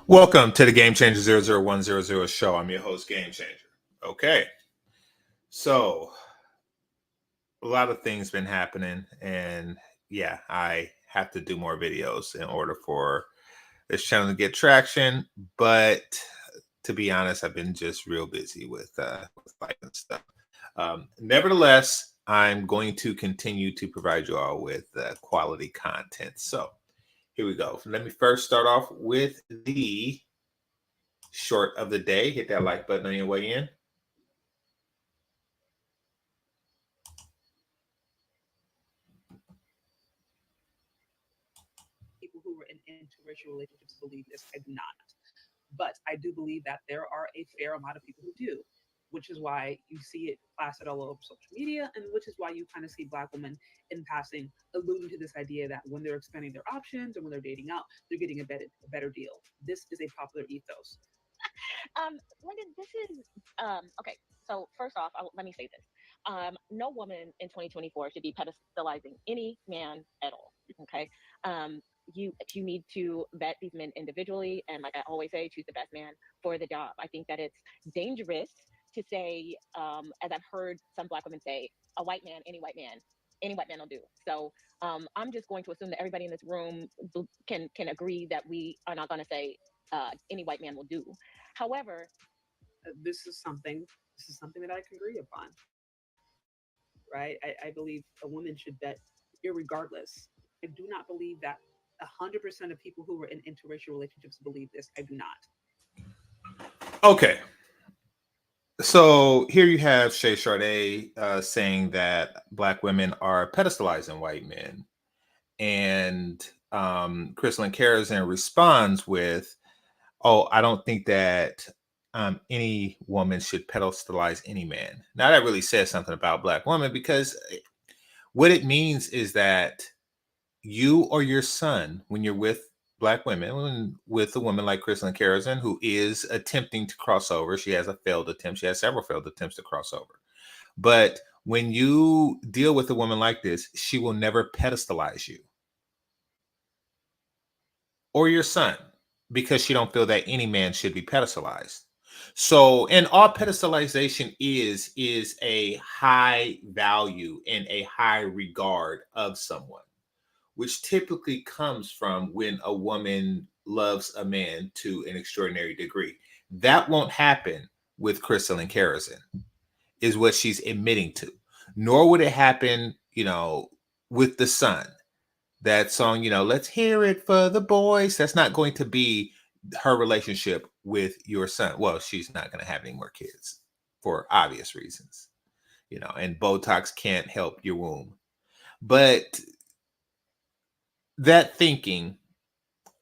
Welcome to the GameChanger 00100 show. I'm your host, GameChanger. Okay, so a lot of things been happening, and yeah, I have to do more videos in order for this channel to get traction. But to be honest, I've been just real busy with life and stuff. Nevertheless, I'm going to continue to provide you all with quality content. So here we go. Let me first start off with the short of the day. Hit that like button on your way in. People who were in interracial relationships believe this. I do not. But I do believe that there are a fair amount of people who do, which is why you see it plastered all over social media, and which is why you kind of see Black women in passing alluding to this idea that when they're expanding their options or when they're dating out, they're getting a better deal. This is a popular ethos. Lyndon, this is okay. So first off, let me say this: no woman in 2024 should be pedestalizing any man at all. Okay, you need to vet these men individually, and like I always say, choose the best man for the job. I think that it's dangerous to say, as I've heard some Black women say, a white man, any white man will do. So I'm just going to assume that everybody in this room can agree that we are not going to say any white man will do. However, This is something. This is something that I can agree upon, right? I believe a woman should vet irregardless. I do not believe that 100% of people who were in interracial relationships believe this. I do not. Okay, so here you have Shay Sade saying that Black women are pedestalizing white men, and Crystalline Karazin responds with, "Oh, I don't think that any woman should pedestalize any man." Now that really says something about Black women, because what it means is that you or your son, when you're with Black women, with a woman like Crystalline Karazin, who is attempting to cross over, she has a failed attempt. She has several failed attempts to cross over. But when you deal with a woman like this, she will never pedestalize you or your son, because she don't feel that any man should be pedestalized. So, and all pedestalization is a high value and a high regard of someone, which typically comes from when a woman loves a man to an extraordinary degree. That won't happen with Crystalline Karazin, is what she's admitting to. Nor would it happen, with the son. That song, let's hear it for the boys. That's not going to be her relationship with your son. Well, she's not going to have any more kids for obvious reasons, and Botox can't help your womb. But that thinking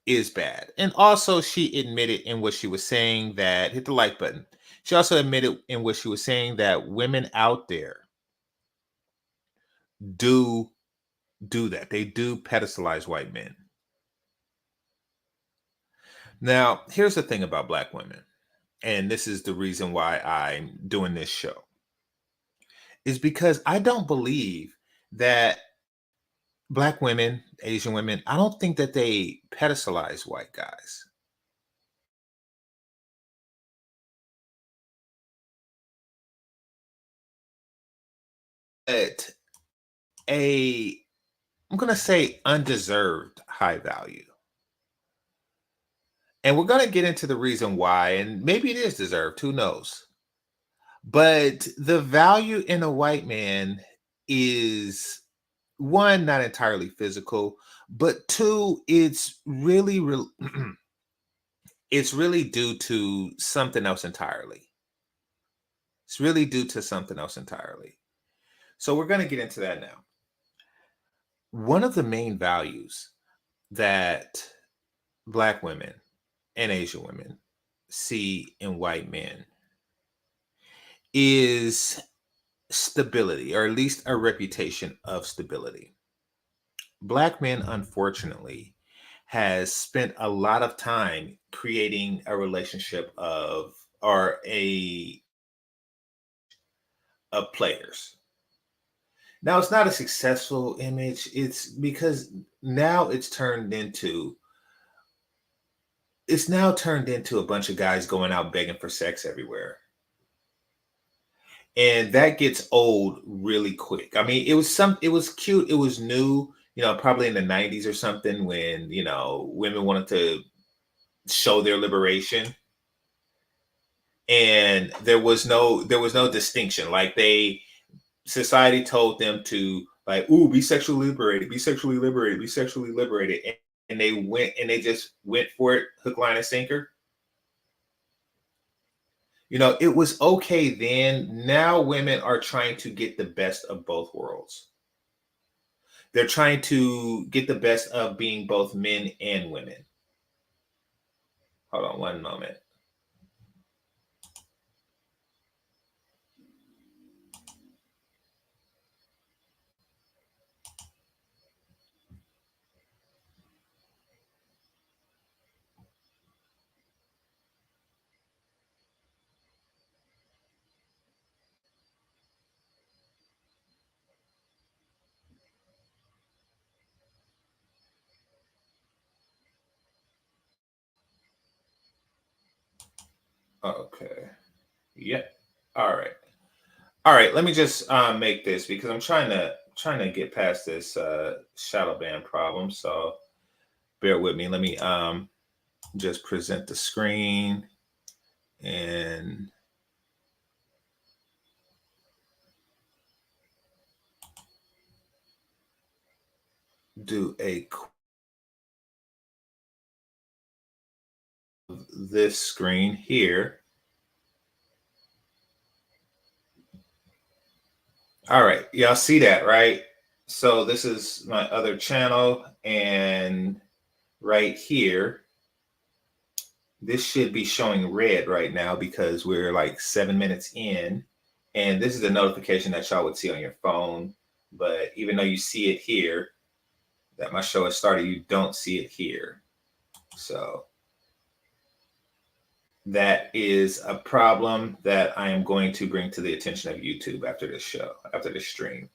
is bad. And also, she admitted in what she was saying that, hit the like button. She also admitted in what she was saying that women out there do that. They do pedestalize white men. Now, here's the thing about Black women, and this is the reason why I'm doing this show, is because I don't believe that Black women, Asian women, I don't think that they pedestalize white guys. But I'm going to say undeserved high value. And we're going to get into the reason why, and maybe it is deserved, who knows? But the value in a white man is, one, not entirely physical, but two, it's really it's really due to something else entirely. It's really due to something else entirely. So we're going to get into that now. One of the main values that Black women and Asian women see in white men is stability, or at least a reputation of stability. Black men, unfortunately, has spent a lot of time creating a relationship or a of players. Now, it's not a successful image. It's because now it's turned into it's now turned into a bunch of guys going out begging for sex everywhere. And that gets old really quick. I mean, it was cute, it was new, probably in the 90s or something when, women wanted to show their liberation. And there was no distinction. Like society told them to like, ooh, be sexually liberated, be sexually liberated, be sexually liberated. And they just went for it, hook, line, and sinker. It was okay then. Now women are trying to get the best of both worlds. They're trying to get the best of being both men and women. Hold on one moment. Okay. Yep. All right. All right. Let me just make this because I'm trying to get past this shadow ban problem. So bear with me. Let me just present the screen and do this screen here. All right, y'all see that, right? So this is my other channel, and right here, this should be showing red right now because we're like 7 minutes in, and this is a notification that y'all would see on your phone. But even though you see it here, that my show has started, you don't see it here. So that is a problem that I am going to bring to the attention of YouTube after this show, after this stream,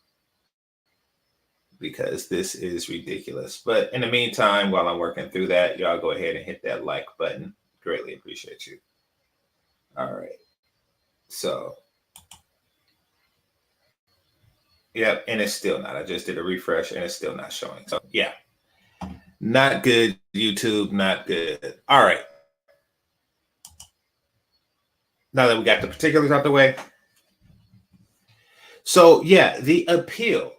because this is ridiculous. But in the meantime, while I'm working through that, y'all go ahead and hit that like button. Greatly appreciate you. All right. So, yep, and it's still not. I just did a refresh and it's still not showing. So, yeah, not good, YouTube, not good. All right. Now that we got the particulars out the way. So, yeah, the appeal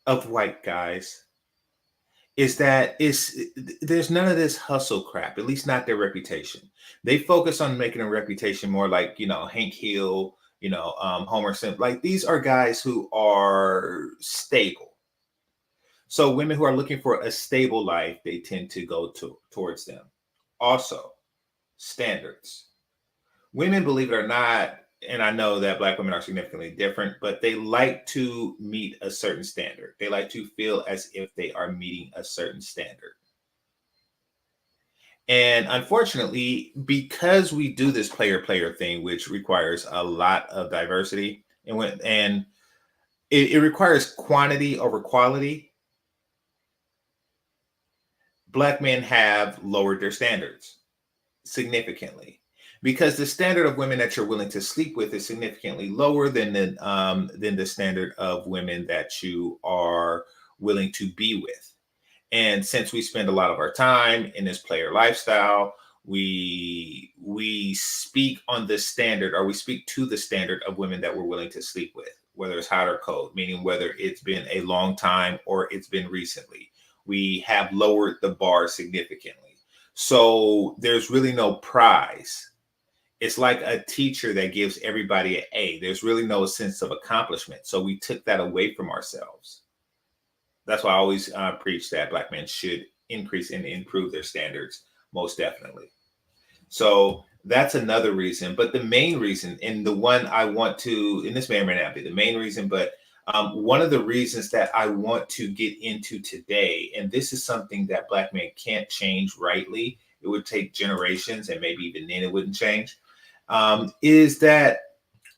of white guys is that there's none of this hustle crap, at least not their reputation. They focus on making a reputation more like, Hank Hill, Homer Simpson. Like, these are guys who are stable. So women who are looking for a stable life, they tend to go towards them. Also, standards. Women, believe it or not, and I know that Black women are significantly different, but they like to meet a certain standard. They like to feel as if they are meeting a certain standard. And unfortunately, because we do this player thing, which requires a lot of diversity, and it requires quantity over quality, Black men have lowered their standards significantly, because the standard of women that you're willing to sleep with is significantly lower than the standard of women that you are willing to be with. And since we spend a lot of our time in this player lifestyle, we speak on the standard, or we speak to the standard of women that we're willing to sleep with, whether it's hot or cold, meaning whether it's been a long time or it's been recently. We have lowered the bar significantly. So there's really no prize. It's like a teacher that gives everybody an A. There's really no sense of accomplishment. So we took that away from ourselves. That's why I always preach that Black men should increase and improve their standards, most definitely. So that's another reason. But the main reason, and the one I want to, and this may or may not be the main reason, but one of the reasons that I want to get into today, and this is something that Black men can't change rightly, it would take generations, and maybe even then it wouldn't change, is that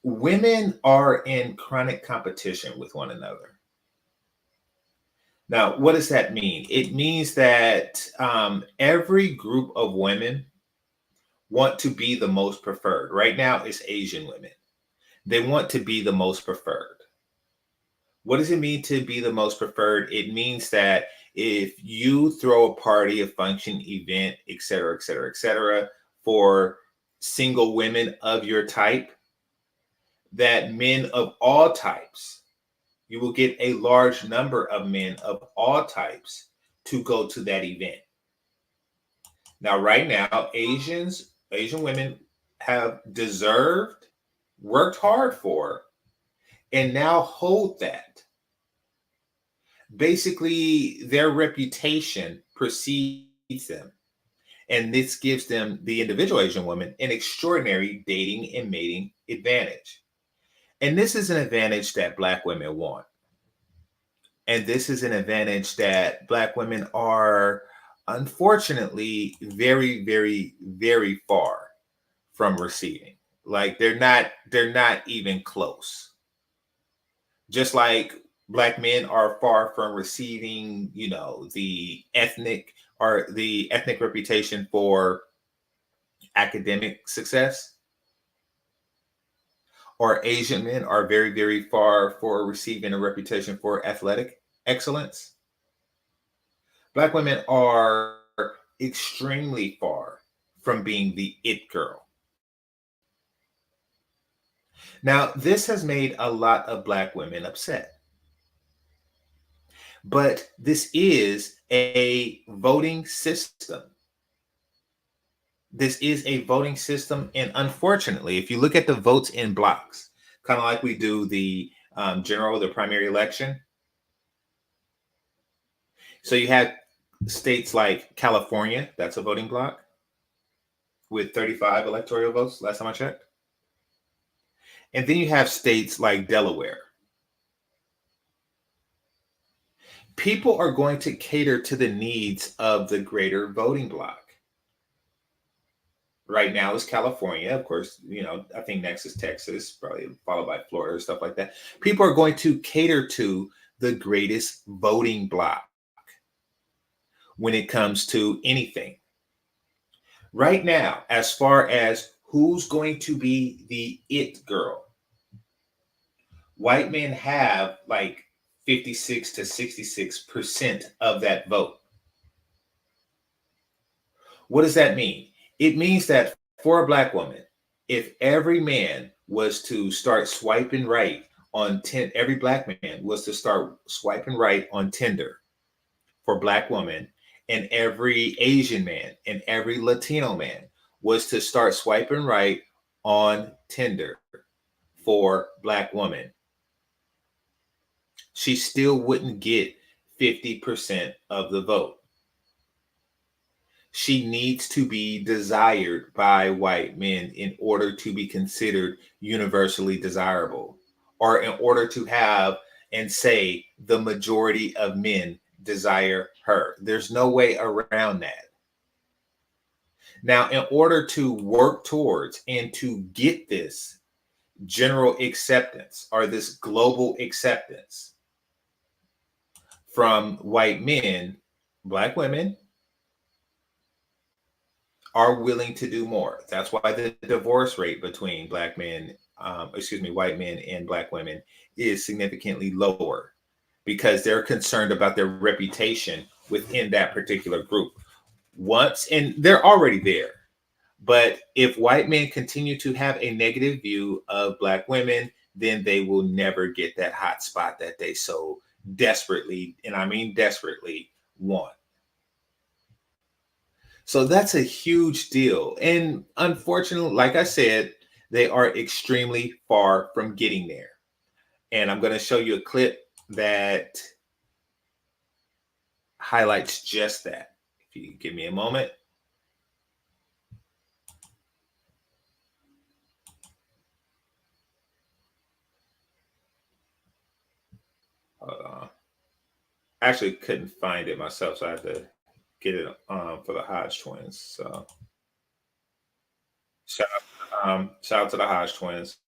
women are in chronic competition with one another. Now, what does that mean? It means that every group of women want to be the most preferred. Right now, it's Asian women. They want to be the most preferred. What does it mean to be the most preferred? It means that if you throw a party, a function, event, et cetera, et cetera, et cetera, for single women of your type, that men of all types, you will get a large number of men of all types to go to that event. Now, right now, Asian women have deserved, worked hard for, and now hold that. Basically, their reputation precedes them. And this gives them, the individual Asian woman, an extraordinary dating and mating advantage. And this is an advantage that Black women want. And this is an advantage that Black women are unfortunately very, very, very far from receiving. Like they're not even close. Just like Black men are far from receiving, the ethnic reputation for academic success, or Asian men are very, very far for receiving a reputation for athletic excellence. Black women are extremely far from being the it girl. Now, this has made a lot of Black women upset, but this is a voting system. This is a voting system. And unfortunately, if you look at the votes in blocks, kind of like we do the the primary election, so you have states like California, that's a voting block with 35 electoral votes, last time I checked. And then you have states like Delaware. People are going to cater to the needs of the greater voting block. Right now is California. Of course, I think next is Texas, probably followed by Florida, stuff like that. People are going to cater to the greatest voting block when it comes to anything. Right now, as far as who's going to be the it girl, white men have like 56 to 66% of that vote. What does that mean? It means that for a Black woman, if every man was to start swiping right on 10, every Black man was to start swiping right on Tinder for Black women, and every Asian man and every Latino man was to start swiping right on Tinder for Black woman, she still wouldn't get 50% of the vote. She needs to be desired by white men in order to be considered universally desirable, or in order to have and say the majority of men desire her. There's no way around that. Now, in order to work towards and to get this general acceptance or this global acceptance from white men, Black women are willing to do more. That's why the divorce rate between white men and Black women is significantly lower, because they're concerned about their reputation within that particular group. And they're already there. But if white men continue to have a negative view of Black women, then they will never get that hot spot that they so desperately, and I mean desperately, want. So that's a huge deal. And unfortunately, like I said, they are extremely far from getting there. And I'm going to show you a clip that highlights just that. If you give me a moment. Hold on. I actually couldn't find it myself, so I had to get it for the Hodge twins. So shout out to the Hodge twins.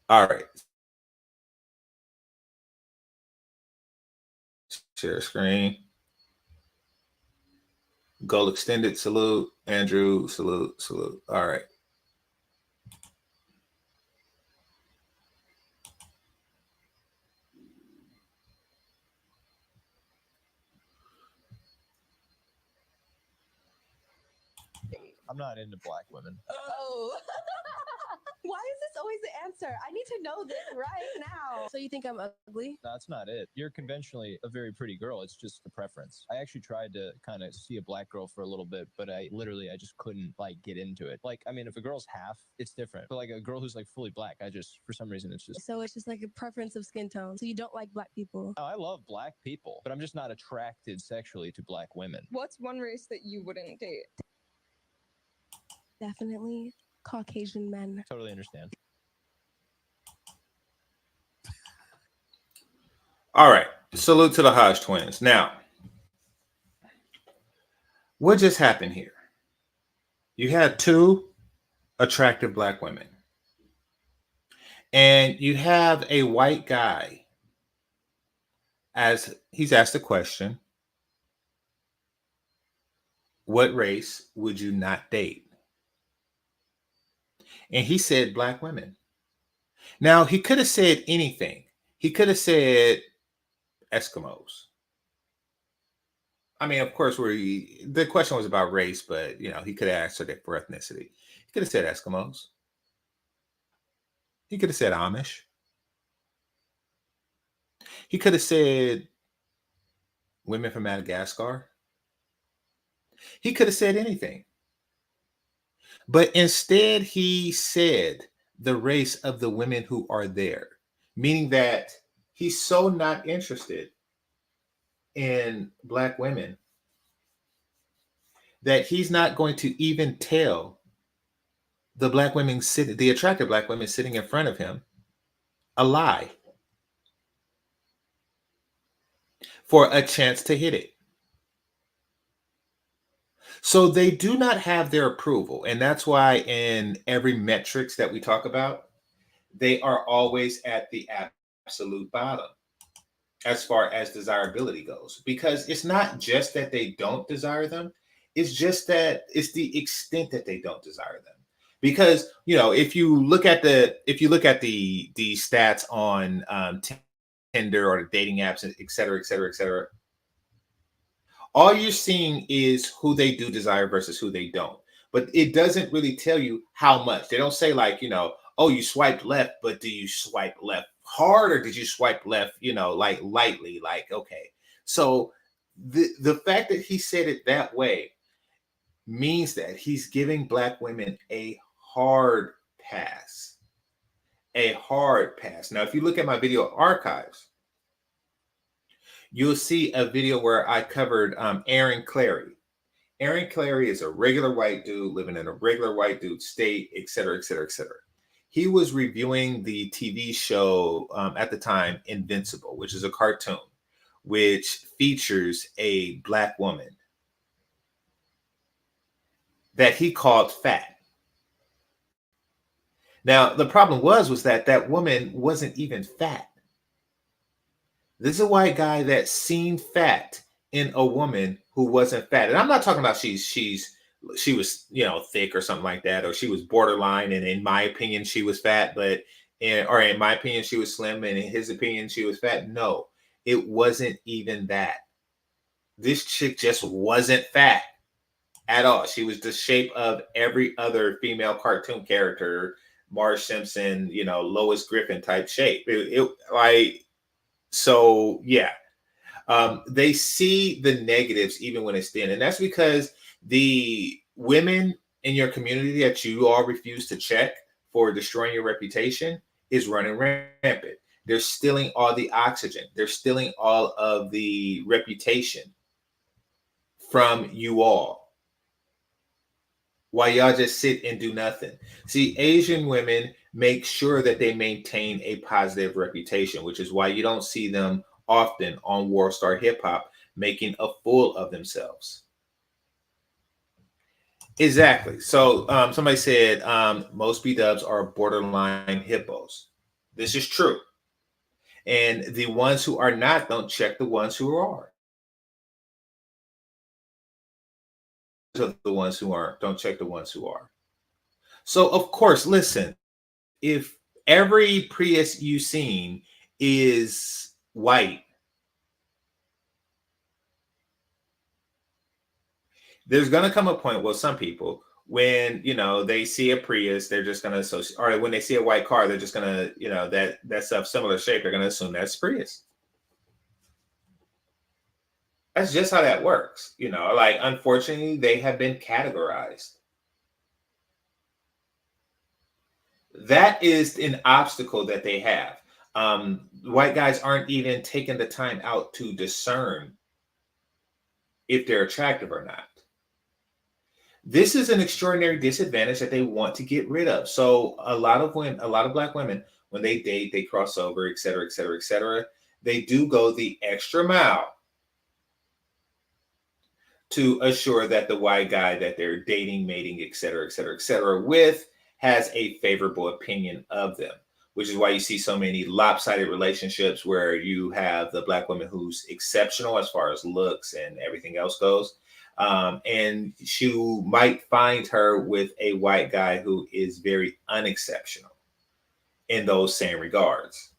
All right. Share screen. Goal extended. Salute. Andrew. Salute. Salute. All right. I'm not into black women. Oh. Why is this always the answer? I need to know this right now. So you think I'm ugly? That's not it. You're conventionally a very pretty girl. It's just a preference. I actually tried to kind of see a black girl for a little bit, but I just couldn't like get into it. Like, I mean, if a girl's half, it's different. But like a girl who's like fully black, for some reason, it's just. So it's just like a preference of skin tone. So you don't like black people? Oh, I love black people, but I'm just not attracted sexually to black women. What's one race that you wouldn't date? Definitely Caucasian men. Totally understand. All right. Salute to the Hodge twins. Now, what just happened here? You had two attractive black women, and you have a white guy, as he's asked a question, what race would you not date? And he said black women. Now, he could have said anything. He could have said Eskimos. I mean, of course, the question was about race, but he could have answered it for ethnicity. He could have said Eskimos. He could have said Amish. He could have said women from Madagascar. He could have said anything. But instead, he said the race of the women who are there, meaning that he's so not interested in black women that he's not going to even tell the attractive black women sitting in front of him a lie for a chance to hit it. So they do not have their approval. And that's why in every metrics that we talk about, they are always at the absolute bottom as far as desirability goes. Because it's not just that they don't desire them. It's just that it's the extent that they don't desire them. Because, if you look at the stats on Tinder or the dating apps, et cetera, et cetera, et cetera, all you're seeing is who they do desire versus who they don't. But it doesn't really tell you how much. They don't say like, oh, you swiped left, but do you swipe left hard or did you swipe left, like lightly? Like, okay. So the fact that he said it that way means that he's giving black women a hard pass. A hard pass. Now, if you look at my video archives, you'll see a video where I covered Aaron Clary. Aaron Clary is a regular white dude living in a regular white dude state, et cetera, et cetera, et cetera. He was reviewing the TV show at the time, Invincible, which is a cartoon, which features a black woman that he called fat. Now, the problem was that woman wasn't even fat. This is a white guy that seen fat in a woman who wasn't fat. And I'm not talking about she was, thick or something like that, or she was borderline. And in my opinion, she was fat, or in my opinion, she was slim. And in his opinion, she was fat. No, it wasn't even that. This chick just wasn't fat at all. She was the shape of every other female cartoon character, Marge Simpson, Lois Griffin type shape. So yeah, they see the negatives even when it's thin. And that's because the women in your community that you all refuse to check for destroying your reputation is running rampant. They're stealing all the oxygen. They're stealing all of the reputation from you all, while y'all just sit and do nothing. See, Asian women make sure that they maintain a positive reputation, which is why you don't see them often on World Star Hip Hop making a fool of themselves. Exactly. So somebody said most B-dubs are borderline hippos. This is true. And the ones who are not don't check the ones who are. So the ones who aren't don't check the ones who are. So of course, listen, if every Prius you've seen is white, there's gonna come a point, well, some people, when they see a Prius, they're just gonna associate, or when they see a white car, they're just gonna, that's of similar shape, they're gonna assume that's Prius. That's just how that works. Like, unfortunately, they have been categorized. That is an obstacle that they have. White guys aren't even taking the time out to discern if they're attractive or not. This is an extraordinary disadvantage that they want to get rid of. So a lot of black women, when they date, they cross over, et cetera, et cetera, et cetera. They do go the extra mile to assure that the white guy that they're dating, mating, et cetera, et cetera, et cetera, with has a favorable opinion of them, which is why you see so many lopsided relationships where you have the black woman who's exceptional as far as looks and everything else goes. And you might find her with a white guy who is very unexceptional in those same regards.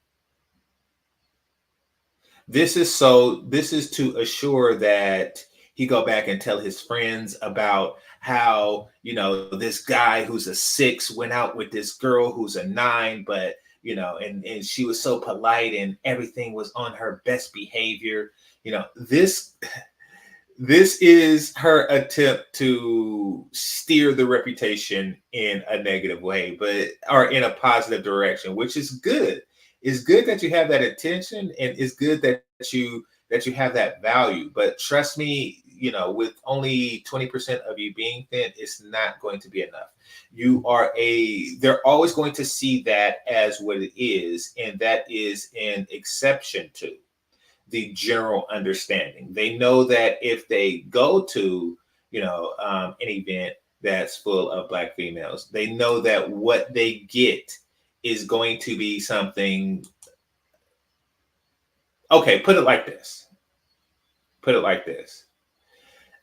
This is to assure that he go back and tell his friends about how, this guy who's a 6 went out with this girl who's a 9, but, and she was so polite and everything was on her best behavior. This is her attempt to steer the reputation in a negative way, or in a positive direction, which is good. It's good that you have that attention, and it's good that you have that value. But trust me, with only 20% of you being thin, it's not going to be enough. They're always going to see that as what it is, and that is an exception to the general understanding. They know that if they go to, an event that's full of black females, they know that what they get is going to be something. Okay, put it like this.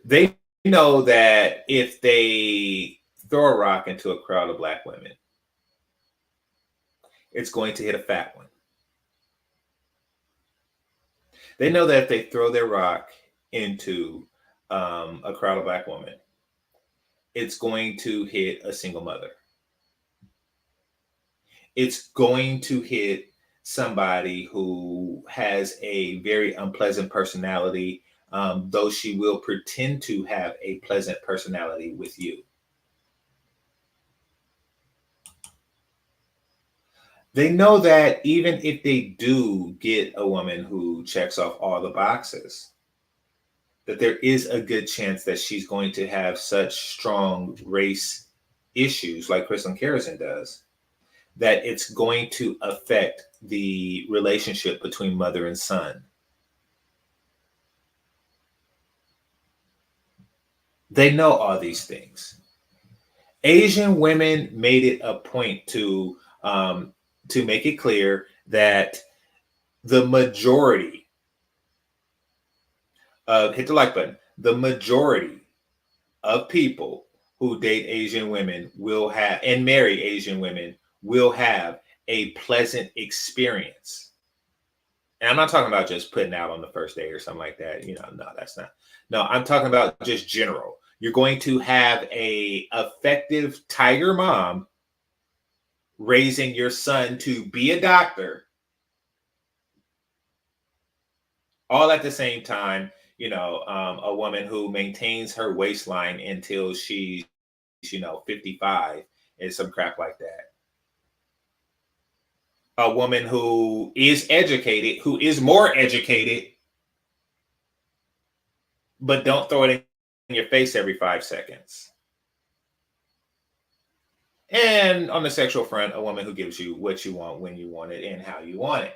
They know that if they throw a rock into a crowd of black women, it's going to hit a fat one. They know that if they throw their rock into a crowd of black women, it's going to hit a single mother. It's going to hit somebody who has a very unpleasant personality, though she will pretend to have a pleasant personality with you. They know that even if they do get a woman who checks off all the boxes, that there is a good chance that she's going to have such strong race issues like Kristen Kerrison does, that it's going to affect the relationship between mother and son. They know all these things. Asian women made it a point to make it clear that the majority of, hit the like button, the majority of people who date Asian women will have, and marry Asian women, will have a pleasant experience. And I'm not talking about just putting out on the first date or something like that. No, that's not. No, I'm talking about just general. You're going to have a effective tiger mom raising your son to be a doctor, all at the same time. A woman who maintains her waistline until she's 55 and some crap like that. A woman who is educated, who is more educated, but don't throw it in your face every 5 seconds. And on the sexual front, a woman who gives you what you want, when you want it, and how you want it.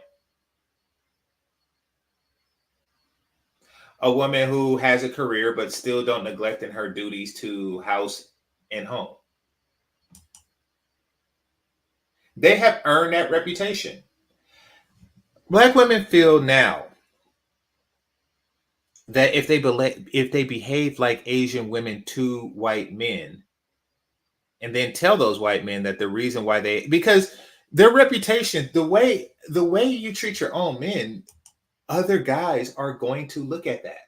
A woman who has a career but still don't neglect in her duties to house and home. They have earned that reputation. Black women feel now that if they behave like Asian women to white men, and then tell those white men that the reason why because their reputation, the way you treat your own men, other guys are going to look at that.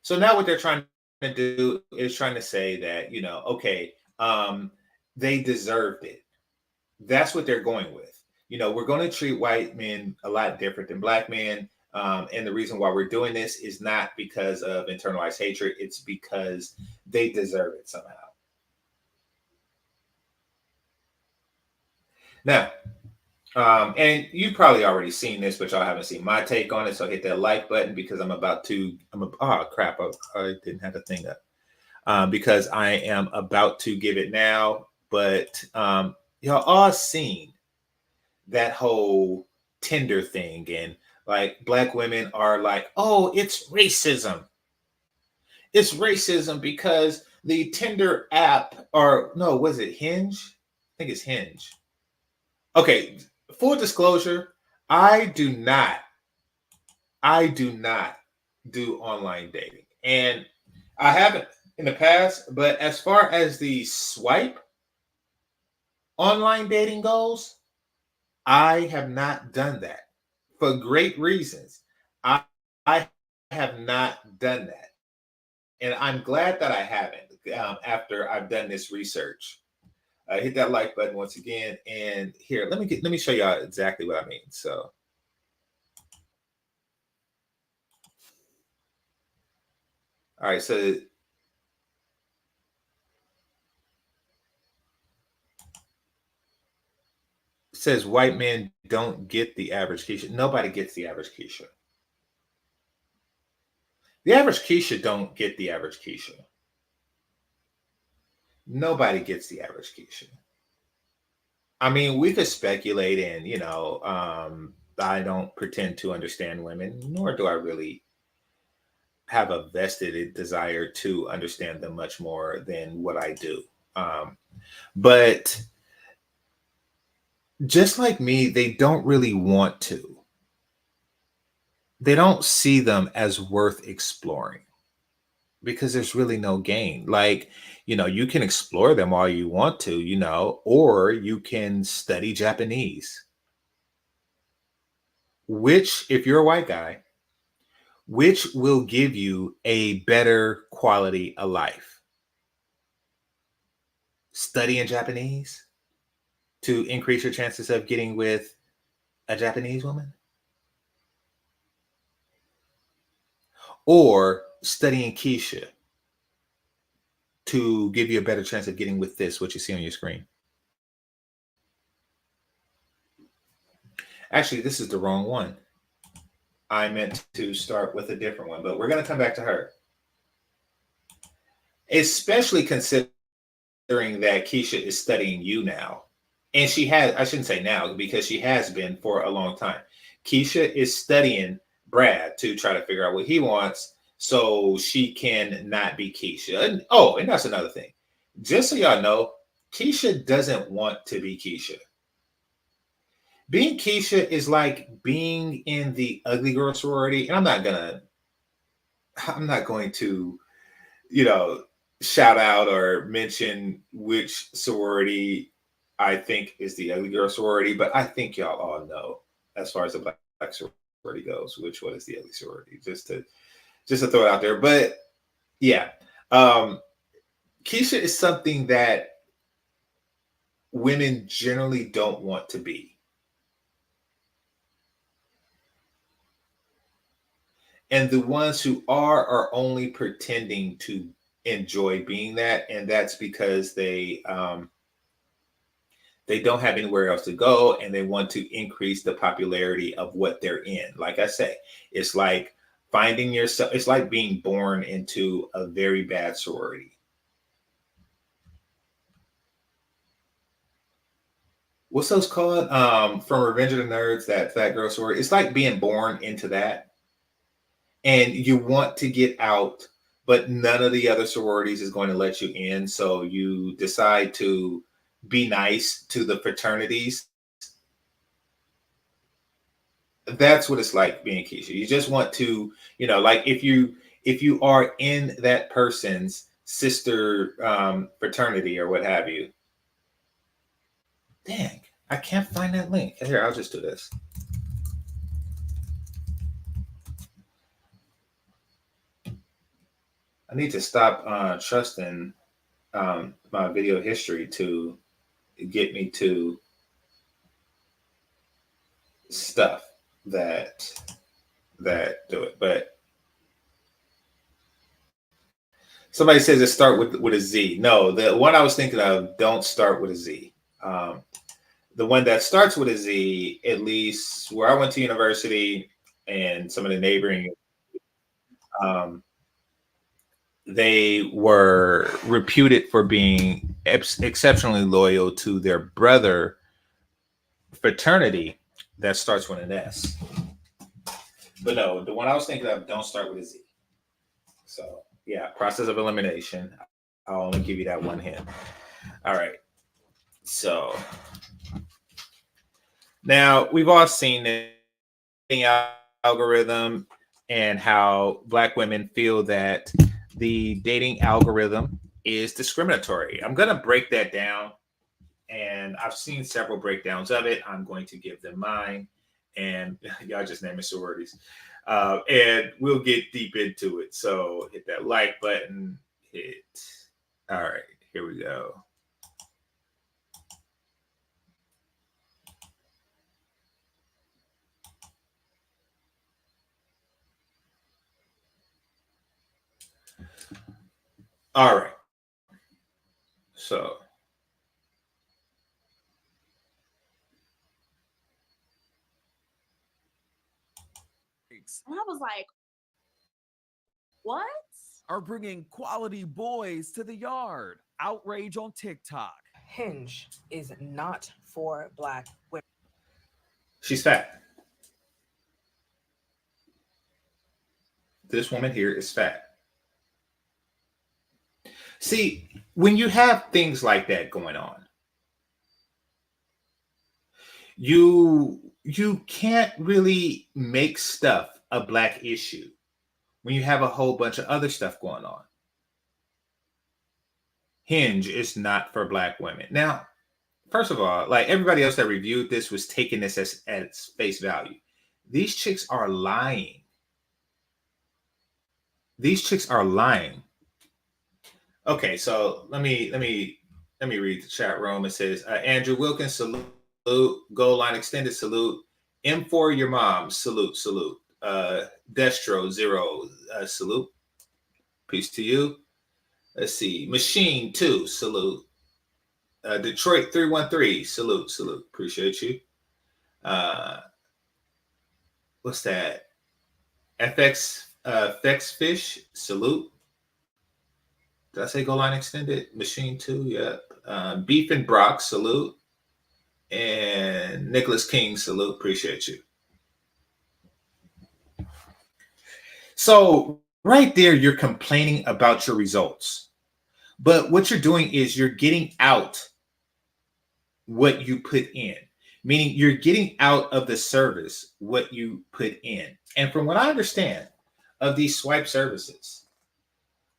So now what they're trying to do is trying to say that, okay, they deserved it. That's what they're going with. We're going to treat white men a lot different than black men. And the reason why we're doing this is not because of internalized hatred. It's because they deserve it somehow. Now, and you've probably already seen this, but y'all haven't seen my take on it. So hit that like button because oh crap, I didn't have the thing up. Because I am about to give it now. But y'all all seen that whole Tinder thing, and like black women are like, oh, it's racism. It's racism because the Tinder app, or no, was it Hinge? I think it's Hinge. Okay, full disclosure, I do not do online dating. And I haven't in the past, but as far as the swipe online dating goes, I have not done that for great reasons. I have not done that. And I'm glad that I haven't after I've done this research. Hit that like button once again. And here, let me show y'all exactly what I mean. So, all right, so it says white men don't get the average Keisha. Nobody gets the average Keisha. The average Keisha don't get the average Keisha. Nobody gets the average Keisha. I mean, we could speculate, and I don't pretend to understand women, nor do I really have a vested desire to understand them much more than what I do. But just like me, they don't really want to. They don't see them as worth exploring because there's really no gain. Like, you can explore them all you want to, or you can study Japanese, which, if you're a white guy, which will give you a better quality of life. Studying Japanese to increase your chances of getting with a Japanese woman, or studying Keisha to give you a better chance of getting with what you see on your screen. Actually, this is the wrong one. I meant to start with a different one, but we're going to come back to her. Especially considering that Keisha is studying you now. And she has, I shouldn't say now, because she has been for a long time. Keisha is studying Brad to try to figure out what he wants so she can not be Keisha. And that's another thing. Just so y'all know, Keisha doesn't want to be Keisha. Being Keisha is like being in the ugly girl sorority. And I'm not going to, shout out or mention which sorority I think is the ugly girl sorority, but I think y'all all know, as far as the black sorority goes, which one is the ugly sorority, just to throw it out there. But yeah, Keisha is something that women generally don't want to be. And the ones who are only pretending to enjoy being that, and that's because they don't have anywhere else to go, and they want to increase the popularity of what they're in. Like I say, it's like finding yourself. It's like being born into a very bad sorority. What's those called? From Revenge of the Nerds, that fat girl sorority. It's like being born into that. And you want to get out, but none of the other sororities is going to let you in. So you decide to be nice to the fraternities That's what it's like being Keisha. You just want to, like if you are in that person's sister fraternity or what have you. Dang, I can't find that link. Here, I'll just do this. I need to stop trusting my video history to get me to stuff that do it. But somebody says it start with a Z. No, the one I was thinking of don't start with a Z. The one that starts with a Z, at least where I went to university and some of the neighboring, um, they were reputed for being exceptionally loyal to their brother fraternity that starts with an S. But no, the one I was thinking of don't start with a Z. So yeah, process of elimination. I'll only give you that one hint. All right. So now we've all seen the algorithm and how Black women feel that the dating algorithm is discriminatory. I'm going to break that down, and I've seen several breakdowns of it. I'm going to give them mine, and y'all just name it sororities. And we'll get deep into it. So hit that like button. All right, here we go. All right. So and I was like, what? Are bringing quality boys to the yard. Outrage on TikTok. Hinge is not for Black women. she's fat. This woman here is fat. See, when you have things like that going on, you can't really make stuff a Black issue when you have a whole bunch of other stuff going on. Hinge is not for Black women. Now, first of all, like everybody else that reviewed this was taking this as face value. These chicks are lying. These chicks are lying. Okay, so let me read the chat room. It says Andrew Wilkins, salute. Goal line extended, salute. M4 your mom, salute. Destro Zero, salute. Peace to you. Let's see. Machine 2, salute. Detroit 313, salute. Appreciate you. What's that? FX Fish, salute. Did I say goal line extended? Machine 2, yep. Beef and Brock, salute. And Nicholas King, salute. Appreciate you. So right there, you're complaining about your results. But what you're doing is you're getting out what you put in, meaning you're getting out of the service what you put in. And from what I understand of these swipe services,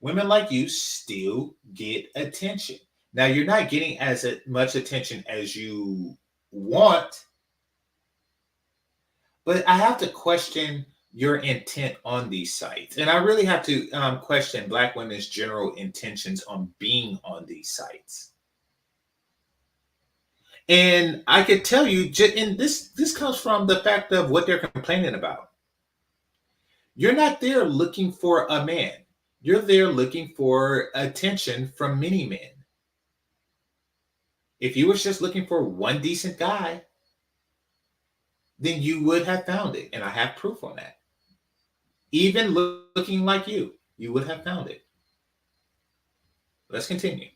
women like you still get attention. Now, you're not getting as much attention as you want, but I have to question your intent on these sites. And I really have to question Black women's general intentions on being on these sites. And I could tell you, and this comes from the fact of what they're complaining about. You're not there looking for a man. You're there looking for attention from many men. If you was just looking for one decent guy, then you would have found it. And I have proof on that. Even looking like you would have found it. Let's continue.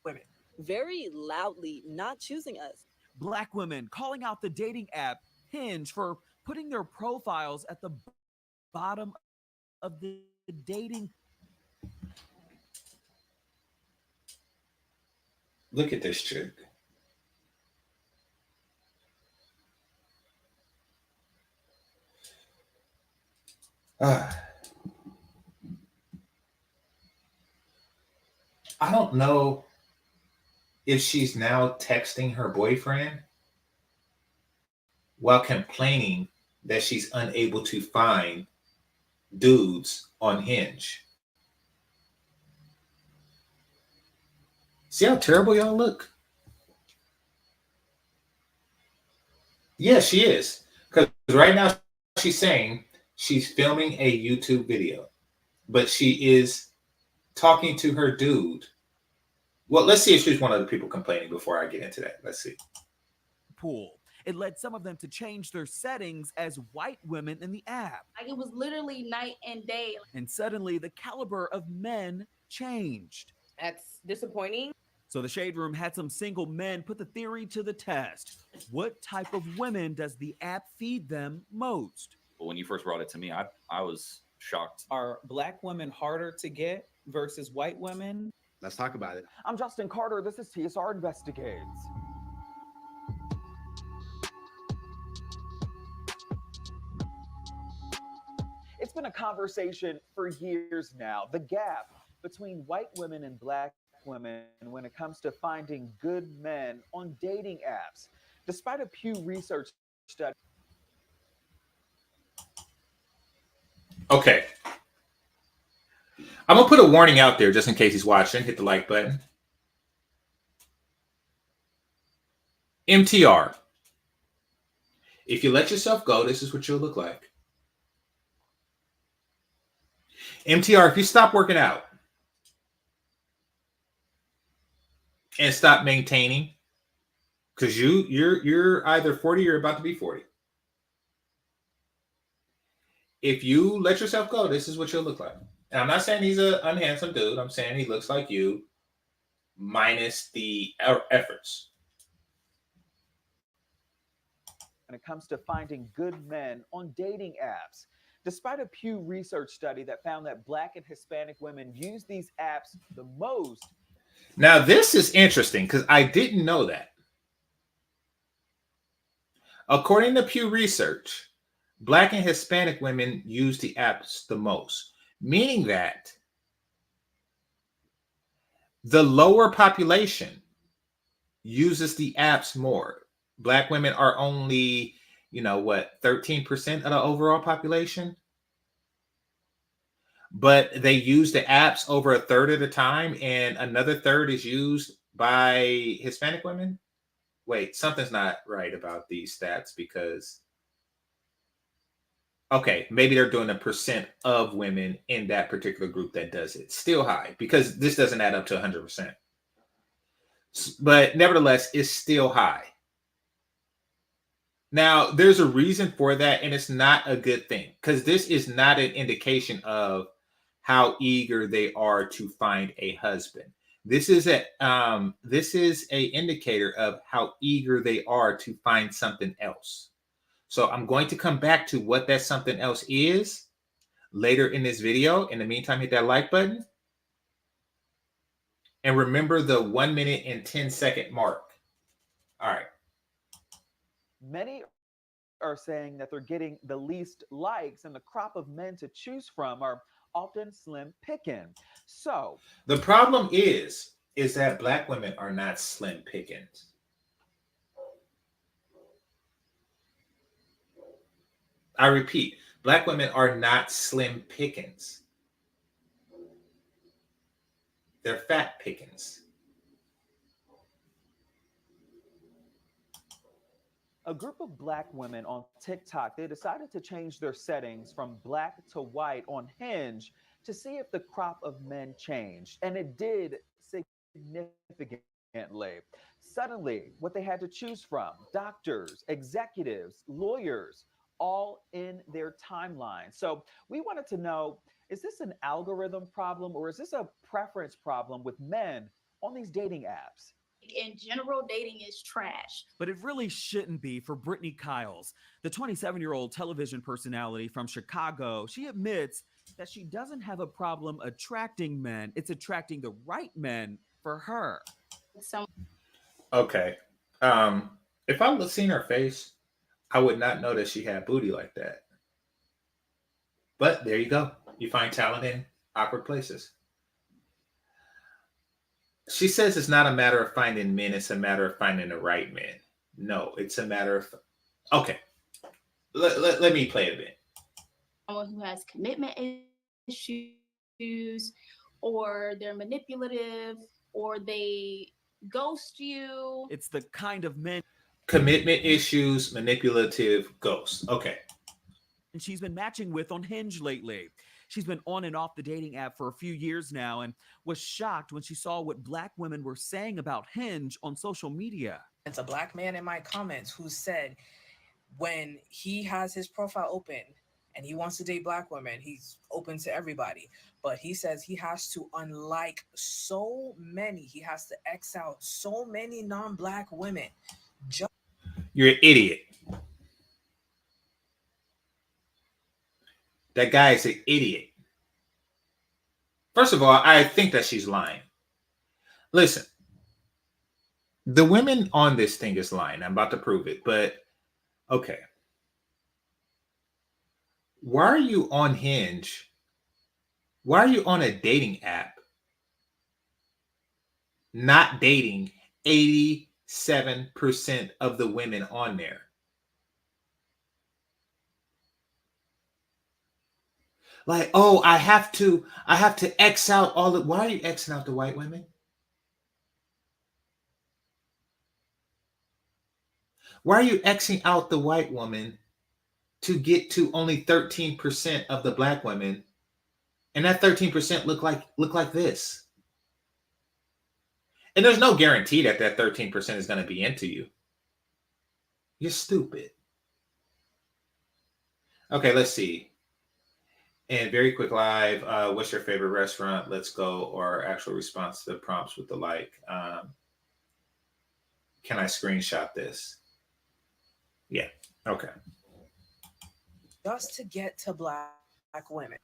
Women very loudly not choosing us. Black women calling out the dating app Hinge for putting their profiles at the bottom of the dating. Look at this chick. I don't know if she's now texting her boyfriend while complaining that she's unable to find dudes on Hinge. See how terrible y'all look? Yeah, she is. Because right now she's saying she's filming a YouTube video, but she is talking to her dude. Well, let's see if she's one of the people complaining before I get into that. Let's see. Pool. It led some of them to change their settings as white women in the app. Like it was literally night and day. And suddenly the caliber of men changed. That's disappointing. So the Shade Room had some single men put the theory to the test. What type of women does the app feed them most? But when you first brought it to me, I was shocked. Are black women harder to get versus white women? Let's talk about it. I'm Justin Carter. This is TSR Investigates. It's been a conversation for years now. The gap between white women and black women when it comes to finding good men on dating apps. Despite a Pew Research study. Okay. I'm going to put a warning out there just in case he's watching. Hit the like button. MTR. If you let yourself go, this is what you'll look like. MTR, if you stop working out and stop maintaining, because you're either 40 or about to be 40. If you let yourself go, this is what you'll look like. And I'm not saying he's an unhandsome dude. I'm saying he looks like you, minus the efforts. When it comes to finding good men on dating apps. Despite a Pew Research study that found that Black and Hispanic women use these apps the most. Now, this is interesting because I didn't know that. According to Pew Research, Black and Hispanic women use the apps the most, meaning that the lower population uses the apps more. Black women are only, 13% of the overall population? But they use the apps over a third of the time, and another third is used by Hispanic women? Wait, something's not right about these stats because... Okay, maybe they're doing a percent of women in that particular group that does it. Still high, because this doesn't add up to 100%. But nevertheless, it's still high. Now, there's a reason for that, and it's not a good thing, because this is not an indication of how eager they are to find a husband. This is a indicator of how eager they are to find something else. So I'm going to come back to what that something else is later in this video. In the meantime, hit that like button. And remember the 1 minute and 10-second mark. All right. Many are saying that they're getting the least likes, and the crop of men to choose from are often slim picking. So the problem is that Black women are not slim pickings. I repeat, Black women are not slim pickings. They're fat pickings. a group of Black women on TikTok, they decided to change their settings from Black to white on Hinge to see if the crop of men changed. And it did significantly. Suddenly, what they had to choose from, doctors, executives, lawyers, all in their timeline. So we wanted to know, is this an algorithm problem or is this a preference problem with men on these dating apps? In general, dating is trash. But it really shouldn't be for Brittany Kiles. The 27-year-old television personality from Chicago, she admits that she doesn't have a problem attracting men. It's attracting the right men for her. Okay. If I seen her face, I would not know that she had booty like that. But there you go. You find talent in awkward places. She says it's not a matter of finding men, it's a matter of finding the right men. No, it's a matter of. Okay. Let me play a bit. Someone who has commitment issues, or they're manipulative, or they ghost you. It's the kind of men. Commitment issues, manipulative, ghosts. Okay. And she's been matching with on Hinge lately. She's been on and off the dating app for a few years now and was shocked when she saw what Black women were saying about Hinge on social media. It's a Black man in my comments who said when he has his profile open and he wants to date Black women, he's open to everybody. But he says he has to unlike so many, he has to X out so many non-Black women. You're an idiot. That guy is an idiot. First of all, I think that she's lying. Listen, the women on this thing is lying. I'm about to prove it, but okay. Why are you on Hinge? Why are you on a dating app not dating 87% of the women on there? Like, oh, I have to X out all the. Why are you Xing out the white women? Why are you Xing out the white woman to get to only 13% of the Black women? And that 13% look like this. And there's no guarantee that 13% is going to be into you. You're stupid. Okay, let's see. And very quick live, what's your favorite restaurant? Let's go. Or actual response to the prompts with the like. Can I screenshot this? Yeah. Okay. Just to get to Black women.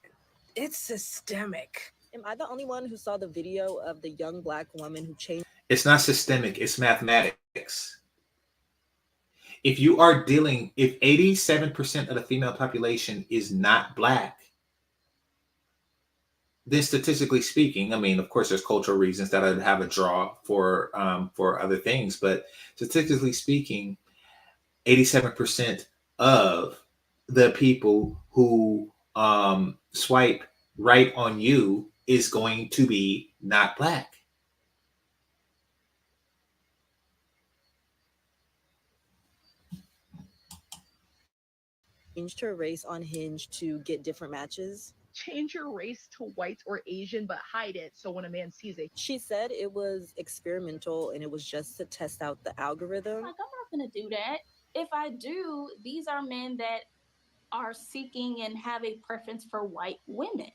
It's systemic. Am I the only one who saw the video of the young Black woman who changed? It's not systemic. It's mathematics. If you are dealing, if 87% of the female population is not Black, then statistically speaking, I mean, of course, there's cultural reasons that I have a draw for other things, but statistically speaking, 87% of the people who swipe right on you is going to be not Black. Changed her race on Hinge to get different matches. Change your race to white or Asian, but hide it so when a man sees it. She said it was experimental and it was just to test out the algorithm. Like, I'm not gonna do that. If I do, these are men that are seeking and have a preference for white women.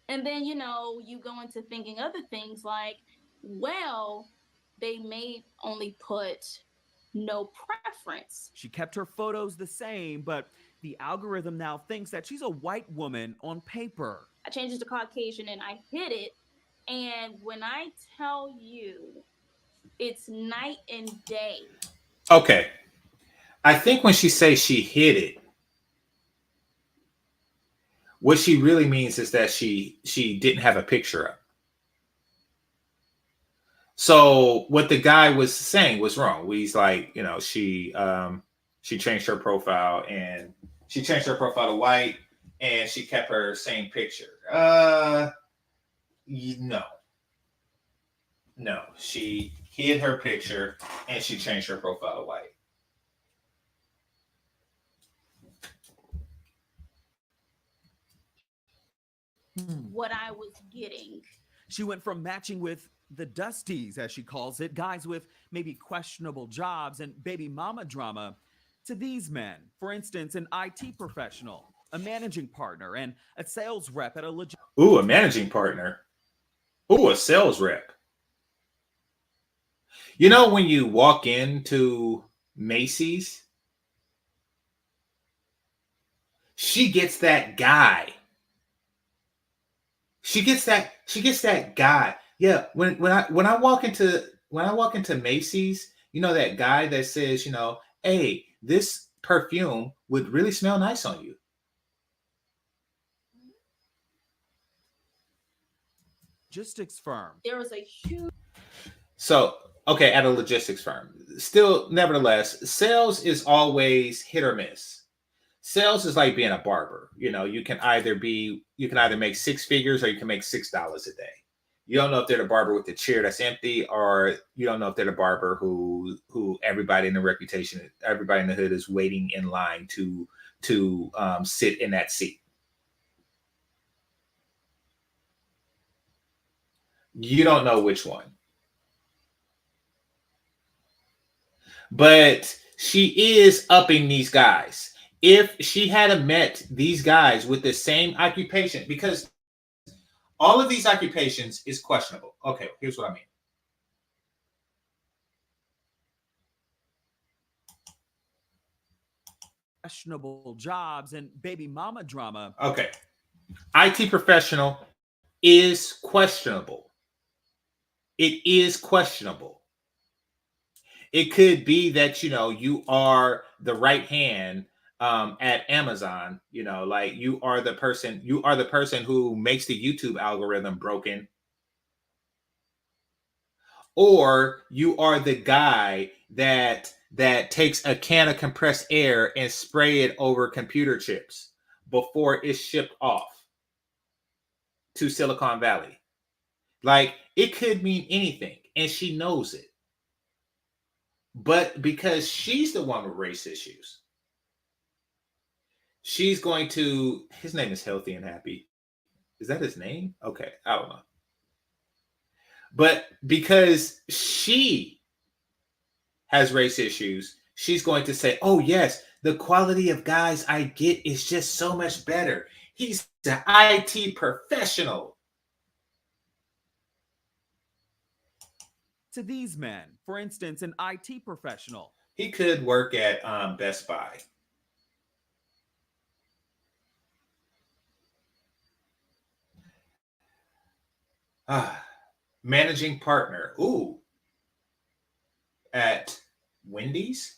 And then, you know, you go into thinking other things like, well, they may only put no preference. She kept her photos the same, but the algorithm now thinks that she's a white woman on paper. I changed it to Caucasian and I hid it. And when I tell you, it's night and day. Okay. I think when she says she hid it, what she really means is that she didn't have a picture up. So what the guy was saying was wrong. He's like, you know, she changed her profile and she changed her profile to white and she kept her same picture. No, she hid her picture and she changed her profile to white. What I was getting. She went from matching with the dusties, as she calls it, guys with maybe questionable jobs and baby mama drama, to these men. For instance, an IT professional, a managing partner, and a sales rep at a legit. Ooh, a managing partner. Ooh, a sales rep. You know, when you walk into Macy's, she gets that guy. She gets that guy. Yeah, when I walk into Macy's, you know, that guy that says, you know, hey, this perfume would really smell nice on you. logistics firm. There was a huge So, okay, at a logistics firm. Still, nevertheless, sales is always hit or miss. Sales is like being a barber. You know, you can either make six figures or you can make $6 a day. You don't know if they're the barber with the chair that's empty, or you don't know if they're the barber who everybody in the hood is waiting in line to sit in that seat. You don't know which one. But she is upping these guys. If she had met these guys with the same occupation, because all of these occupations is questionable. Okay, here's what I mean. Questionable jobs and baby mama drama. Okay. IT professional is questionable. It is questionable. It could be that, you are the right hand at Amazon, like you are the person who makes the YouTube algorithm broken. Or you are the guy that takes a can of compressed air and spray it over computer chips before it's shipped off to Silicon Valley. Like, it could mean anything, and she knows it. But because she's the one with race issues, she's going to, his name is Healthy and Happy. Is that his name? Okay, I don't know. But because she has race issues, she's going to say, oh yes, the quality of guys I get is just so much better. He's an IT professional. To these men, for instance, an IT professional. He could work at Best Buy. Managing partner. Ooh. At Wendy's?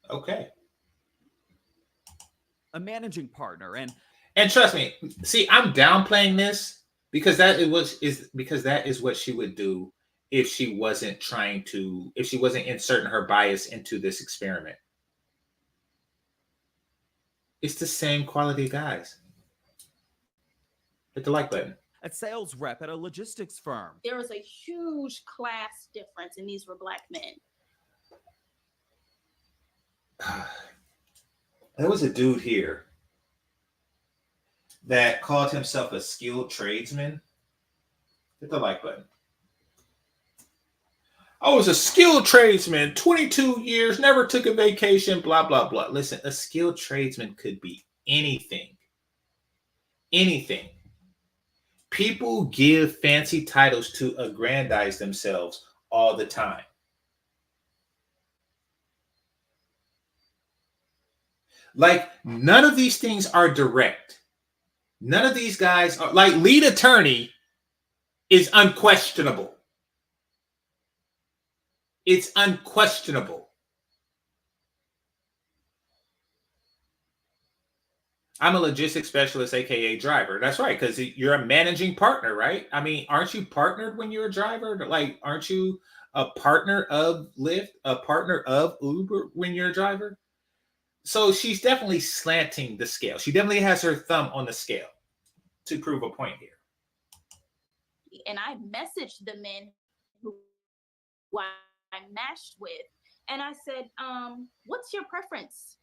Okay. A managing partner. And trust me, see, I'm downplaying this because that is what she would do if she wasn't inserting her bias into this experiment. It's the same quality guys. Hit the like button. A sales rep at a logistics firm. There was a huge class difference, and these were Black men. There was a dude here that called himself a skilled tradesman. Hit the like button. I was a skilled tradesman, 22 years, never took a vacation, blah, blah, blah. Listen, a skilled tradesman could be anything. Anything. People give fancy titles to aggrandize themselves all the time. Like, none of these things are direct. None of these guys are, like, lead attorney is unquestionable. It's unquestionable. I'm a logistics specialist, aka driver. That's right, because you're a managing partner, right? I mean, aren't you partnered when you're a driver? Like, aren't you a partner of Lyft, a partner of Uber when you're a driver? So she's definitely slanting the scale. She definitely has her thumb on the scale to prove a point here. And I messaged the men who I matched with, and I said, what's your preference?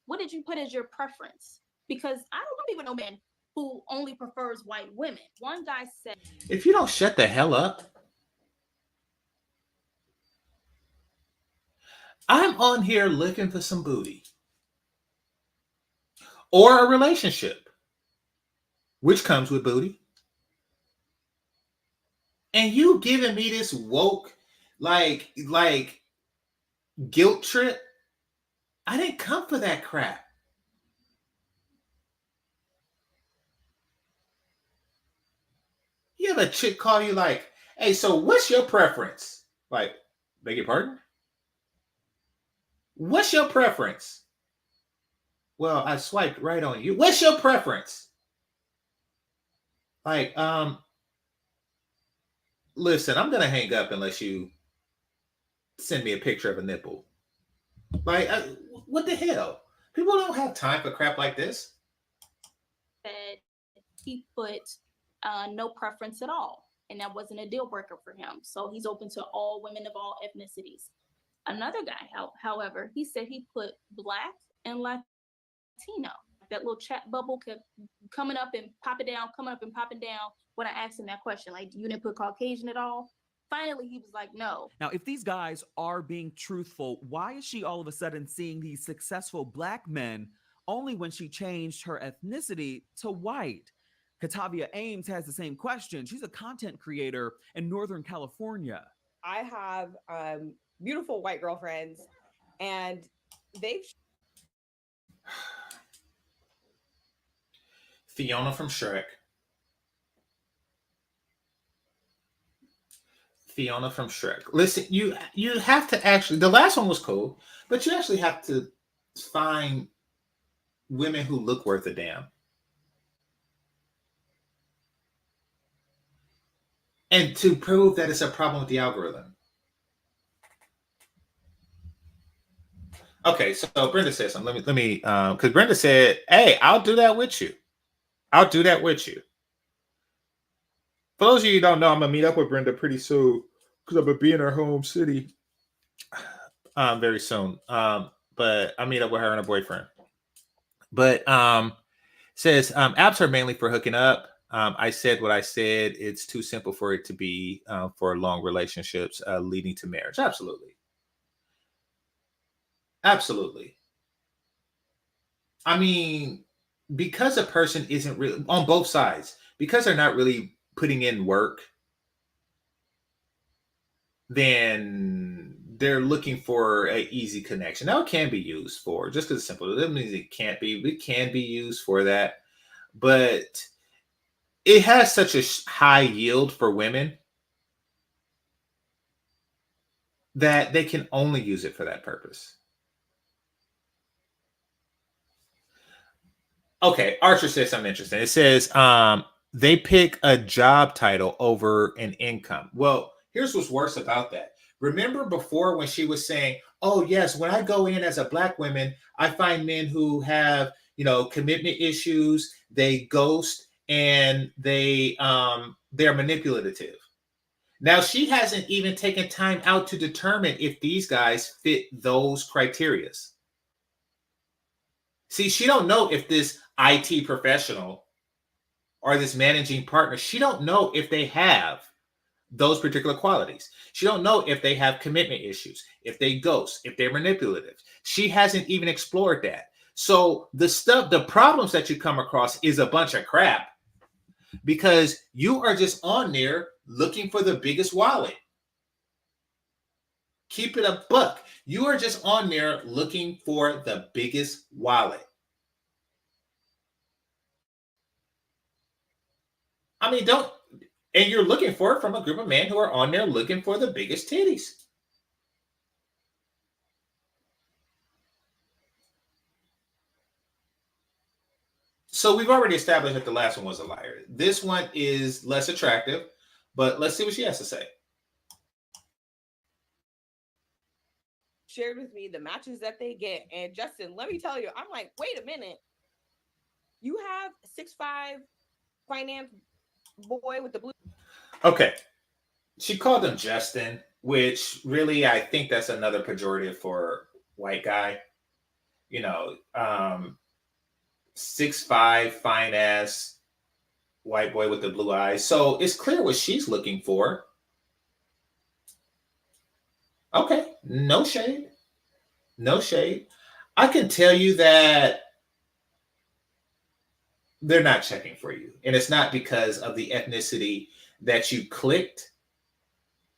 What did you put as your preference? Because I don't even know men who only prefers white women. One guy said, if you don't shut the hell up, I'm on here looking for some booty or a relationship, which comes with booty. And you giving me this woke, like guilt trip? I didn't come for that crap. You have a chick call you like, hey, so what's your preference? Like, beg your pardon? What's your preference? Well, I swiped right on you. What's your preference? Like, listen, I'm gonna hang up unless you send me a picture of a nipple. Like, what the hell? People don't have time for crap like this. That he put no preference at all, and that wasn't a deal breaker for him. So he's open to all women of all ethnicities. Another guy, however, he said he put black and Latino. That little chat bubble kept coming up and popping down, coming up and popping down when I asked him that question. Like, you didn't put Caucasian at all? Finally, he was like, no. Now, if these guys are being truthful, why is she all of a sudden seeing these successful black men only when she changed her ethnicity to white? Katavia Ames has the same question. She's a content creator in Northern California. I have beautiful white girlfriends, and they've Fiona from Shrek. Fiona from Shrek. Listen, you have to actually. The last one was cool, but you actually have to find women who look worth a damn, and to prove that it's a problem with the algorithm. Okay, so Brenda said something. Let me, because Brenda said, "Hey, I'll do that with you. I'll do that with you." For those of you who don't know, I'm gonna meet up with Brenda pretty soon because I'm gonna be in her home city very soon. But I meet up with her and her boyfriend. But says apps are mainly for hooking up. I said what I said. It's too simple for it to be for long relationships leading to marriage. Absolutely. Absolutely. I mean, because a person isn't really on both sides, because they're not really putting in work, then they're looking for an easy connection. Now it can be used for just because it's simple. That means it can't be. It can be used for that, but it has such a high yield for women that they can only use it for that purpose. Okay, Archer says something interesting. It says they pick a job title over an income. Well, here's what's worse about that. Remember before when she was saying, "Oh yes, when I go in as a black woman, I find men who have, commitment issues, they ghost, and they're manipulative." Now she hasn't even taken time out to determine if these guys fit those criterias. See, she don't know if this IT professional or this managing partner, she don't know if they have those particular qualities. She don't know if they have commitment issues, if they ghost, if they're manipulative. She hasn't even explored that. So the problems that you come across is a bunch of crap because you are just on there looking for the biggest wallet. Keep it a buck. You are just on there looking for the biggest wallet. I mean, and you're looking for it from a group of men who are on there looking for the biggest titties. So we've already established that the last one was a liar. This one is less attractive, but let's see what she has to say. shared with me the matches that they get. And Justin, let me tell you, I'm like, wait a minute. You have 6'5" finance boy with the blue. Okay. She called him Justin, which really I think that's another pejorative for white guy. 6'5", fine ass white boy with the blue eyes. So it's clear what she's looking for. Okay, no shade. No shade. I can tell you that they're not checking for you. And it's not because of the ethnicity that you clicked.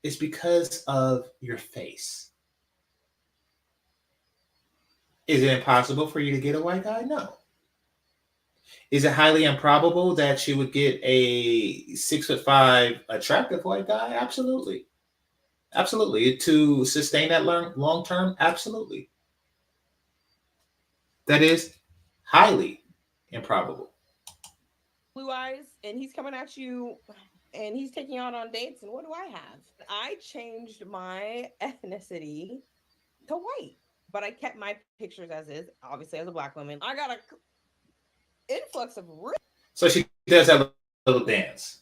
It's because of your face. Is it impossible for you to get a white guy? No. Is it highly improbable that you would get a 6'5" attractive white guy? Absolutely. Absolutely. To sustain that long term? Absolutely. That is highly improbable. blue eyes, and he's coming at you and he's taking you out on dates. And what do I have? I changed my ethnicity to white, but I kept my pictures as is, obviously, as a black woman. I got a influx of So she does that little dance.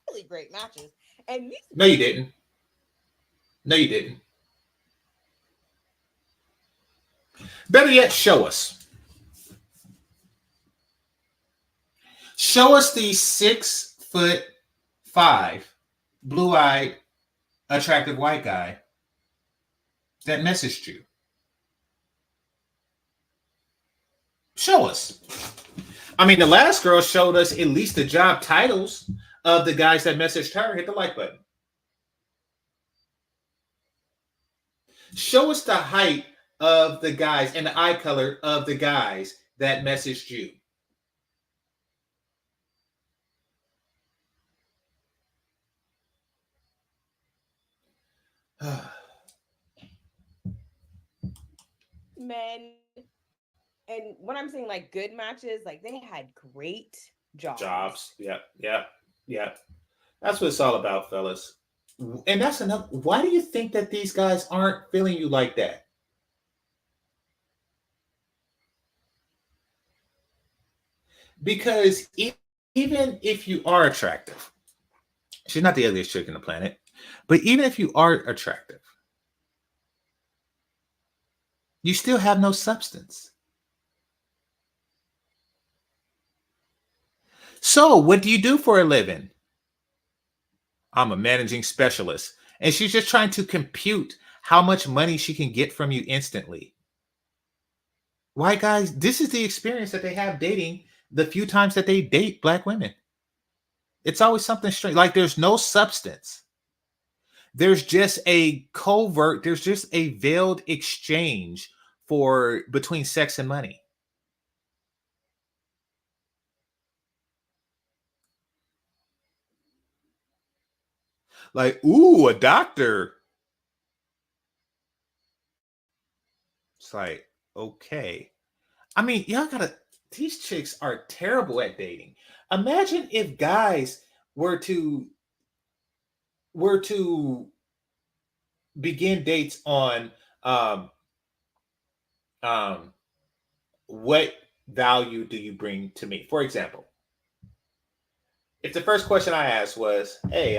really great matches. And these No, you didn't. No, you didn't. Better yet, show us. Show us the 6'5", blue-eyed, attractive white guy that messaged you. Show us. I mean, the last girl showed us at least the job titles of the guys that messaged her. Hit the like button. Show us the height of the guys and the eye color of the guys that messaged you. men, and when I'm saying like good matches, like they had great Jobs. Yeah. That's what it's all about, fellas. And that's enough. Why do you think that these guys aren't feeling you like that? Because even if you are attractive, she's not the ugliest chick on the planet, but even if you are attractive, you still have no substance. So, what do you do for a living? I'm a managing specialist. And she's just trying to compute how much money she can get from you instantly. Why, guys? This is the experience that they have dating the few times that they date black women. It's always something strange. Like there's no substance. There's just a covert, there's just a veiled exchange for between sex and money. Like, ooh, a doctor. It's like, okay. I mean, y'all gotta, these chicks are terrible at dating. Imagine if guys were to begin dates on um um what value do you bring to me? For example, if the first question I asked was, hey,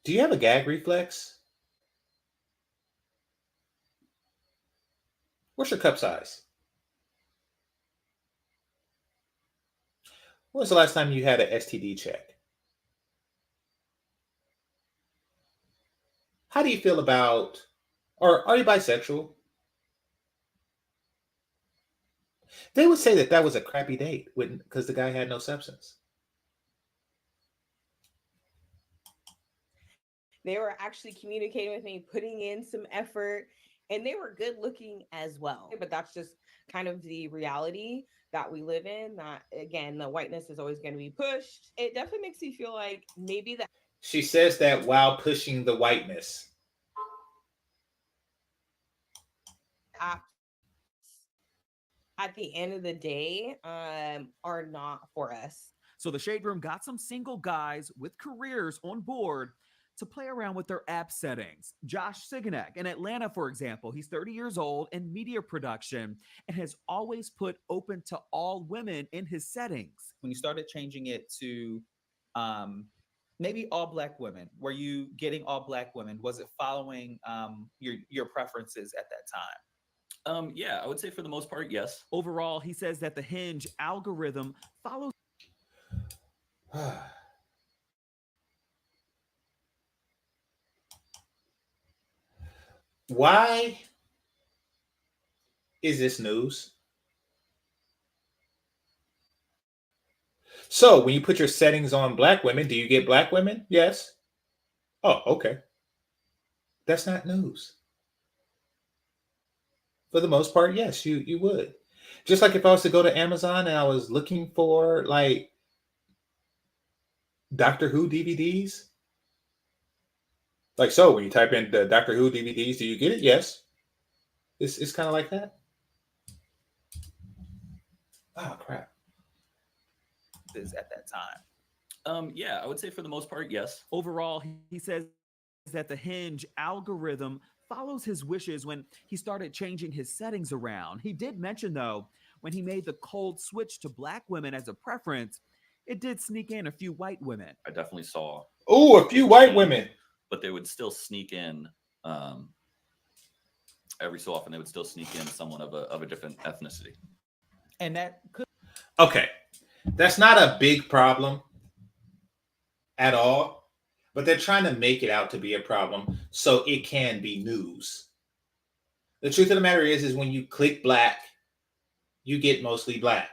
do you have a gag reflex? What's your cup size? When was the last time you had an STD check? How do you feel about, or are you bisexual? They would say that that was a crappy date because the guy had no substance. They were actually communicating with me, putting in some effort, and they were good looking as well. But that's just kind of the reality that we live in. That again, the whiteness is always going to be pushed. It definitely makes you feel like maybe that She says that while pushing the whiteness. at the end of the day are not for us. So the Shade Room got some single guys with careers on board to play around with their app settings. Josh Siganek in Atlanta, for example, he's 30 years old in media production and has always put open to all women in his settings. When you started changing it to maybe all black women, were you getting all black women? Was it following your preferences at that time? Yeah, I would say for the most part, yes. Overall, he says that the Hinge algorithm follows. Why is this news? So when you put your settings on black women, do you get black women? Yes. Oh, okay. That's not news. For the most part, yes, you would. Just like if I was to go to Amazon and I was looking for like Doctor Who DVDs. Like, so when you type in the Doctor Who DVDs, do you get it? Yes. It's kind of like that. Oh crap. Is at that time. Yeah, I would say for the most part, yes. Overall, he says that the Hinge algorithm follows his wishes when he started changing his settings around. He did mention, though, when he made the cold switch to black women as a preference, it did sneak in a few white women. I definitely saw. Oh, a few white women. But they would still sneak in. Every so often, they would still sneak in someone of a different ethnicity. And that could. Okay, that's not a big problem at all, but they're trying to make it out to be a problem so it can be news. The truth of the matter is when you click black, you get mostly black.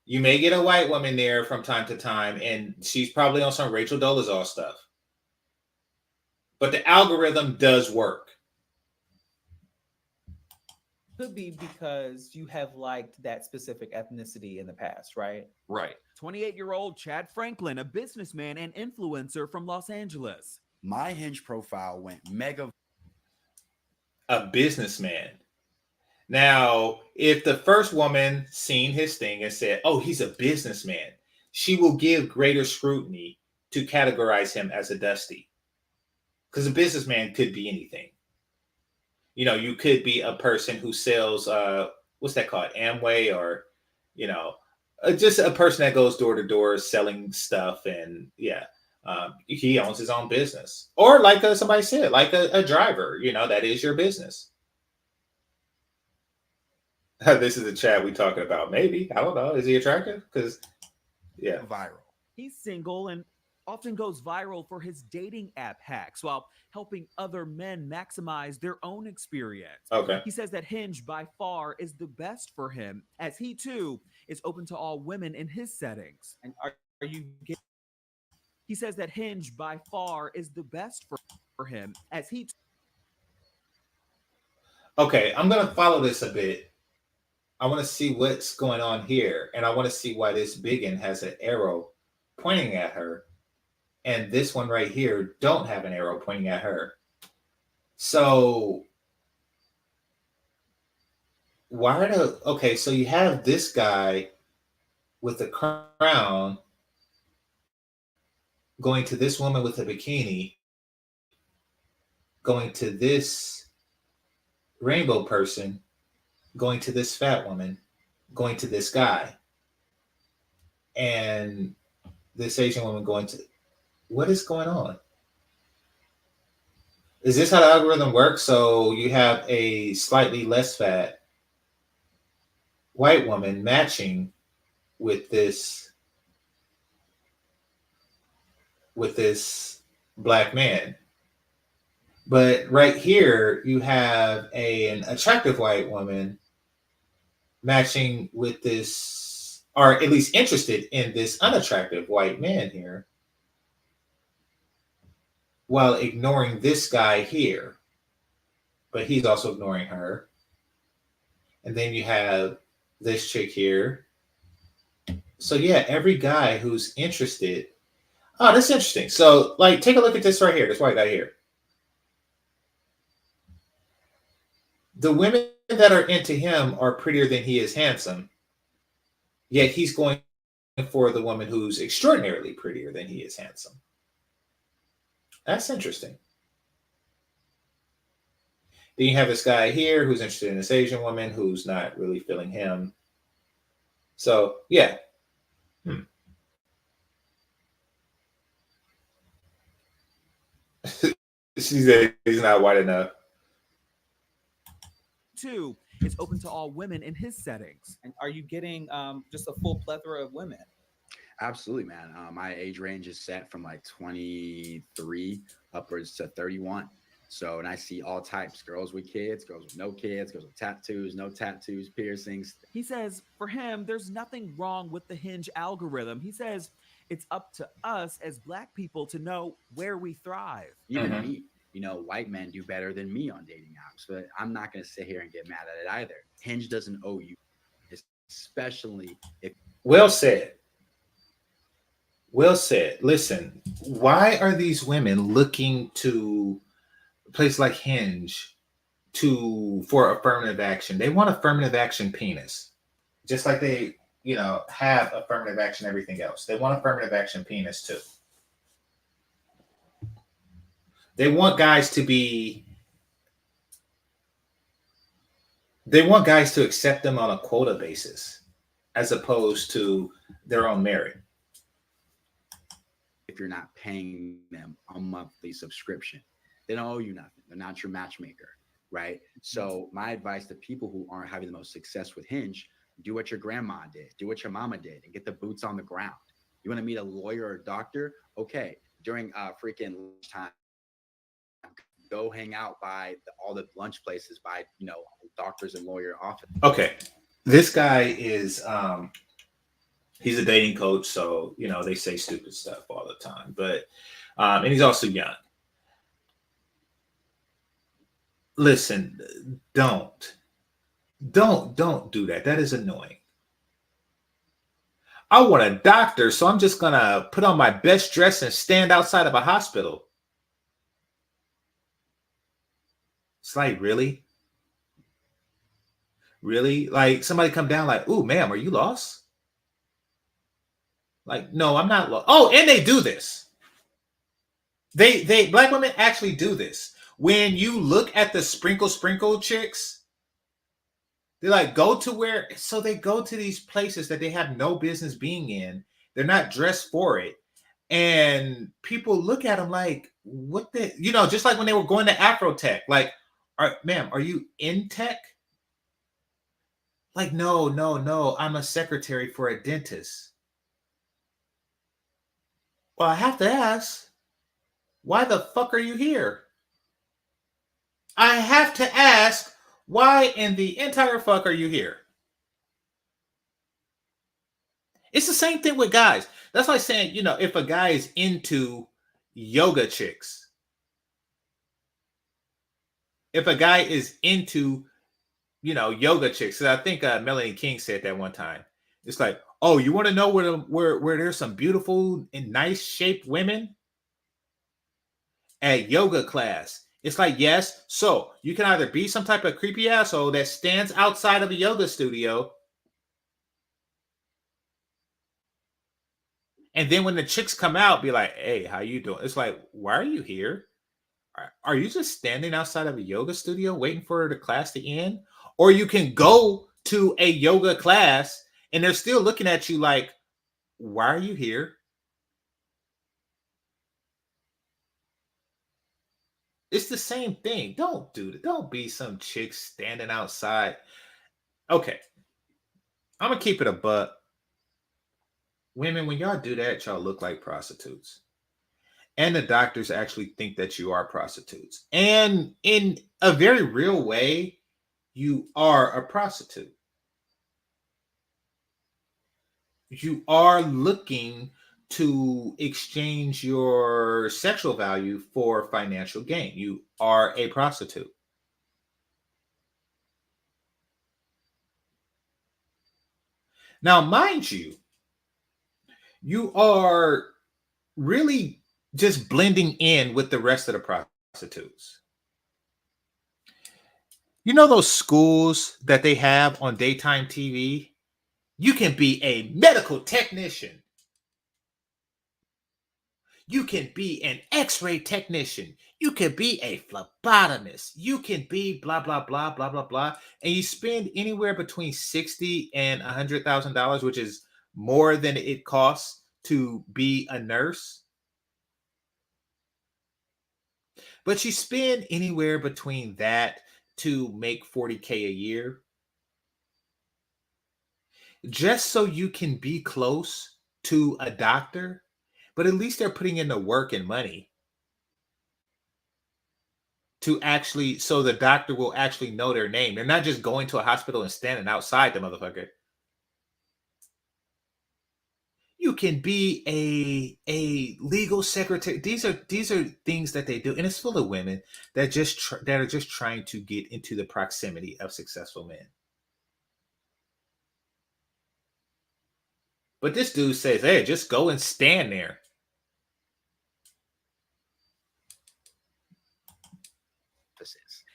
You may get a white woman there from time to time, and she's probably on some Rachel Dolezal stuff. But the algorithm does work. Could be because you have liked that specific ethnicity in the past, right? Right. 28-year-old Chad Franklin, a businessman and influencer from Los Angeles. My Hinge profile went mega. A businessman. Now, if the first woman seen his thing and said, oh, he's a businessman, she will give greater scrutiny to categorize him as a dusty. Because a businessman could be anything. You know, you could be a person who sells, what's that called? Amway, or, you know, just a person that goes door to door selling stuff. And yeah, he owns his own business. Or like somebody said, like a driver, you know, that is your business. This is the Chad we talking about. Maybe. I don't know. Is he attractive? Because, yeah. Viral. He's single and often goes viral for his dating app hacks while helping other men maximize their own experience. Okay. He says that Hinge by far is the best for him, as he too is open to all women in his settings. And are you getting? He says that Hinge by far is the best for him, as he Okay, I'm going to follow this a bit. I want to see what's going on here, and I want to see why this biggin has an arrow pointing at her, and this one right here don't have an arrow pointing at her. So why are the okay? So you have this guy with a crown going to this woman with a bikini, going to this rainbow person, going to this fat woman, going to this guy, and this Asian woman going to. What is going on? Is this how the algorithm works? So you have a slightly less fat white woman matching with this black man. But right here, you have an attractive white woman matching with this, or at least interested in this unattractive white man here, while ignoring this guy here. But he's also ignoring her. And then you have this chick here. So yeah, every guy who's interested. Oh, that's interesting. So like, take a look at this right here, this white guy here. The women that are into him are prettier than he is handsome. Yet he's going for the woman who's extraordinarily prettier than he is handsome. That's interesting. Then you have this guy here who's interested in this Asian woman who's not really feeling him. So, yeah. She said he's not white enough. Too is open to all women in his settings. And are you getting just a full plethora of women? Absolutely, man. My age range is set from like 23 upwards to 31. So, and I see all types: girls with kids, girls with no kids, girls with tattoos, no tattoos, piercings. He says for him, there's nothing wrong with the Hinge algorithm. He says it's up to us as Black people to know where we thrive. Even me, you know, white men do better than me on dating apps, but I'm not going to sit here and get mad at it either. Hinge doesn't owe you, especially if. Well said. Well said. Listen, why are these women looking to a place like Hinge for affirmative action. They want affirmative action penis, just like they have affirmative action everything else. They want affirmative action penis too. They want guys to accept them on a quota basis as opposed to their own merit. If you're not paying them a monthly subscription, they don't owe you nothing. They're not your matchmaker, right? So my advice to people who aren't having the most success with Hinge, do what your grandma did, do what your mama did, and get the boots on the ground. You want to meet a lawyer or a doctor? Okay, during freaking lunchtime, go hang out by all the lunch places by doctors and lawyer office. Okay, this guy is he's a dating coach, so they say stupid stuff all the time, but and he's also young. Listen, don't do that. That is annoying. I want a doctor, so I'm just gonna put on my best dress and stand outside of a hospital. It's like, really? Like somebody come down like, "Ooh, ma'am, are you lost?" Like, no, I'm not lost. Oh, and they do this. They black women actually do this. When you look at the sprinkle chicks, they like go to these places that they have no business being in. They're not dressed for it. And people look at them like, what the, just like when they were going to Afrotech, like, ma'am, are you in tech? Like, no, I'm a secretary for a dentist. Well, I have to ask, why the fuck are you here? I have to ask, why in the entire fuck are you here? It's the same thing with guys. That's like saying, if a guy is into yoga chicks, if a guy is into, yoga chicks, I think Melanie King said that one time. It's like, oh, you want to know where there's some beautiful and nice shaped women? At yoga class. It's like, yes. So you can either be some type of creepy asshole that stands outside of a yoga studio, and then when the chicks come out, be like, hey, how you doing? It's like, why are you here? Are you just standing outside of a yoga studio waiting for the class to end? Or you can go to a yoga class and they're still looking at you like, why are you here? It's the same thing. Don't do that. Don't be some chick standing outside. Okay. I'm going to keep it a buck. Women, when y'all do that, y'all look like prostitutes. And the doctors actually think that you are prostitutes. And in a very real way, you are a prostitute. You are looking to exchange your sexual value for financial gain. You are a prostitute. Now, mind you, you are really just blending in with the rest of the prostitutes. You know those schools that they have on daytime TV? You can be a medical technician. You can be an x-ray technician. You can be a phlebotomist. You can be blah, blah, blah, blah, blah, blah. And you spend anywhere between $60,000 and $100,000, which is more than it costs to be a nurse. But you spend anywhere between that to make $40,000 a year. Just so you can be close to a doctor. But at least they're putting in the work and money to actually, so the doctor will actually know their name. They're not just going to a hospital and standing outside the motherfucker. You can be a legal secretary. These are things that they do, and it's full of women that that are just trying to get into the proximity of successful men. But this dude says, hey, just go and stand there.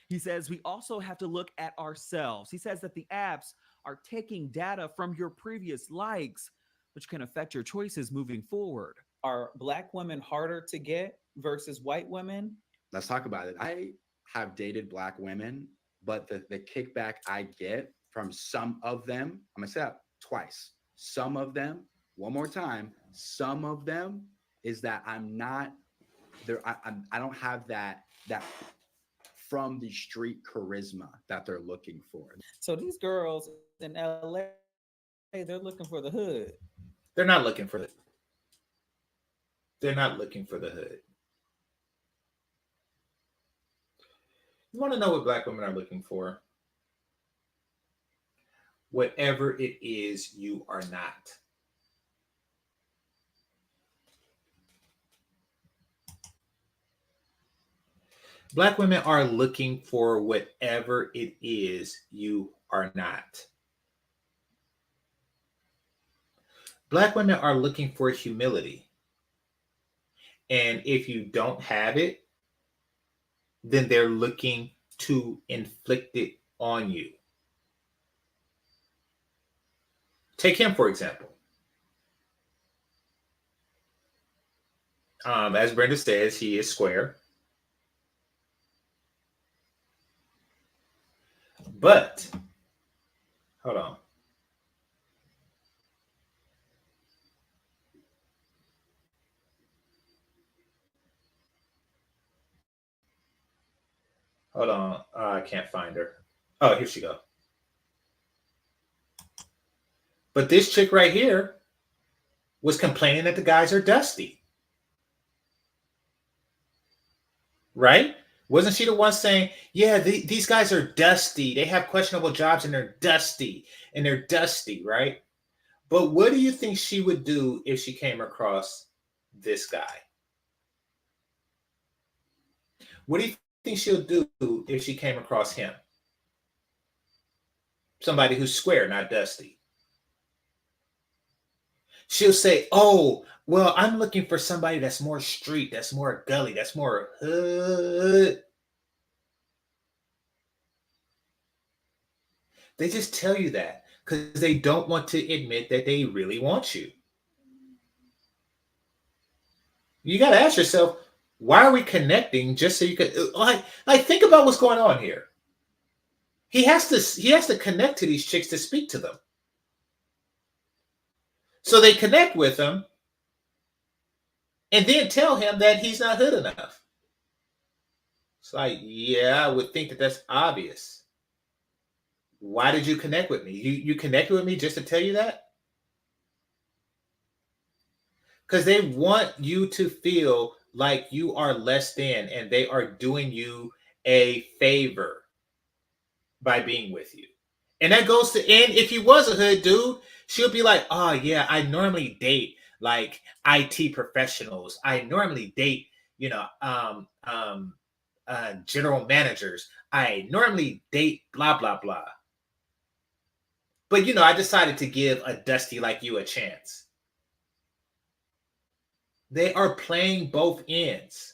He says we also have to look at ourselves. He says that the apps are taking data from your previous likes, which can affect your choices moving forward. Are black women harder to get versus white women? Let's talk about it. I have dated black women, but the kickback I get from some of them, I'm gonna say that twice. Some of them, one more time, some of them is that I'm not there. I don't have that from the street charisma that they're looking for. So these girls in LA, they're looking for the hood. They're not looking for the. They're not looking for the hood. You want to know what black women are looking for? Whatever it is you are not. Black women are looking for whatever it is you are not. Black women are looking for humility. And if you don't have it, then they're looking to inflict it on you. Take him, for example. As Brenda says, he is square. But, hold on. Hold on. I can't find her. Oh, here she go. But this chick right here was complaining that the guys are dusty. Right? Wasn't she the one saying, yeah, these guys are dusty. They have questionable jobs and they're dusty. And they're dusty, right? But what do you think she would do if she came across this guy? What do you think she'll do if she came across him? Somebody who's square, not dusty. She'll say, oh, well, I'm looking for somebody that's more street, that's more gully, that's more hood. They just tell you that because they don't want to admit that they really want you. You got to ask yourself, why are we connecting just so you could like think about what's going on here? He has to connect to these chicks to speak to them. So they connect with him and then tell him that he's not hood enough. It's like, yeah, I would think that that's obvious. Why did you connect with me? You connected with me just to tell you that? Because they want you to feel like you are less than and they are doing you a favor by being with you. And that goes to, and if he was a hood dude, she'll be like, oh yeah, I normally date like IT professionals. I normally date, general managers. I normally date blah, blah, blah. But I decided to give a dusty like you a chance. They are playing both ends.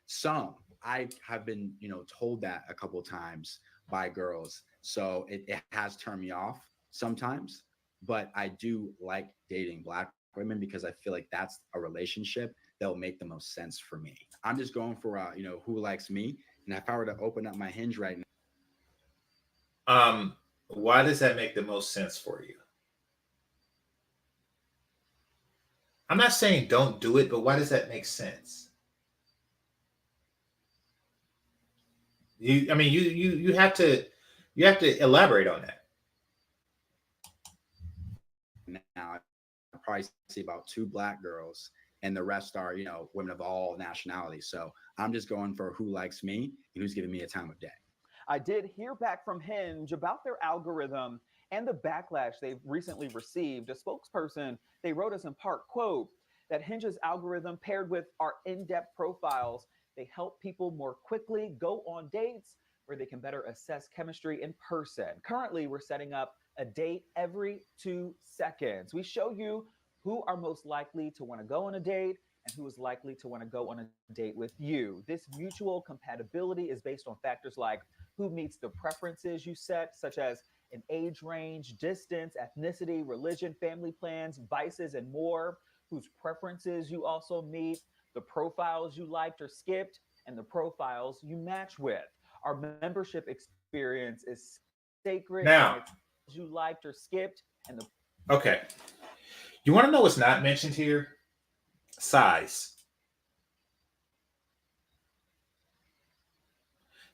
Some I have been, told that a couple times by girls. So it has turned me off sometimes, but I do like dating black women because I feel like that's a relationship that will make the most sense for me. I'm just going for, who likes me. And if I were to open up my Hinge right now. Why does that make the most sense for you? I'm not saying don't do it, but why does that make sense? You have to elaborate on that. Now, I probably see about 2 black girls, and the rest are, women of all nationalities. So I'm just going for who likes me and who's giving me a time of day. I did hear back from Hinge about their algorithm and the backlash they've recently received. A spokesperson, they wrote us in part, quote, that Hinge's algorithm paired with our in-depth profiles, they help people more quickly go on dates where they can better assess chemistry in person. Currently, we're setting up a date every 2 seconds. We show you who are most likely to want to go on a date, and who is likely to want to go on a date with you. This mutual compatibility is based on factors like who meets the preferences you set, such as an age range, distance, ethnicity, religion, family plans, vices, and more, whose preferences you also meet, the profiles you liked or skipped, and the profiles you match with. Our membership experience is sacred and Now, it's you liked or skipped, and the okay. You want to know what's not mentioned here? Size.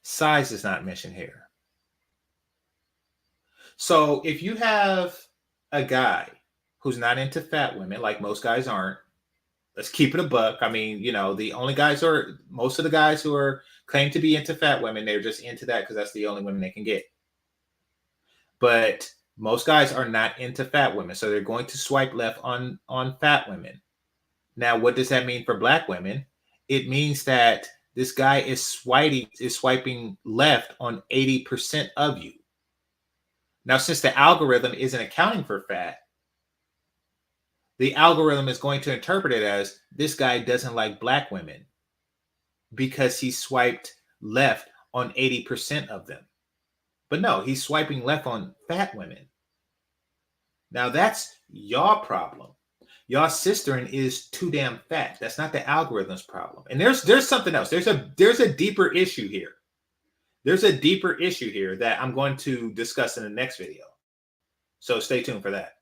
Size is not mentioned here. So if you have a guy who's not into fat women, like most guys aren't, let's keep it a buck. I mean, the only guys are most of the guys who are claim to be into fat women, they're just into that because that's the only women they can get. But most guys are not into fat women, so they're going to swipe left on fat women. Now, what does that mean for black women? It means that this guy is swiping left on 80% of you. Now, since the algorithm isn't accounting for fat, the algorithm is going to interpret it as this guy doesn't like black women because he swiped left on 80% of them. But no, he's swiping left on fat women. Now that's your problem. Your sisterin is too damn fat. That's not the algorithm's problem. And there's something else. There's a deeper issue here. There's a deeper issue here that I'm going to discuss in the next video. So stay tuned for that.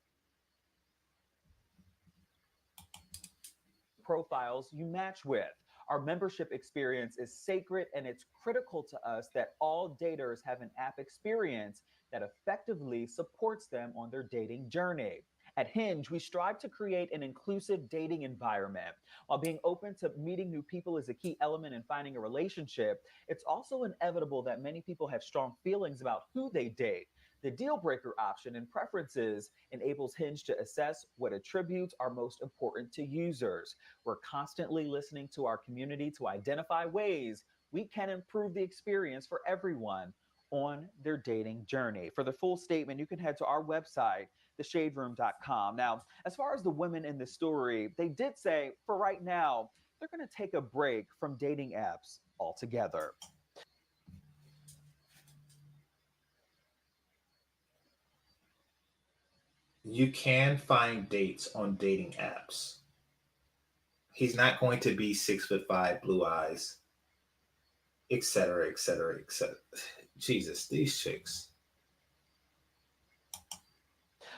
profiles you match with. Our membership experience is sacred, and it's critical to us that all daters have an app experience that effectively supports them on their dating journey. At Hinge, we strive to create an inclusive dating environment. While being open to meeting new people is a key element in finding a relationship, it's also inevitable that many people have strong feelings about who they date. The deal breaker option in preferences enables Hinge to assess what attributes are most important to users. We're constantly listening to our community to identify ways we can improve the experience for everyone on their dating journey. For the full statement, you can head to our website, theshaderoom.com. Now, as far as the women in the story, they did say for right now, they're going to take a break from dating apps altogether. You can find dates on dating apps. He's not going to be 6'5", blue eyes, etc., etc., etc. Jesus, these chicks.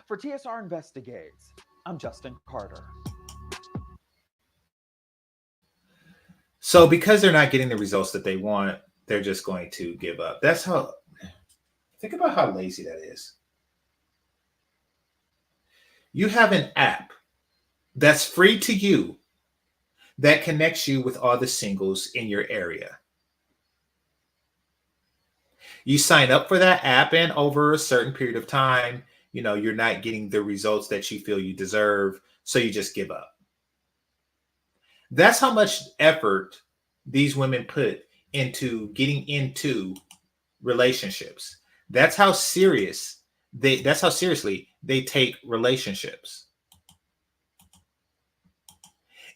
For TSR Investigates, I'm Justin Carter. So because they're not getting the results that they want, they're just going to give up. That's how, think about how lazy that is. You have an app that's free to you that connects you with all the singles in your area. You sign up for that app, and over a certain period of time, you're not getting the results that you feel you deserve, so you just give up. That's how much effort these women put into getting into relationships. That's how seriously they take relationships.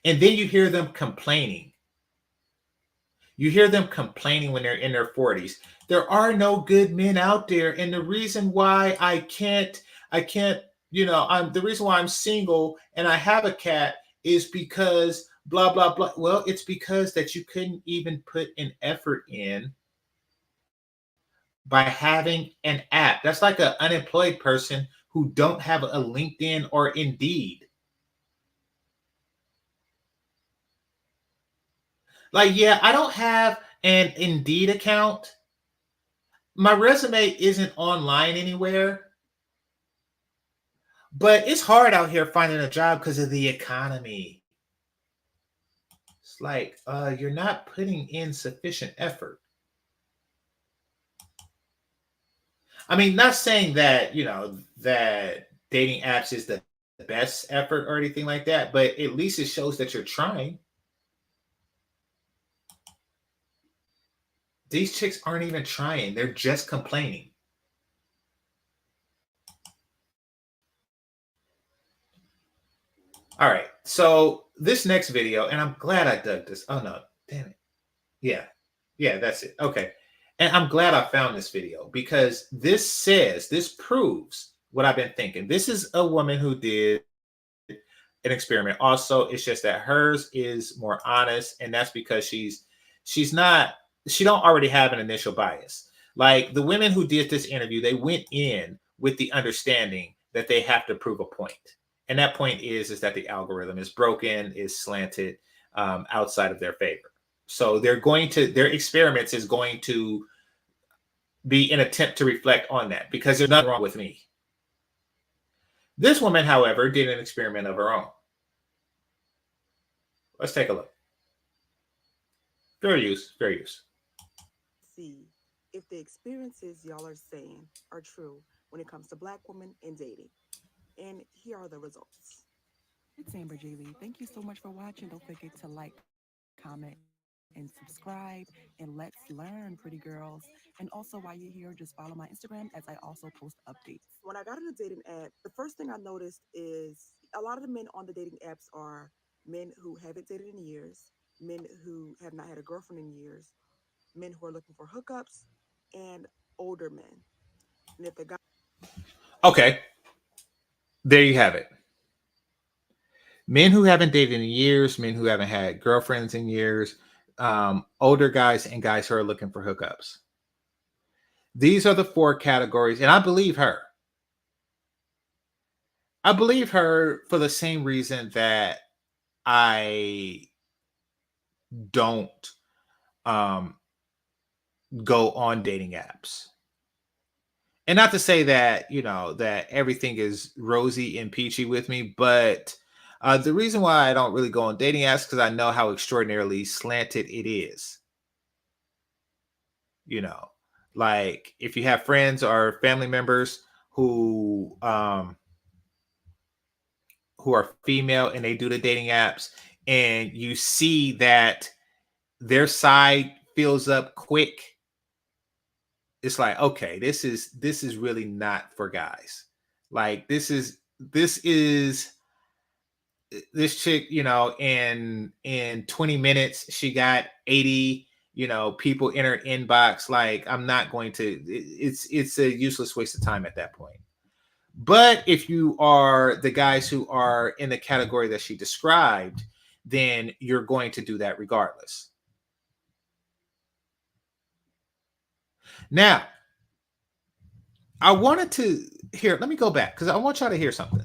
And then you hear them complaining. You hear them complaining when they're in their 40s. There are no good men out there. And the reason why the reason why I'm single and I have a cat is because blah, blah, blah. Well, it's because that you couldn't even put an effort in by having an app. That's like an unemployed person who don't have a LinkedIn or Indeed. Like, yeah, I don't have an Indeed account. My resume isn't online anywhere. But it's hard out here finding a job because of the economy. It's like, you're not putting in sufficient effort. I mean, not saying that, that dating apps is the best effort or anything like that, but at least it shows that you're trying. These chicks aren't even trying. They're just complaining. All right. So this next video, and I'm glad I dug this. Oh no, damn it. Yeah, that's it. Okay. And I'm glad I found this video because this proves what I've been thinking. This is a woman who did an experiment. Also, it's just that hers is more honest, and that's because she don't already have an initial bias. Like the women who did this interview, they went in with the understanding that they have to prove a point. And that point is that the algorithm is broken, is slanted outside of their favor. So their experiments is going to be an attempt to reflect on that because there's nothing wrong with me. This woman, however, did an experiment of her own. Let's take a look. Fair use. See if the experiences y'all are saying are true when it comes to Black women and dating. And here are the results. It's Amber J. Lee. Thank you so much for watching. Don't forget to like, comment, and subscribe. And let's learn, pretty girls. And also, while you're here, just follow my Instagram as I also post updates. When I got on the dating app, the first thing I noticed is a lot of the men on the dating apps are men who haven't dated in years, men who have not had a girlfriend in years, men who are looking for hookups, and older men. And if the guy... Okay. There you have it. Men who haven't dated in years, men who haven't had girlfriends in years, older guys, and guys who are looking for hookups. These are the 4 categories, and I believe her. I believe her for the same reason that I don't go on dating apps. And not to say that, that everything is rosy and peachy with me, but the reason why I don't really go on dating apps because I know how extraordinarily slanted it is. Like if you have friends or family members who are female and they do the dating apps and you see that their side fills up quick, it's like, okay, this is really not for guys. Like this chick, in 20 minutes she got 80 people in her inbox. Like I'm not going to, it's a useless waste of time at that point. But if you are the guys who are in the category that she described, then you're going to do that regardless. Now, I wanted to hear, let me go back because I want y'all to hear something.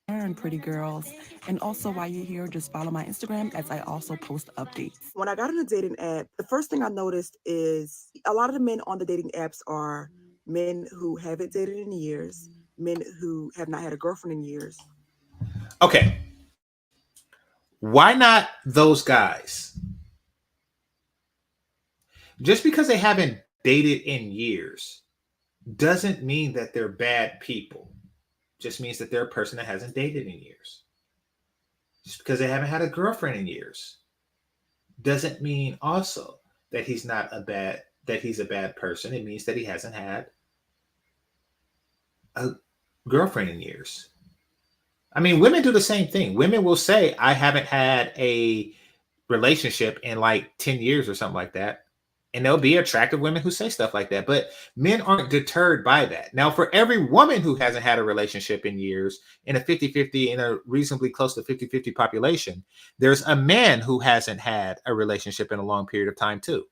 Learn, pretty girls. And also, while you're here, just follow my Instagram as I also post updates. When I got on the dating app, the first thing I noticed is a lot of the men on the dating apps are men who haven't dated in years, men who have not had a girlfriend in years. Okay. Why not those guys? Just because they haven't dated in years doesn't mean that they're bad people. Just means that they're a person that hasn't dated in years. Just because they haven't had a girlfriend in years doesn't mean also that he's a bad person. It means that he hasn't had a girlfriend in years. I mean, women do the same thing. Women will say, I haven't had a relationship in like 10 years or something like that. And there'll be attractive women who say stuff like that. But men aren't deterred by that. Now, for every woman who hasn't had a relationship in years, in a 50-50, in a reasonably close to 50-50 population, there's a man who hasn't had a relationship in a long period of time too.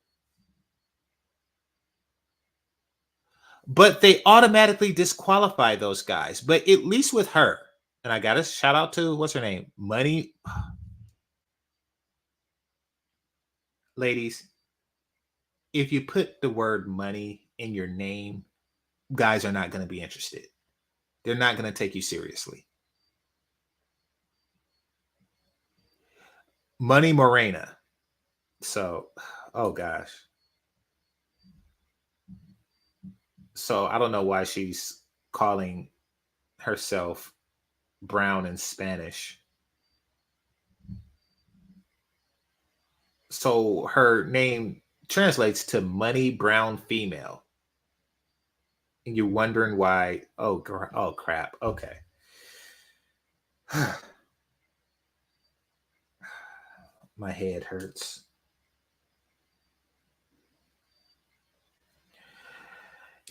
But they automatically disqualify those guys. But at least with her, and I got to shout out to, what's her name? Money. Ladies, if you put the word money in your name, guys are not going to be interested. They're not going to take you seriously. Money Morena. So, oh gosh. So I don't know why she's calling herself brown in Spanish. So her name translates to money brown female. and you're wondering why. Oh, oh crap. Okay. My head hurts.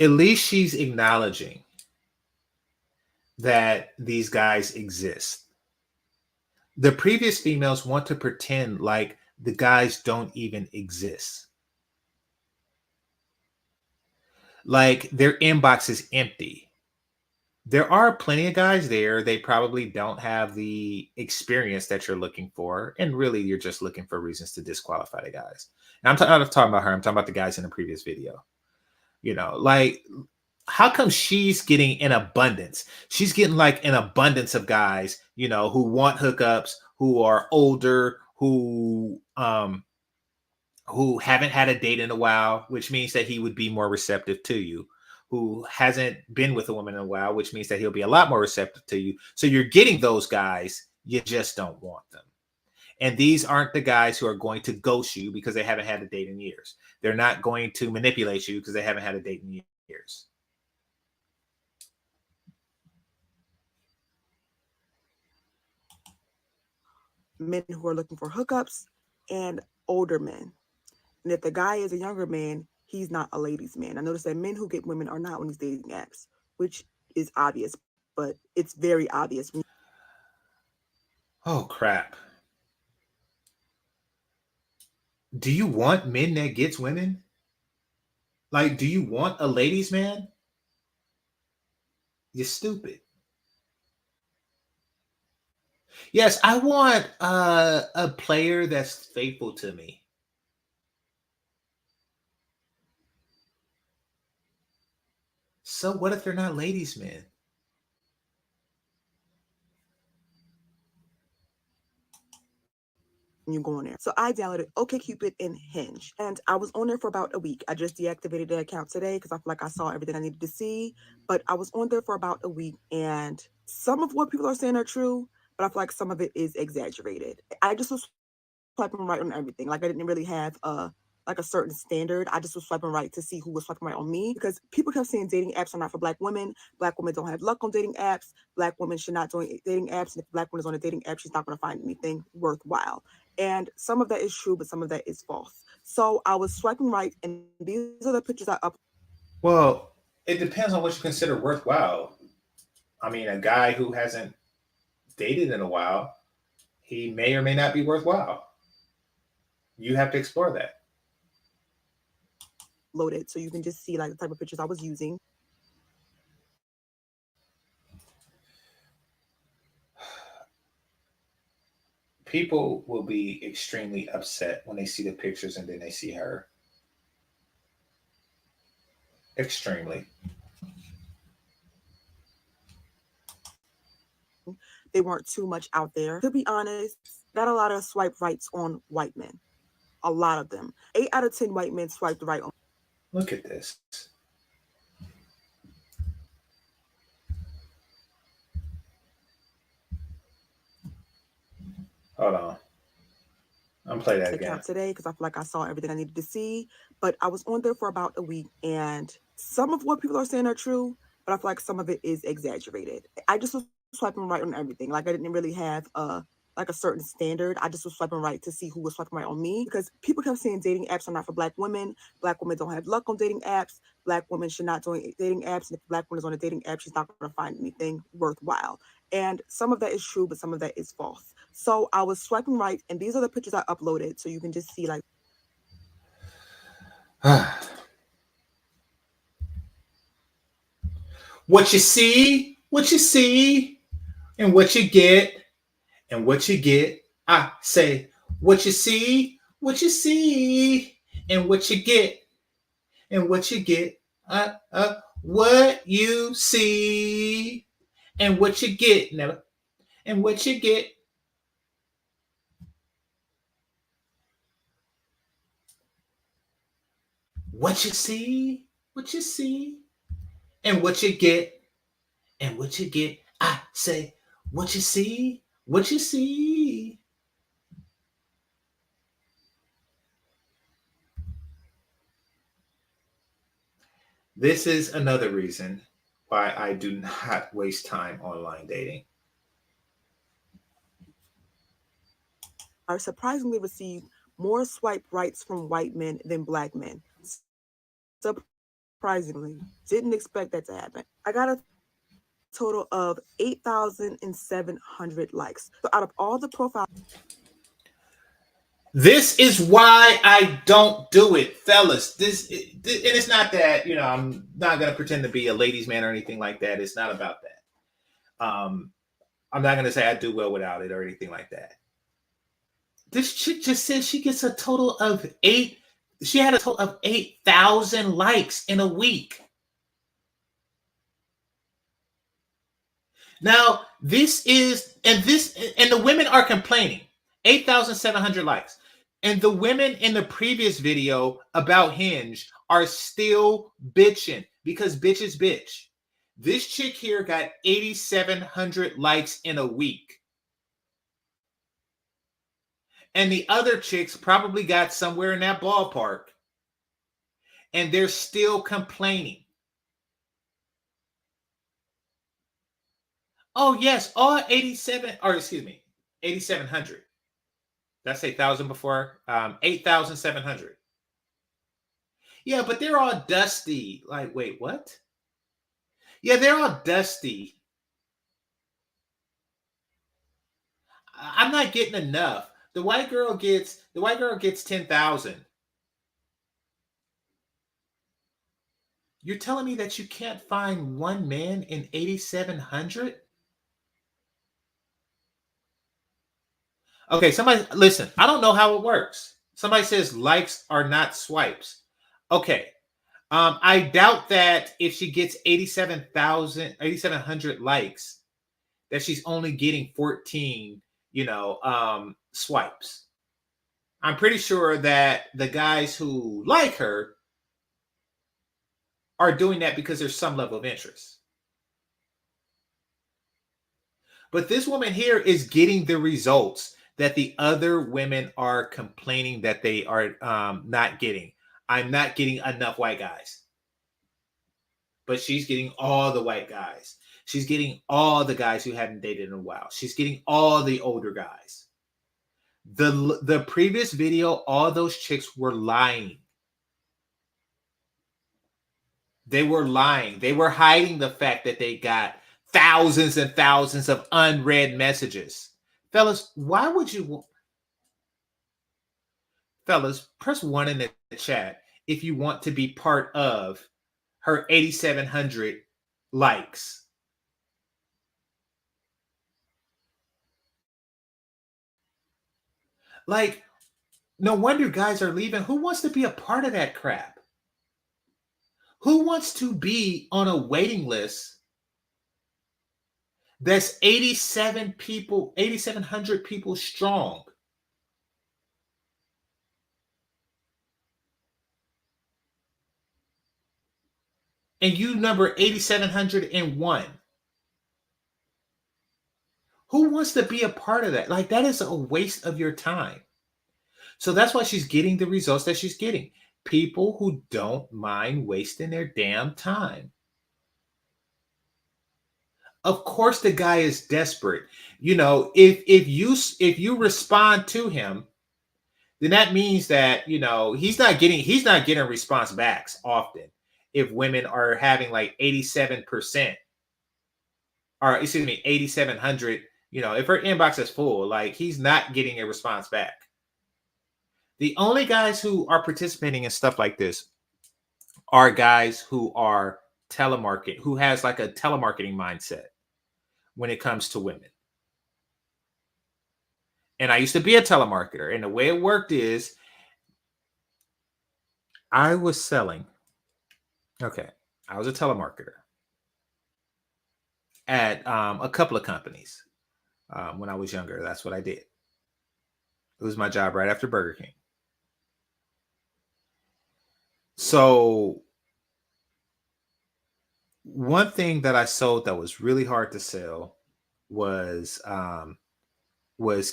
At least she's acknowledging that these guys exist. The previous females want to pretend like the guys don't even exist. Like their inbox is empty. There are plenty of guys there. They probably don't have the experience that you're looking for. And really, you're just looking for reasons to disqualify the guys. And I'm not talking about her. I'm talking about the guys in the previous video. You know, like, how come she's getting an abundance? She's getting like an abundance of guys, you know, who want hookups, who are older, who haven't had a date in a while, which means that he would be more receptive to you, who hasn't been with a woman in a while, which means that he'll be a lot more receptive to you. So you're getting those guys, you just don't want them. And these aren't the guys who are going to ghost you because they haven't had a date in years. They're not going to manipulate you because they haven't had a date in years. Men who are looking for hookups and older men. And if the guy is a younger man, he's not a ladies' man. I noticed that men who get women are not on these dating apps, which is obvious, but it's very obvious. Oh, crap. Do you want men that gets women? Like, do you want a ladies' man? You're stupid. Yes, I want a player that's faithful to me. So what if they're not ladies' men? You go on there. So I downloaded OkCupid and Hinge, and I was on there for about a week. I just deactivated the account today because I feel like I saw everything I needed to see. But I was on there for about a week, and some of what people are saying are true, but I feel like some of it is exaggerated. I just was swiping right on everything. Like I didn't really have like a certain standard. I just was swiping right to see who was swiping right on me because people kept saying dating apps are not for Black women. Black women don't have luck on dating apps. Black women should not join dating apps. And if a Black woman is on a dating app, she's not going to find anything worthwhile. And some of that is true, but some of that is false. So I was swiping right, and these are the pictures I up. Well, it depends on what you consider worthwhile. I mean, a guy who hasn't dated in a while, he may or may not be worthwhile. You have to explore that. Loaded, so you can just see like the type of pictures I was using. People will be extremely upset when they see the pictures and then they see her. Extremely. They weren't too much out there. To be honest, got a lot of swipe rights on white men. A lot of them. 8 out of 10 white men swiped right on. Look at this. Hold on. I'm playing that again. Account today because I feel like I saw everything I needed to see. But I was on there for about a week, and some of what people are saying are true, but I feel like some of it is exaggerated. I just was swiping right on everything. Like I didn't really have like a certain standard. I just was swiping right to see who was swiping right on me because people kept saying dating apps are not for Black women. Black women don't have luck on dating apps. Black women should not join dating apps. And if a Black woman is on a dating app, she's not going to find anything worthwhile. And some of that is true, but some of that is false. So I was swiping right, and these are the pictures I uploaded, so you can just see like. What you see, and what you get, and what you get. I say, what you see, and what you get, and what you get. What you see, and what you get. Never, and what you get. What you see, and what you get, and what you get. I say, what you see, This is another reason why I do not waste time online dating. Are surprisingly received more swipe rights from white men than black men. Surprisingly, didn't expect that to happen. I got a total of 8,700 likes. So out of all the profiles, This is why I don't do it, fellas. And it's not that, I'm not going to pretend to be a ladies' man or anything like that. It's not about that. I'm not going to say I do well without it or anything like that. This chick just said she gets a total of she had a total of 8,000 likes in a week. Now, and the women are complaining. 8,700 likes. And the women in the previous video about Hinge are still bitching because bitch is bitch. This chick here got 8,700 likes in a week. And the other chicks probably got somewhere in that ballpark. And they're still complaining. Oh, yes, all 8,700. Did I say 1,000 before? 8,700. Yeah, but they're all dusty. Like, wait, what? Yeah, they're all dusty. I'm not getting enough. The white girl gets 10,000. You're telling me that you can't find one man in 8,700? Okay, somebody listen. I don't know how it works. Somebody says likes are not swipes. Okay. I doubt that if she gets 8,700 likes, that she's only getting 14, swipes. I'm pretty sure that the guys who like her are doing that because there's some level of interest. But this woman here is getting the results that the other women are complaining that they are not getting. I'm not getting enough white guys. But she's getting all the white guys. She's getting all the guys who haven't dated in a while. She's getting all the older guys. The previous video, all those chicks were lying. They were lying. They were hiding the fact that they got thousands and thousands of unread messages. Fellas, why would you... Fellas, press 1 in the chat if you want to be part of her 8,700 likes. Like, no wonder guys are leaving. Who wants to be a part of that crap? Who wants to be on a waiting list that's 8,700 people strong? And you number 8,701. Who wants to be a part of that? Like, that is a waste of your time. So that's why she's getting the results that she's getting. People who don't mind wasting their damn time. Of course the guy is desperate. If you respond to him, then that means that, he's not getting response backs often. If women are having like 87%, or 8,700, if her inbox is full, like, he's not getting a response back. The only guys who are participating in stuff like this are guys who are who has like a telemarketing mindset when it comes to women. And I used to be a telemarketer, and the way it worked is I was selling. Okay. I was a telemarketer at a couple of companies when I was younger. That's what I did. It was my job right after Burger King. So one thing that I sold that was really hard to sell was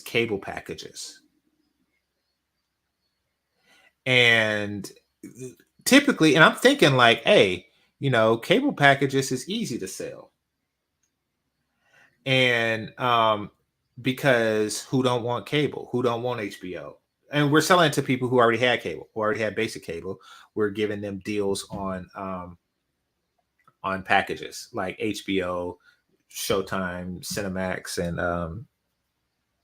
cable packages. And typically, and I'm thinking like, hey, cable packages is easy to sell. And because who don't want cable? Who don't want HBO? And we're selling it to people who already had cable, who already had basic cable. We're giving them deals on packages like HBO, Showtime, Cinemax, and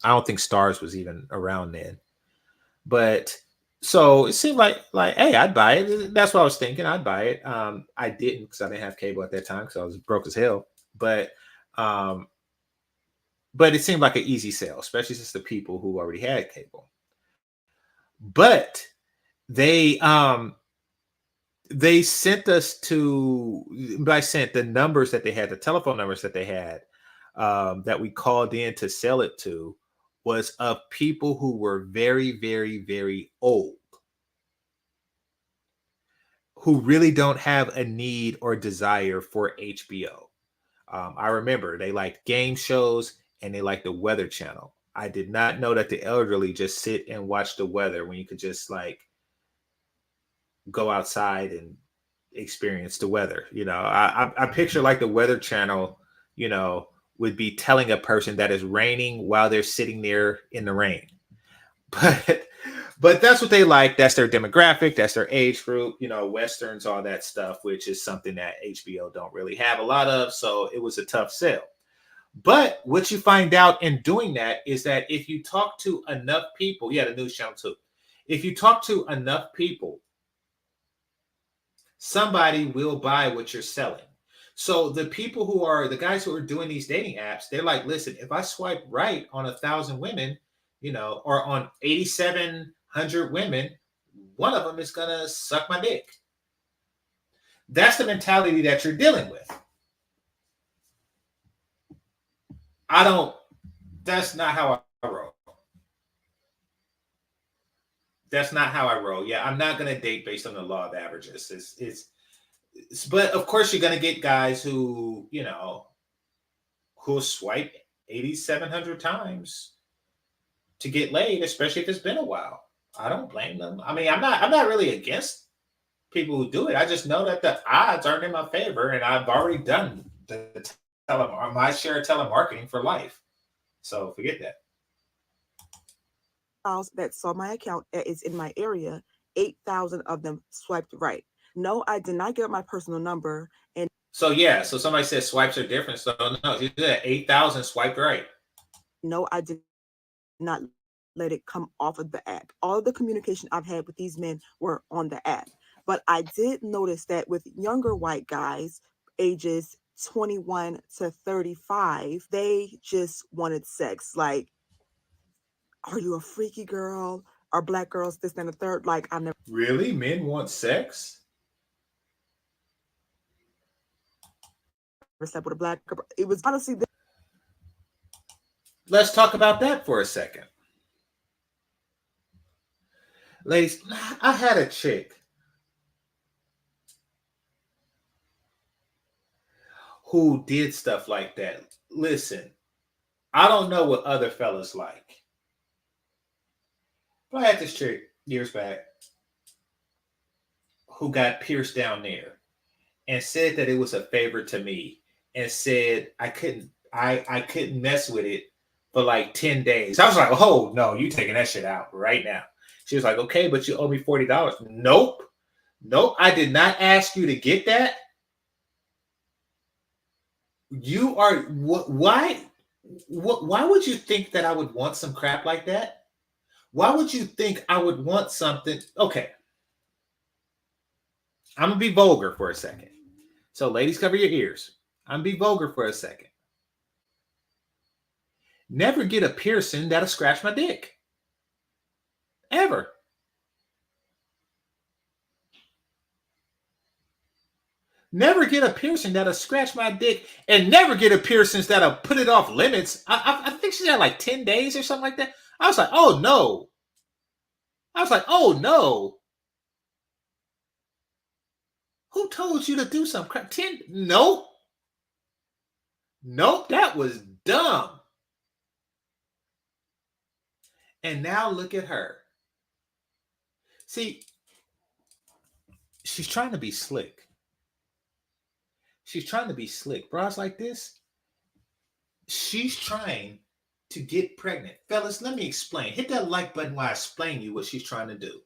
I don't think Stars was even around then. But so it seemed like hey, I'd buy it. That's what I was thinking. I'd buy it. I didn't because I didn't have cable at that time because I was broke as hell. Um, but it seemed like an easy sale, especially since the people who already had cable. But they sent us by sent the numbers that they had, the telephone numbers that they had, that we called in to sell it to, was of people who were very, very, very old, who really don't have a need or desire for HBO. I remember they liked game shows and they liked the Weather Channel. I did not know that the elderly just sit and watch the weather when you could just like go outside and experience the weather. I picture like the Weather Channel, would be telling a person that it's raining while they're sitting there in the rain. But that's what they like. That's their demographic. That's their age group. Westerns, all that stuff, which is something that HBO don't really have a lot of. So it was a tough sell. But what you find out in doing that is that if you talk to enough people, the news channel too. If you talk to enough people, somebody will buy what you're selling. So the people the guys who are doing these dating apps, they're like, listen, if I swipe right on 1,000 women, or on 8,700 women, one of them is going to suck my dick. That's the mentality that you're dealing with. That's not how I roll. That's not how I roll. Yeah, I'm not going to date based on the law of averages. But of course you're going to get guys who who'll swipe 8,700 times to get laid, especially if it's been a while. I don't blame them. I mean, I'm not really against people who do it. I just know that the odds aren't in my favor, and I've already done my share of telemarketing for life. So forget that. That saw my account that is in my area, 8,000 of them swiped right. No, I did not give my personal number. And so somebody says swipes are different. So no, you said 8,000 swiped right. No, I did not let it come off of the app. All of the communication I've had with these men were on the app. But I did notice that with younger white guys, ages 21 to 35, they just wanted sex. Like, are you a freaky girl? Are black girls this and the third? Like, I never really men want sex. Slept with a black girl. It was honestly. Let's talk about that for a second, ladies. I had a chick who did stuff like that. Listen, I don't know what other fellas like, but I had this chick years back who got pierced down there and said that it was a favor to me, and said I couldn't mess with it for like 10 days. I was like, oh no, you taking that shit out right now. She was like, okay, but you owe me $40. Nope, I did not ask you to get that. You are why would you think that I would want some crap like that? Why would you think I would want something? Okay, I'm gonna be vulgar for a second. So ladies, cover your ears. I'm gonna be vulgar for a second. Never get a piercing that'll scratch my dick. Ever. Never get a piercing that'll scratch my dick, and never get a piercing that'll put it off limits. I think she had like 10 days or something like that. I was like, oh no. Who told you to do some crap? 10? Nope, that was dumb. And now look at her. See, she's trying to be slick. She's trying to be slick. Bras like this, she's trying to get pregnant. Fellas, let me explain. Hit that like button while I explain to you what she's trying to do.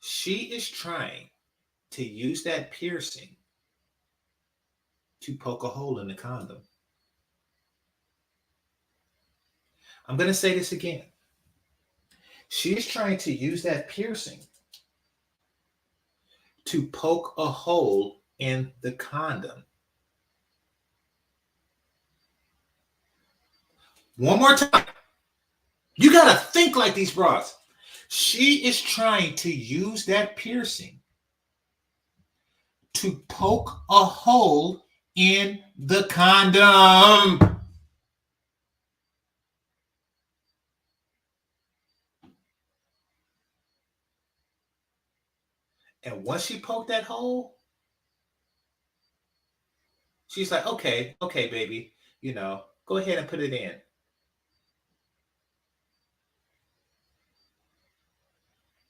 She is trying to use that piercing to poke a hole in the condom. I'm going to say this again. She's trying to use that piercing to poke a hole in the condom. One more time. You got to think like these bras. She is trying to use that piercing to poke a hole in the condom. And once she poked that hole, she's like, okay, baby, go ahead and put it in.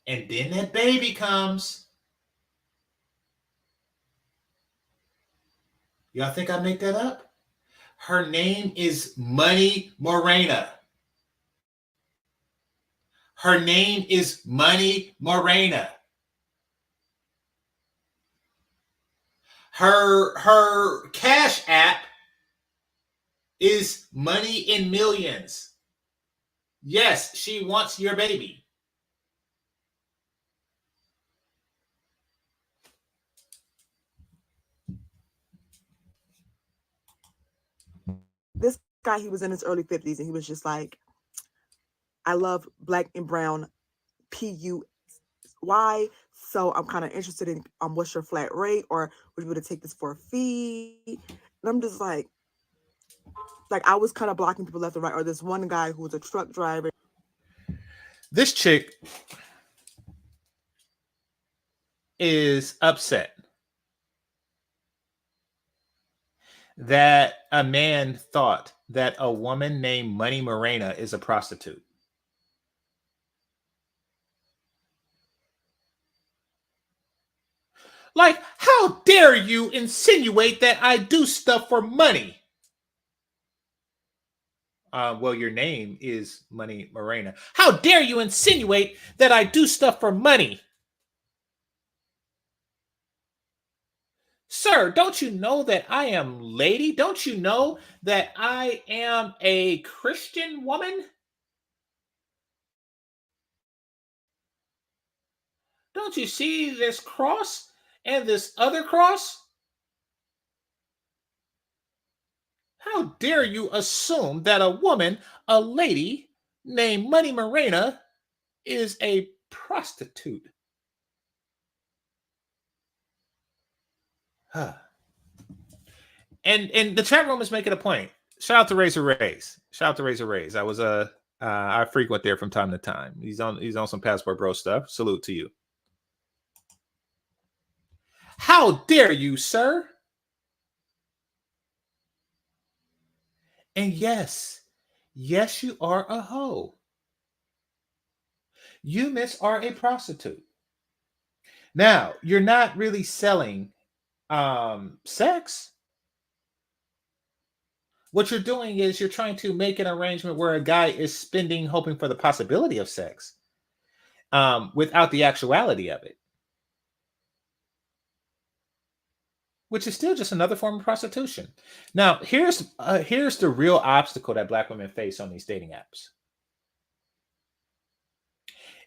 And then that baby comes. Y'all think I make that up? Her name is Money Morena. Her name is Money Morena. Her Cash App is Money in Millions. Yes, she wants your baby. This guy, he was in his early 50s, and he was just like, I love black and brown PUY. So I'm kind of interested in what's your flat rate, or would you be able to take this for a fee? And I'm just like I was kind of blocking people left and right. Or this one guy who was a truck driver. This chick is upset that a man thought that a woman named Money Morena is a prostitute. Like, how dare you insinuate that I do stuff for money? Well, your name is Money Morena. How dare you insinuate that I do stuff for money? Sir, don't you know that I am lady? Don't you know that I am a Christian woman? Don't you see this cross and this other cross? How dare you assume that a woman, a lady named Money Morena, is a prostitute? Huh. And the chat room is making a point. Shout out to Razor Rays. Shout out to Razor Rays. I frequent there from time to time. He's on some Passport Bro stuff. Salute to you. How dare you, sir? And yes, you are a hoe. You, miss, are a prostitute. Now, you're not really selling sex. What you're doing is you're trying to make an arrangement where a guy is spending, hoping for the possibility of sex, without the actuality of it, which is still just another form of prostitution. Now, here's the real obstacle that Black women face on these dating apps.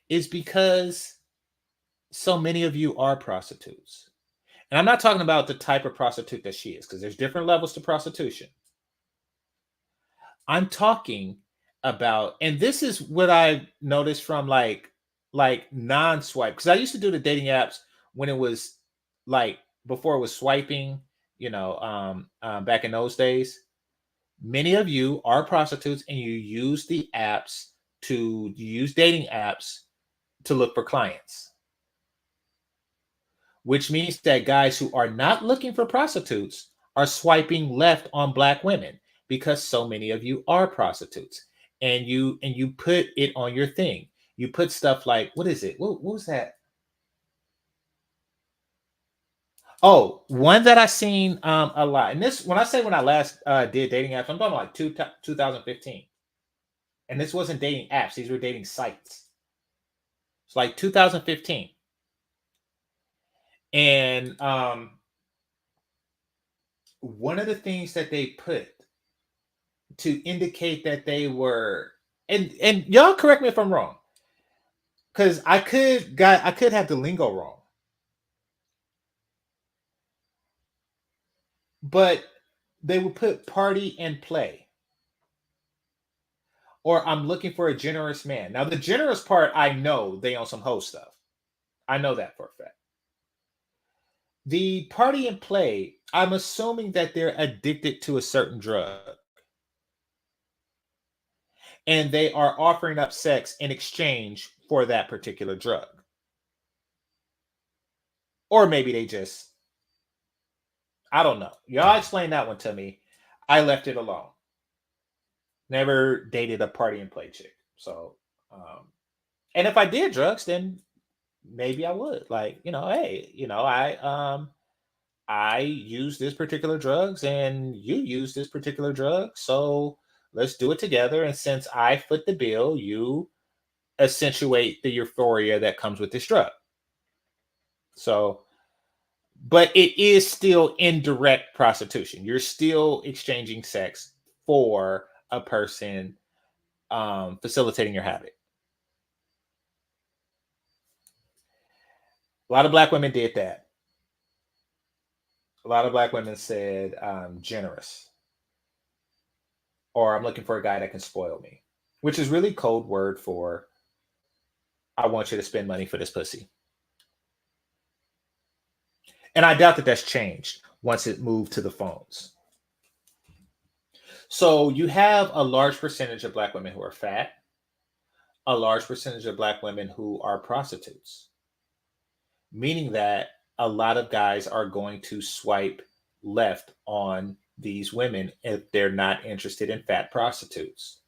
Is because so many of you are prostitutes. And I'm not talking about the type of prostitute that she is, because there's different levels to prostitution. I'm talking about, and this is what I noticed from like non-swipe, because I used to do the dating apps when it was like before it was swiping, back in those days. Many of you are prostitutes, and you use the apps to use dating apps to look for clients, which means that guys who are not looking for prostitutes are swiping left on Black women, because so many of you are prostitutes, and you put it on your thing. You put stuff like, what is it? What was that? Oh, one that I seen a lot, and this when I say when I last did dating apps, I'm talking like 2015, and this wasn't dating apps; these were dating sites. It's like 2015, and one of the things that they put to indicate that they were, and y'all correct me if I'm wrong, because I could have the lingo wrong, but they would put party and play, or I'm looking for a generous man. Now the generous part, I know they on some hoe stuff. I know that for a fact. The party and play, I'm assuming that they're addicted to a certain drug and they are offering up sex in exchange for that particular drug. Or maybe they just, I don't know. Y'all explain that one to me. I left it alone. Never dated a party and play chick. So, and if I did drugs, then maybe I would. Like, hey, I use this particular drugs and you use this particular drug. So let's do it together. And since I foot the bill, you accentuate the euphoria that comes with this drug. So, but it is still indirect prostitution. You're still exchanging sex for a person facilitating your habit. A lot of black women did that. A lot of black women said generous, or I'm looking for a guy that can spoil me, which is really code word for I want you to spend money for this pussy. And I doubt that that's changed once it moved to the phones. So you have a large percentage of black women who are fat, a large percentage of black women who are prostitutes, meaning that a lot of guys are going to swipe left on these women if they're not interested in fat prostitutes.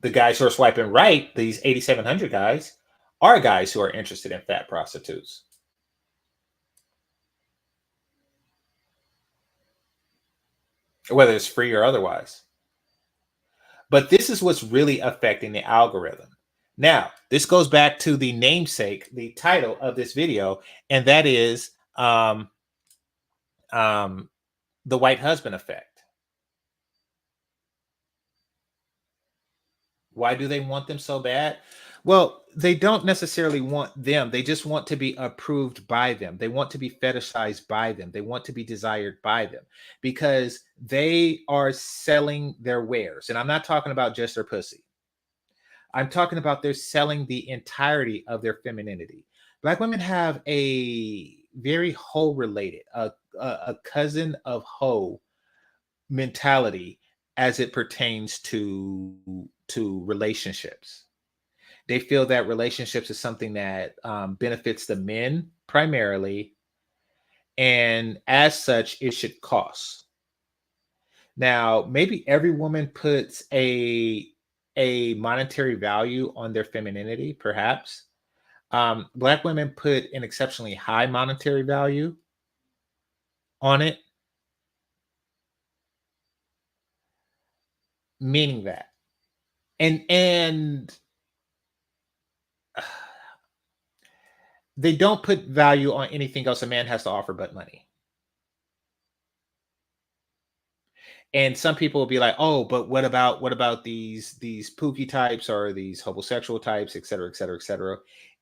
The guys who are swiping right, these 8,700 guys, are guys who are interested in fat prostitutes. Whether it's free or otherwise. But this is what's really affecting the algorithm. Now, this goes back to the namesake, the title of this video, and that is the white husband effect. Why do they want them so bad? Well, they don't necessarily want them. They just want to be approved by them. They want to be fetishized by them. They want to be desired by them because they are selling their wares. And I'm not talking about just their pussy. I'm talking about they're selling the entirety of their femininity. Black women have a very hoe related, a cousin of hoe mentality as it pertains to relationships. They feel that relationships is something that benefits the men primarily, and as such, it should cost. Now, maybe every woman puts a monetary value on their femininity, perhaps. Black women put an exceptionally high monetary value on it, meaning that. And they don't put value on anything else a man has to offer but money. And some people will be like, oh, but what about these pookie types or these homosexual types, et cetera, et cetera, et cetera.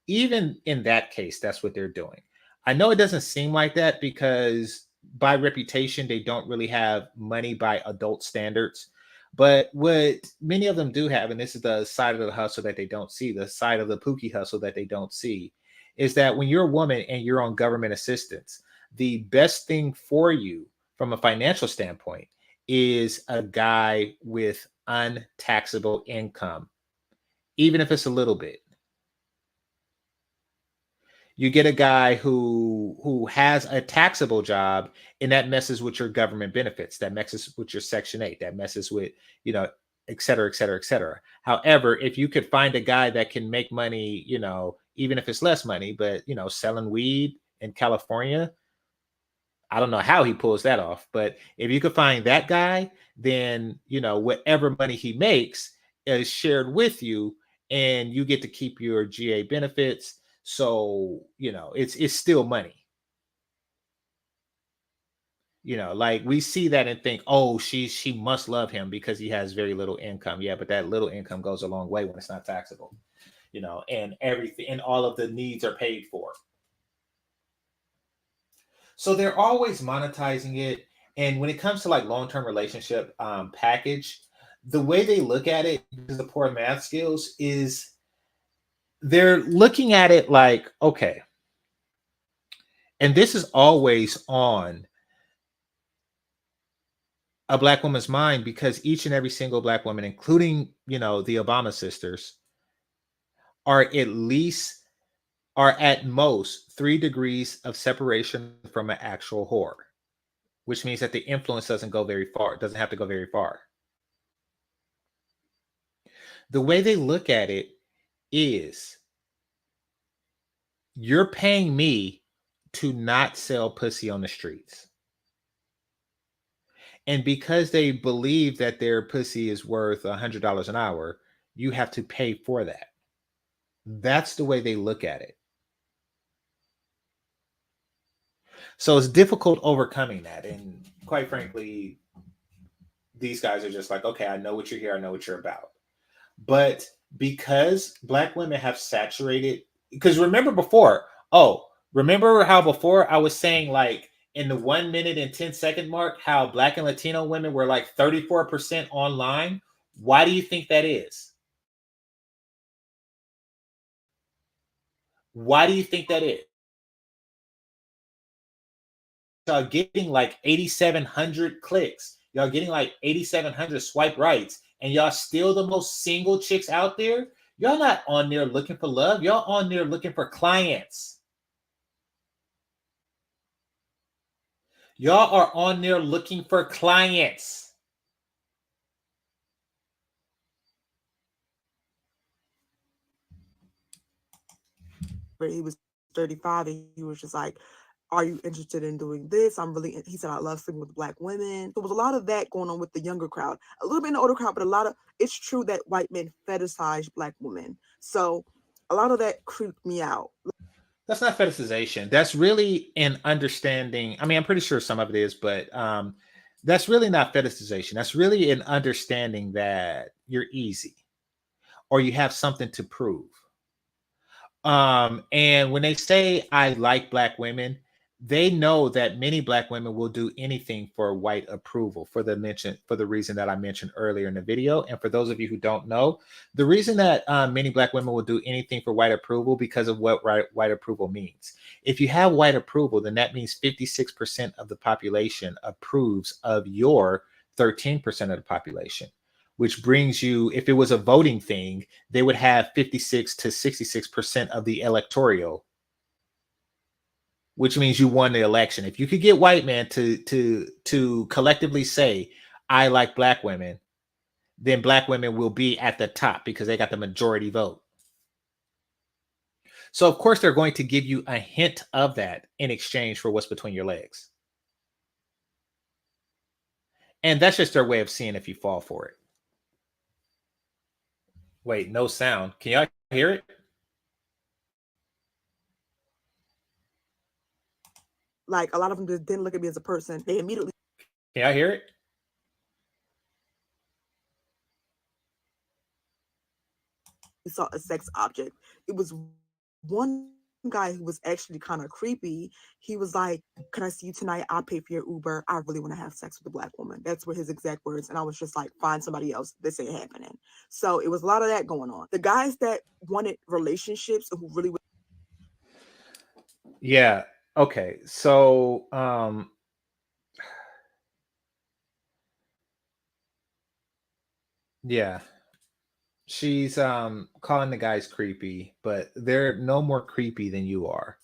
Even in that case, that's what they're doing. I know it doesn't seem like that because by reputation, they don't really have money by adult standards. But what many of them do have, and this is the side of the hustle that they don't see, the side of the pookie hustle that they don't see, is that when you're a woman and you're on government assistance, the best thing for you from a financial standpoint is a guy with untaxable income, even if it's a little bit. You get a guy who has a taxable job, and that messes with your government benefits, that messes with your Section 8, that messes with, et cetera, et cetera, et cetera. However, if you could find a guy that can make money, even if it's less money, but selling weed in California I don't know how he pulls that off, but if you could find that guy, then whatever money he makes is shared with you, and you get to keep your GA benefits. So it's still money. Like we see that and think, oh, she must love him because he has very little income. Yeah, but that little income goes a long way when it's not taxable. And everything and all of the needs are paid for. So they're always monetizing it. And when it comes to like long-term relationship package, the way they look at it, because the poor math skills, is they're looking at it like, okay, and this is always on a Black woman's mind, because each and every single Black woman, including, the Obama sisters, are at most 3 degrees of separation from an actual whore, which means that the influence doesn't go very far. It doesn't have to go very far. The way they look at it is, you're paying me to not sell pussy on the streets. And because they believe that their pussy is worth $100 an hour, you have to pay for that. That's the way they look at it. So it's difficult overcoming that. And quite frankly, these guys are just like, okay, I know what you're here. I know what you're about. But because Black women have saturated, because remember how before I was saying, like, in the 1 minute and 10-second mark, how Black and Latino women were like 34% online? Why do you think that is? Why do you think that is? Y'all getting like 8,700 clicks. Y'all getting like 8,700 swipe rights, and y'all still the most single chicks out there. Y'all not on there looking for love. Y'all on there looking for clients. Y'all are on there looking for clients. But he was 35 and he was just like, are you interested in doing this? He said, I love sleeping with Black women. There was a lot of that going on with the younger crowd, a little bit in the older crowd, but it's true that white men fetishize Black women. So a lot of that creeped me out. That's not fetishization. That's really an understanding. I mean, I'm pretty sure some of it is, but that's really not fetishization. That's really an understanding that you're easy or you have something to prove. And when they say I like Black women, they know that many Black women will do anything for white approval, for the reason that I mentioned earlier in the video. And for those of you who don't know, the reason that many Black women will do anything for white approval, because of what white approval means. If you have white approval, then that means 56% of the population approves of your 13% of the population, which brings you, if it was a voting thing, they would have 56 to 66% of the electoral, which means you won the election. If you could get white men to collectively say, I like Black women, then Black women will be at the top because they got the majority vote. So of course they're going to give you a hint of that in exchange for what's between your legs. And that's just their way of seeing if you fall for it. Wait, no sound. Can y'all hear it? Like, a lot of them just didn't look at me as a person. They immediately. Can y'all hear it? We saw a sex object. It was one guy who was actually kind of creepy. He was like, can I see you tonight? I'll pay for your Uber. I really want to have sex with a Black woman. That's were his exact words. And I was just like, find somebody else. This ain't happening. So it was a lot of that going on. The guys that wanted relationships, who really. Yeah. Okay. So, yeah. She's calling the guys creepy, but they're no more creepy than you are.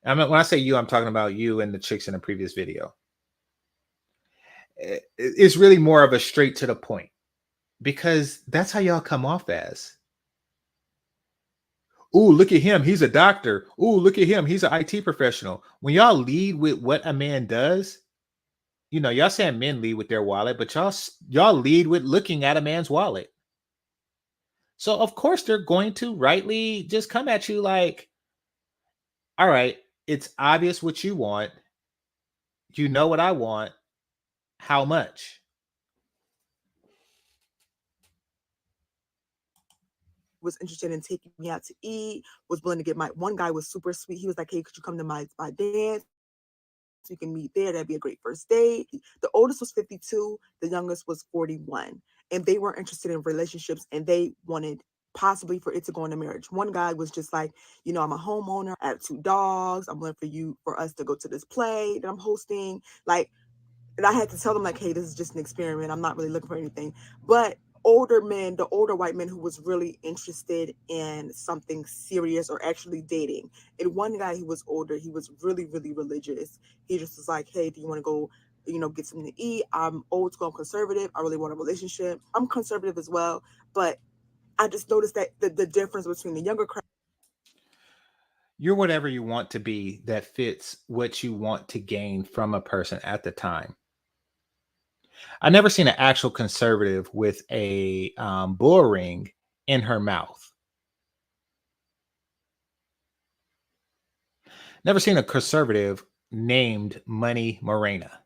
I mean, when I say you, I'm talking about you and the chicks in the previous video. It's really more of a straight to the point, because that's how y'all come off as. Ooh, look at him. He's a doctor. Ooh, look at him. He's an IT professional. When y'all lead with what a man does, y'all saying men lead with their wallet, but y'all lead with looking at a man's wallet. So of course they're going to rightly just come at you like, all right, it's obvious what you want. You know what I want. How much? Was interested in taking me out to eat, was willing to get my one guy was super sweet. He was like, hey, could you come to my dance? We can meet there. That'd be a great first date. The oldest was 52, the youngest was 41. And they weren't interested in relationships and they wanted possibly for it to go into marriage. One guy was just like, I'm a homeowner, I have 2 dogs. I'm willing for us to go to this play that I'm hosting. Like, and I had to tell them like, hey, this is just an experiment. I'm not really looking for anything. But older men, the older white men who was really interested in something serious or actually dating. And one guy who was older, he was really, really religious. He just was like, hey, do you want to go, get something to eat? I'm old school, I'm conservative. I really want a relationship. I'm conservative as well. But I just noticed that the difference between the younger crowd. You're whatever you want to be that fits what you want to gain from a person at the time. I never seen an actual conservative with a bull ring in her mouth. Never seen a conservative named Money Morena.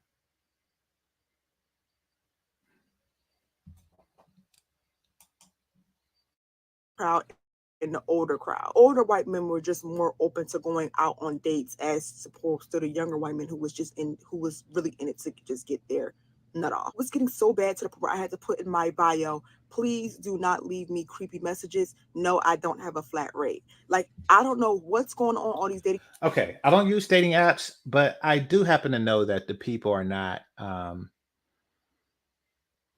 Crowd in the older crowd. Older white men were just more open to going out on dates as opposed to the younger white men who was really in it to just get their nut off. It was getting so bad to the point where I had to put in my bio, please do not leave me creepy messages. No, I don't have a flat rate. Like, I don't know what's going on all these dating. Okay, I don't use dating apps, but I do happen to know that the people are not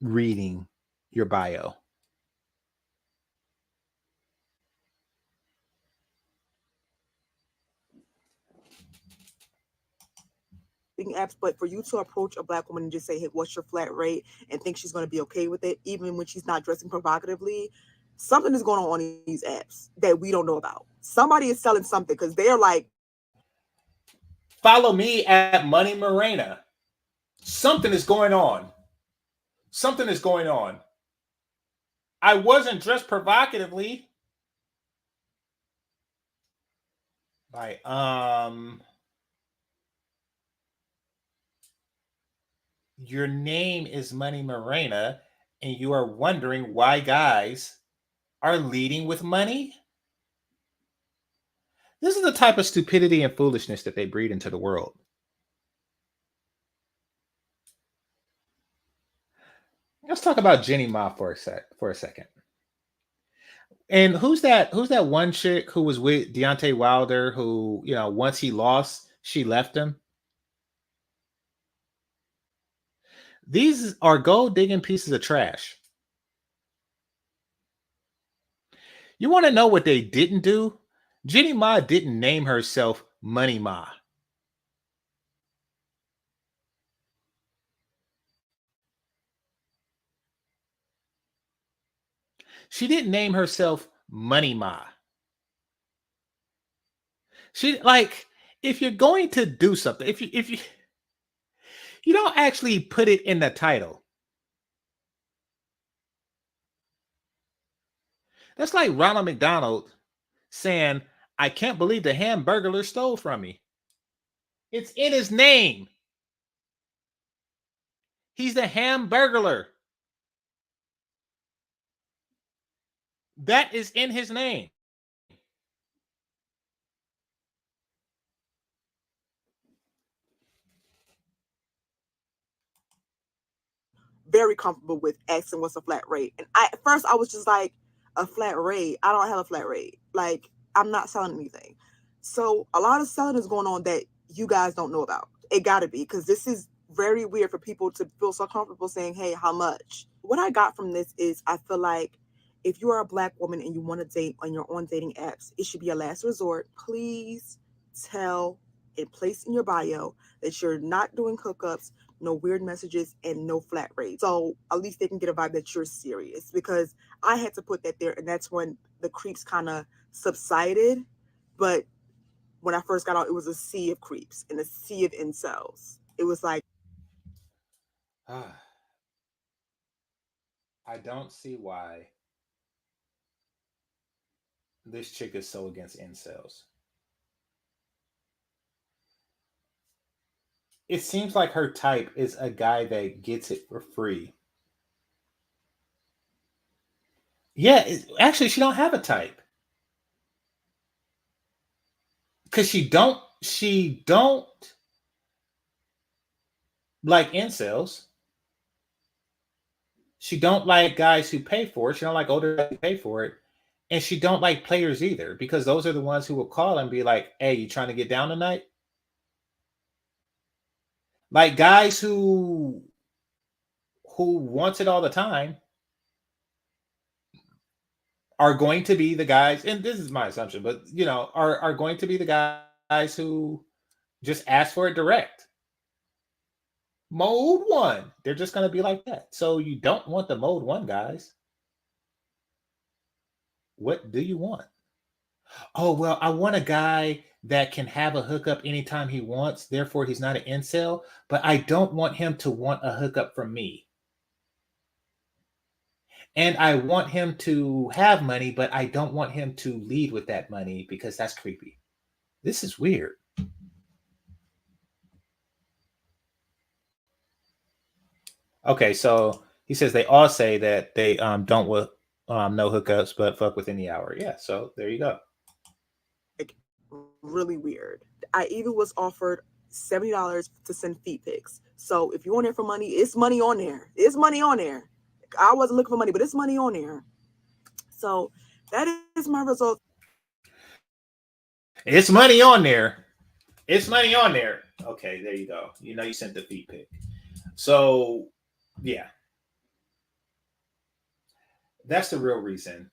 reading your bio. Apps, but for you to approach a black woman and just say, hey, what's your flat rate, and think she's going to be okay with it, even when she's not dressing provocatively, something is going on these apps that we don't know about. Somebody is selling something because they're like, follow me at Money Morena. Something is going on. Something is going on. I wasn't dressed provocatively. Right. Your name is Money Morena, and you are wondering why guys are leading with money? This is the type of stupidity and foolishness that they breed into the world. Let's talk about Jenny Ma for a second. And who's that one chick who was with Deontay Wilder who, once he lost, she left him? These are gold digging pieces of trash. You want to know what they didn't do? Jenny Ma didn't name herself Money Ma. She didn't name herself Money Ma. She, like, if you're going to do something, if you don't actually put it in the title. That's like Ronald McDonald saying, I can't believe the Hamburglar stole from me. It's in his name. He's the Hamburglar. That is in his name. Very comfortable with asking what's a flat rate. And at first I was just like, a flat rate? I don't have a flat rate. Like, I'm not selling anything. So a lot of selling is going on that you guys don't know about. It gotta be, because this is very weird for people to feel so comfortable saying, hey, how much? What I got from this is I feel like if you are a black woman and you want to date on your own dating apps, it should be a last resort. Please tell and place in your bio that you're not doing hookups, no weird messages, and no flat rates. So at least they can get a vibe that you're serious, because I had to put that there, and that's when the creeps kind of subsided. But when I first got out, it was a sea of creeps and a sea of incels. It was like, I don't see why this chick is so against incels. It seems like her type is a guy that gets it for free. Yeah, actually, she don't have a type because she don't like incels. She don't like guys who pay for it. She don't like older guys who pay for it, and she don't like players either, because those are the ones who will call and be like, "Hey, you trying to get down tonight?" Like guys who wants it all the time are going to be the guys, and this is my assumption, but are going to be the guys who just ask for it direct. Mode one. They're just going to be like that. So you don't want the mode one guys. What do you want? Oh, well, I want a guy that can have a hookup anytime he wants. Therefore, he's not an incel, but I don't want him to want a hookup from me. And I want him to have money, but I don't want him to lead with that money because that's creepy. This is weird. Okay, so he says they all say that they don't want no hookups, but fuck within the hour. Yeah, so there you go. Really weird. I even was offered $70 to send feet pics. So if you're on there for money, it's money on there. It's money on there. I wasn't looking for money, but it's money on there. So that is my result. It's money on there. It's money on there. Okay, there you go. You sent the feet pic. So, yeah. That's the real reason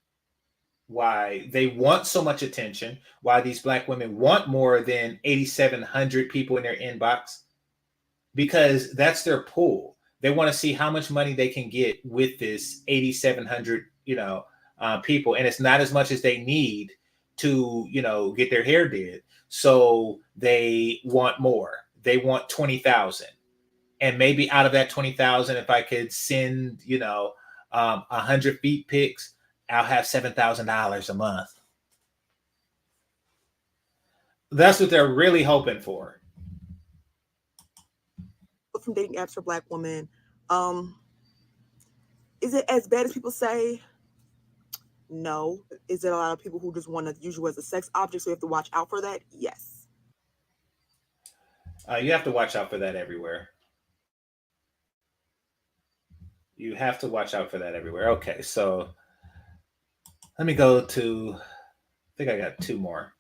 why they want so much attention, why these black women want more than 8,700 people in their inbox, because that's their pool. They want to see how much money they can get with this 8,700, people. And it's not as much as they need to, get their hair did. So they want more. They want 20,000. And maybe out of that 20,000, if I could send, 100 feet pics, I'll have $7,000 a month. That's what they're really hoping for. From dating apps for black women, is it as bad as people say? No. Is it a lot of people who just want to use you as a sex object, so you have to watch out for that? Yes. You have to watch out for that everywhere. You have to watch out for that everywhere. Okay, so let me go to, I think I got two more.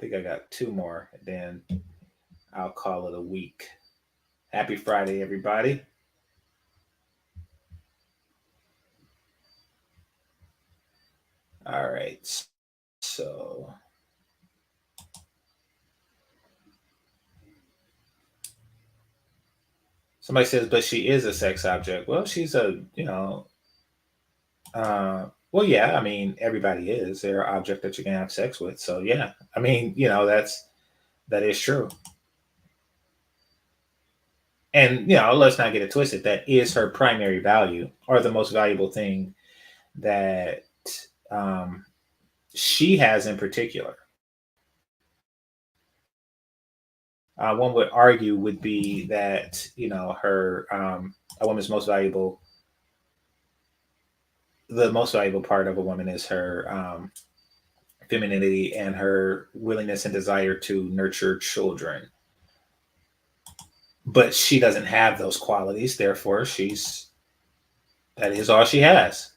And then I'll call it a week. Happy Friday, everybody. All right. So somebody says, but she is a sex object. Well, she's well, yeah, I mean, everybody is. They're an object that you can have sex with. So yeah, I mean, that is true. And let's not get it twisted. That is her primary value, or the most valuable thing that she has in particular. One would argue would be that her a woman's most valuable. The most valuable part of a woman is her femininity and her willingness and desire to nurture children. But she doesn't have those qualities, therefore that is all she has.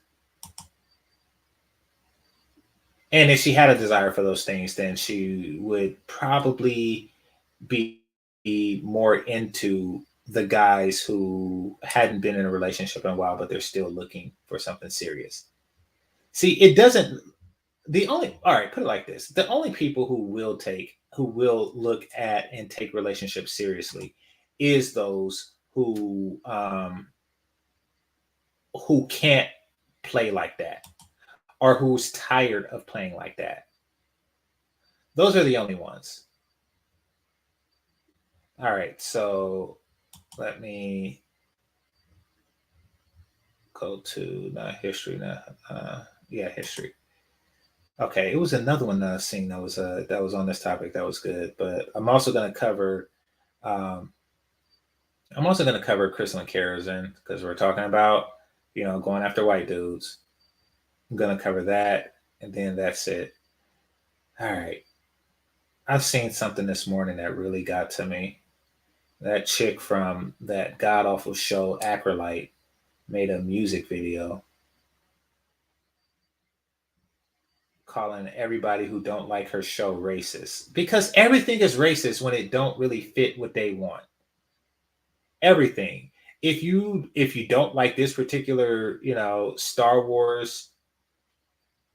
And if she had a desire for those things, then she would probably be more into the guys who hadn't been in a relationship in a while, but they're still looking for something serious. See, it doesn't, all right, put it like this. The only people who will take who will look at and take relationships seriously is those who can't play like that or who's tired of playing like that. Those are the only ones. All right, so let me go to not history now. Yeah, history. Okay, it was another one that I seen that was on this topic that was good, but um, I'm also gonna cover Crystal and Kerosene because we're talking about going after white dudes. I'm gonna cover that, and then that's it. All right, I've seen something this morning that really got to me. That chick from that god awful show Acrolite made a music video calling everybody who don't like her show racist because everything is racist when it don't really fit what they want. Everything. If you don't like this particular, Star Wars,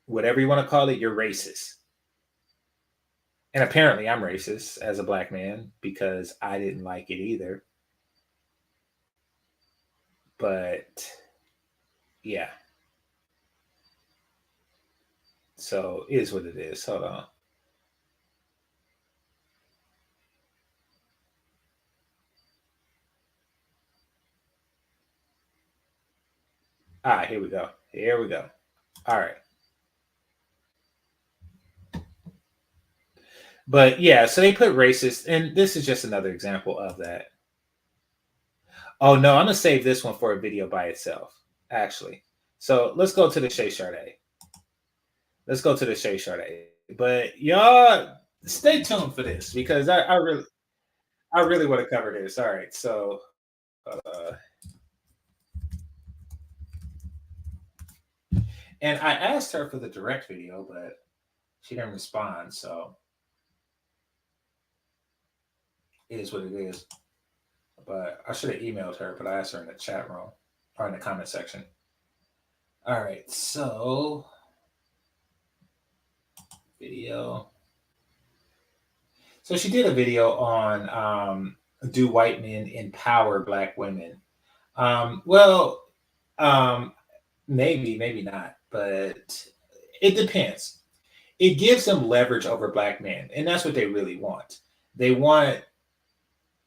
whatever you want to call it, you're racist. And apparently I'm racist as a black man because I didn't like it either. But yeah. So it is what it is. Hold on. All right, here we go. Here we go. All right. But yeah, so they put racist, and this is just another example of that. Oh no, I'm gonna save this one for a video by itself, actually. So let's go to the Shay Sade. Let's go to the Shay Sade. But y'all stay tuned for this because I really want to cover this. All right, so and I asked her for the direct video, but she didn't respond, so it is what it is. But I should have emailed her, but I asked her in the chat room or in the comment section. All right, so video. So she did a video on do white men empower black women? Well, um, maybe not, but it depends. It gives them leverage over black men, and that's what they really want. They want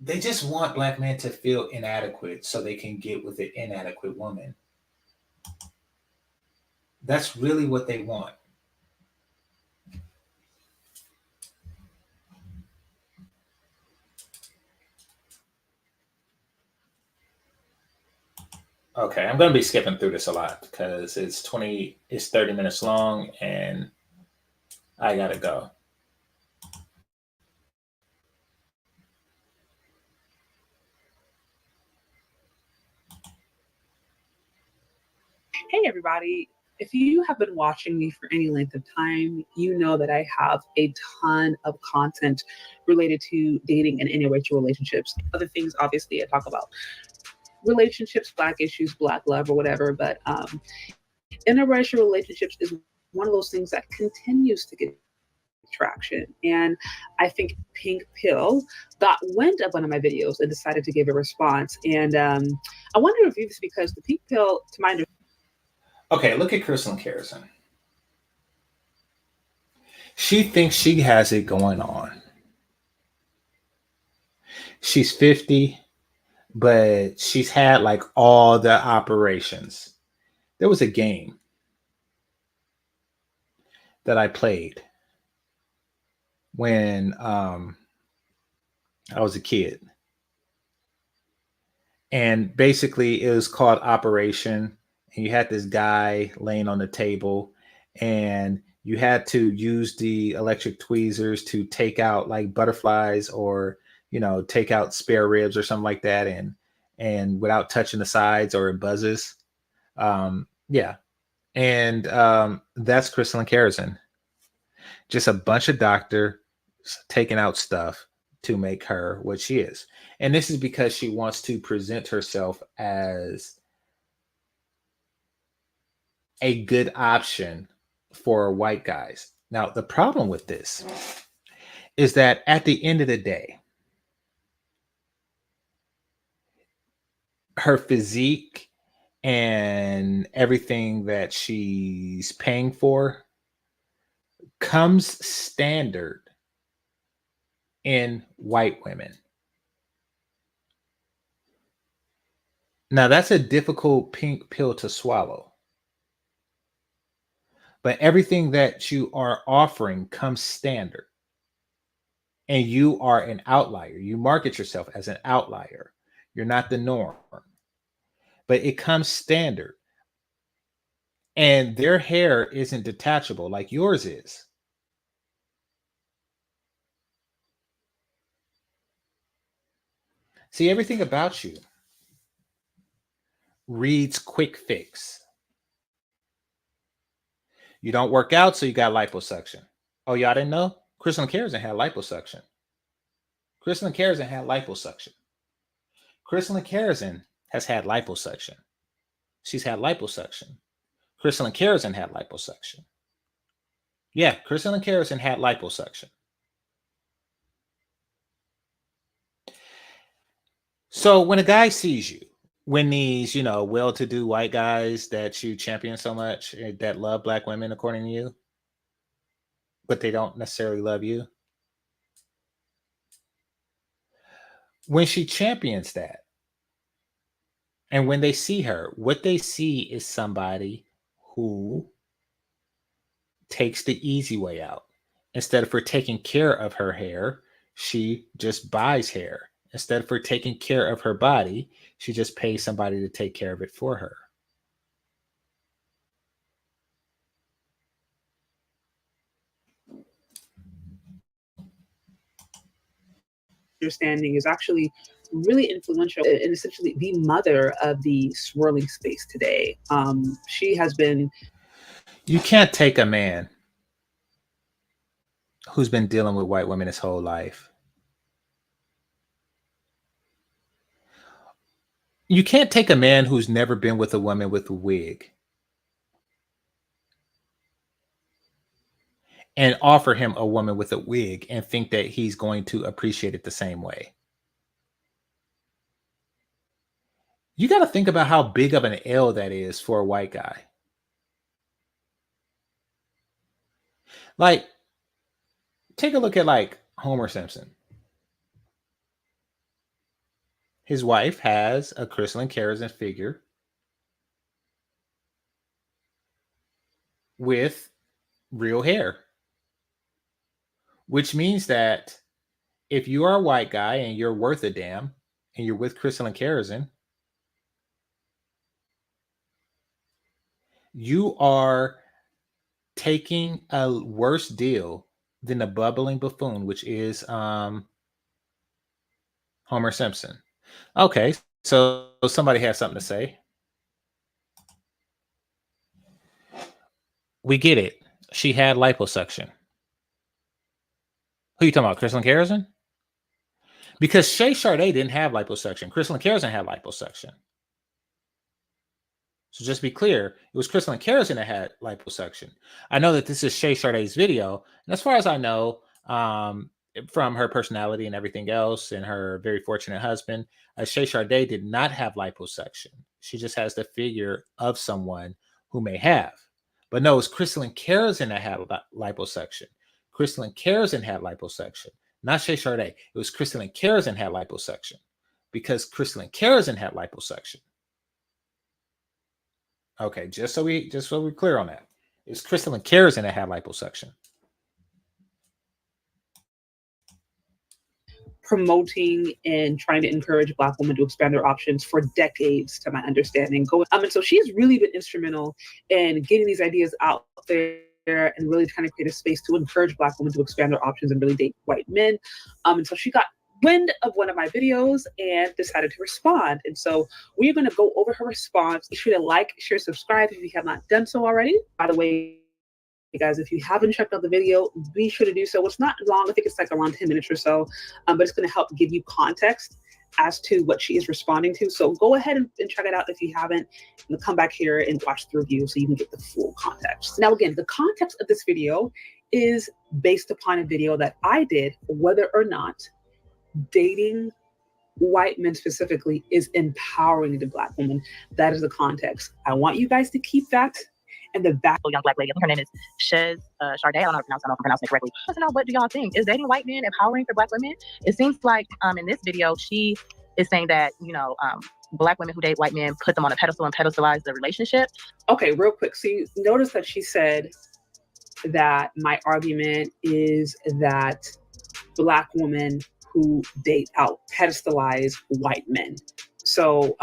they just want black men to feel inadequate so they can get with an inadequate woman. That's really what they want. Okay, I'm going to be skipping through this a lot because it's 30 minutes long and I got to go. Hey, everybody. If you have been watching me for any length of time, you know that I have a ton of content related to dating and interracial relationships. Other things, obviously, I talk about relationships, Black issues, Black love, or whatever. But interracial relationships is one of those things that continues to get traction. And I think Pink Pill got wind of one of my videos and decided to give a response. And I want to review this because the Pink Pill, to my understanding, Okay, look at Crystal Carrison. She thinks she has it going on. She's 50, but she's had like all the operations. There was a game that I played when I was a kid. And basically it was called Operation. And you had this guy laying on the table and you had to use the electric tweezers to take out like butterflies or take out spare ribs or something like that and without touching the sides or it buzzes. Yeah. And that's Crystal and Kerosene. Just a bunch of doctor taking out stuff to make her what she is. And this is because she wants to present herself as a good option for white guys. Now, the problem with this is that at the end of the day, her physique and everything that she's paying for comes standard in white women. Now, that's a difficult pink pill to swallow. But everything that you are offering comes standard. And you are an outlier. You market yourself as an outlier. You're not the norm. But it comes standard. And their hair isn't detachable like yours is. See, everything about you reads quick fix. You don't work out, so you got liposuction. Oh, y'all didn't know? Crystalline Keratin had liposuction. Crystalline Keratin had liposuction. Crystalline Keratin has had liposuction. She's had liposuction. Crystalline Keratin had liposuction. Yeah, Crystalline Keratin had liposuction. So when a guy sees you, when these, well-to-do white guys that you champion so much, that love black women according to you, but they don't necessarily love you. When she champions that, and when they see her, what they see is somebody who takes the easy way out. Instead of her taking care of her hair, she just buys hair. Instead of her taking care of her body, she just pays somebody to take care of it for her. Understanding is actually really influential and essentially the mother of the swirling space today. She has been. You can't take a man who's been dealing with white women his whole life. You can't take a man who's never been with a woman with a wig and offer him a woman with a wig and think that he's going to appreciate it the same way. You got to think about how big of an L that is for a white guy. Like, take a look at like Homer Simpson. His wife has a crystalline keratin figure with real hair, which means that if you are a white guy and you're worth a damn and you're with crystalline keratin, you are taking a worse deal than the bubbling buffoon, which is Homer Simpson. Okay, so somebody has something to say. We get it. She had liposuction. Who are you talking about, crystalline keratin? Because Shay Sade didn't have liposuction. Crystalline keratin had liposuction. So just be clear, it was crystalline keratin that had liposuction. I know that this is Shay Sade's video, and as far as I know, from her personality and everything else, and her very fortunate husband, Shay Sade did not have liposuction. She just has the figure of someone who may have. But no, it's crystalline keratin that had liposuction. Crystalline keratin had liposuction, not Shay Sade. It was crystalline keratin had liposuction because crystalline keratin had liposuction. Okay, just so we're clear on that. It's crystalline keratin that had liposuction. Promoting and trying to encourage Black women to expand their options for decades, to my understanding. And so she's really been instrumental in getting these ideas out there and really trying to create a space to encourage Black women to expand their options and really date white men. And so she got wind of one of my videos and decided to respond. And so we're going to go over her response. Be sure to like, share, subscribe if you have not done so already. By the way, guys, if you haven't checked out the video, be sure to do so. It's not long. I think it's like around 10 minutes or so, but it's going to help give you context as to what she is responding to. So go ahead and check it out if you haven't, and come back here and watch the review so you can get the full context. Now, again, the context of this video is based upon a video that I did, whether or not dating white men specifically is empowering the Black woman. That is the context. I want you guys to keep that in the back. Young Black lady, I think her name is Shez Sharday. I don't know if I'm pronouncing it correctly. I want to know, what do y'all think? Is dating white men empowering for Black women? It seems like in this video, she is saying that, Black women who date white men put them on a pedestal and pedestalize the relationship. Okay, real quick. So you notice that she said that my argument is that Black women who date out pedestalize white men. So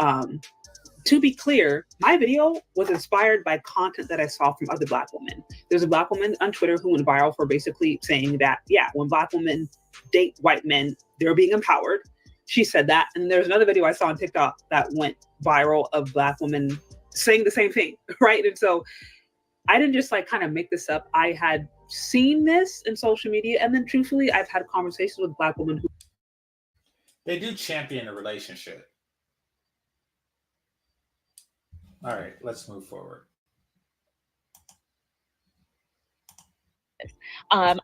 to be clear, my video was inspired by content that I saw from other Black women. There's a Black woman on Twitter who went viral for basically saying that, yeah, when Black women date white men, they're being empowered. She said that. And there's another video I saw on TikTok that went viral of Black women saying the same thing, right? And so I didn't just kind of make this up. I had seen this in social media. And then truthfully, I've had conversations with Black women who they do champion a relationship. All right, let's move forward.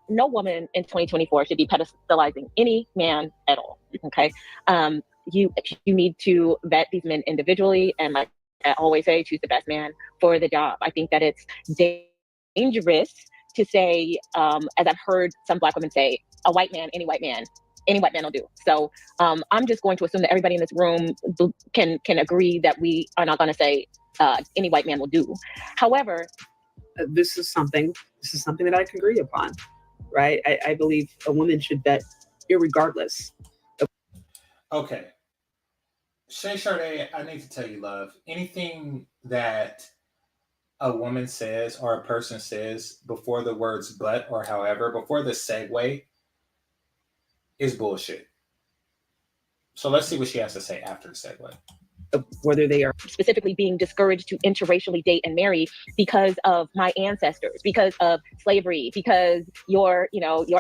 No woman in 2024 should be pedestalizing any man at all. Okay. You need to vet these men individually, and like I always say, choose the best man for the job. I think that it's dangerous to say, as I've heard some Black women say, a white man, any white man will do. So I'm just going to assume that everybody in this room can agree that we are not going to say any white man will do. However, this is something that I can agree upon, right? I believe a woman should vet irregardless. Okay. Shay Sharday, I need to tell you, love, anything that a woman says or a person says before the words but or however, before the segue, is bullshit. So let's see what she has to say after the segue. Whether they are specifically being discouraged to interracially date and marry because of my ancestors, because of slavery, because your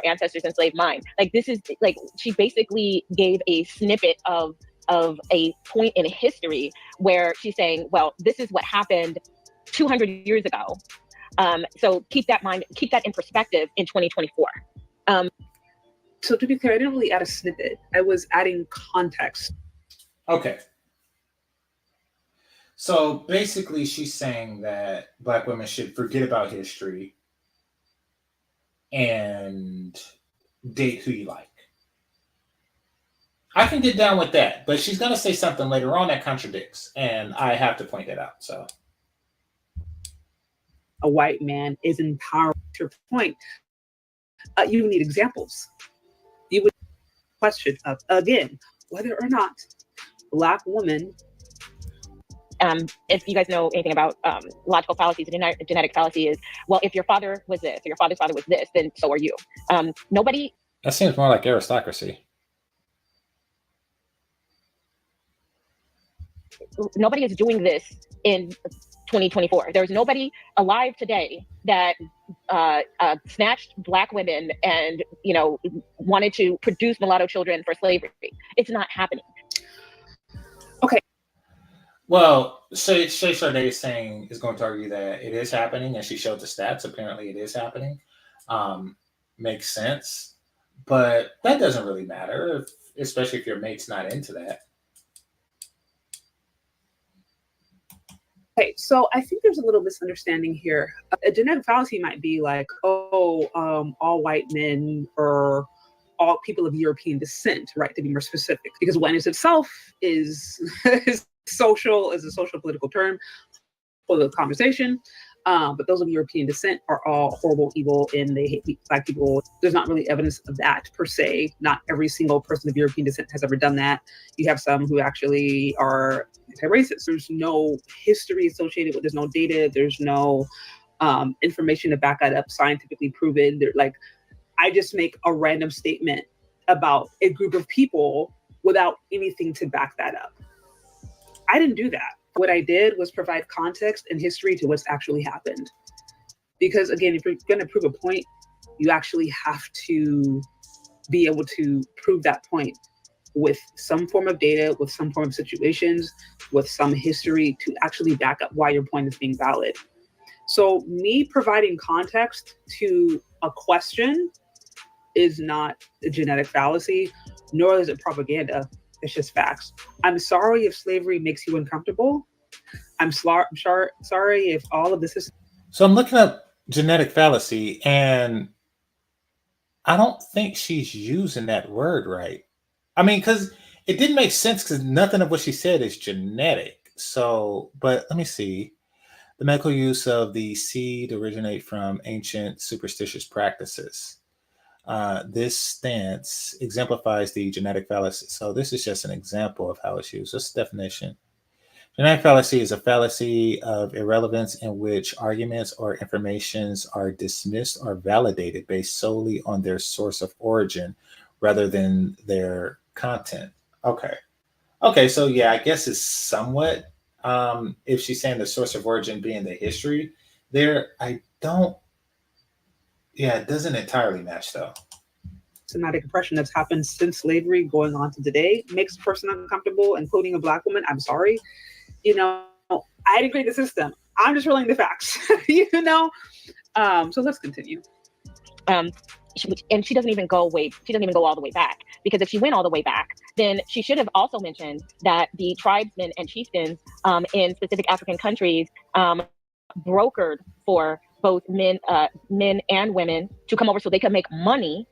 ancestors enslaved mine. Like, this is like, she basically gave a snippet of a point in history where she's saying, well, this is what happened 200 years ago. So keep that in perspective in 2024. So to be clear, I didn't really add a snippet. I was adding context. Okay. So basically, she's saying that Black women should forget about history and date who you like. I can get down with that, but she's going to say something later on that contradicts, and I have to point that out. So, a white man is empowered. To your point, you need examples. You would question again whether or not Black women. If you guys know anything about logical fallacies, a genetic fallacy is, well, if your father was this, or your father's father was this, then so are you. Nobody. That seems more like aristocracy. Nobody is doing this in 2024. There's nobody alive today that snatched Black women and wanted to produce mulatto children for slavery. It's not happening. Okay. Well, Shay Sharday is going to argue that it is happening, and she showed the stats. Apparently, it is happening. Makes sense, but that doesn't really matter, especially if your mate's not into that. Okay, so I think there's a little misunderstanding here. A genetic fallacy might be like, all white men or all people of European descent, right? To be more specific, because whiteness itself is a social political term for the conversation. But those of European descent are all horrible, evil, and they hate Black people. There's not really evidence of that per se. Not every single person of European descent has ever done that. You have some who actually are anti-racist. There's no history associated with. There's no data. There's no information to back that up, scientifically proven. They're like, I just make a random statement about a group of people without anything to back that up. I didn't do that. What I did was provide context and history to what's actually happened. Because again, if you're going to prove a point, you actually have to be able to prove that point with some form of data, with some form of situations, with some history to actually back up why your point is being valid. So me providing context to a question is not a genetic fallacy, nor is it propaganda. It's just facts. I'm sorry if slavery makes you uncomfortable. I'm sorry if all of this is. So I'm looking up genetic fallacy, and I don't think she's using that word right. I mean, because it didn't make sense because nothing of what she said is genetic. So, but let me see. The medical use of the seed originate from ancient superstitious practices. This stance exemplifies the genetic fallacy. So this is just an example of how it's used. This definition. Genetic fallacy is a fallacy of irrelevance in which arguments or informations are dismissed or validated based solely on their source of origin rather than their content. Okay. Okay, so yeah, I guess it's somewhat if she's saying the source of origin being the history there, I don't yeah, it doesn't entirely match though. Systematic oppression that's happened since slavery going on to today makes a person uncomfortable, including a Black woman. I'm sorry. You know, I didn't create the system. I'm just relaying the facts. You know? So let's continue. And she doesn't even go all the way back, because if she went all the way back, then she should have also mentioned that the tribesmen and chieftains in specific African countries brokered for both men and women to come over so they could make money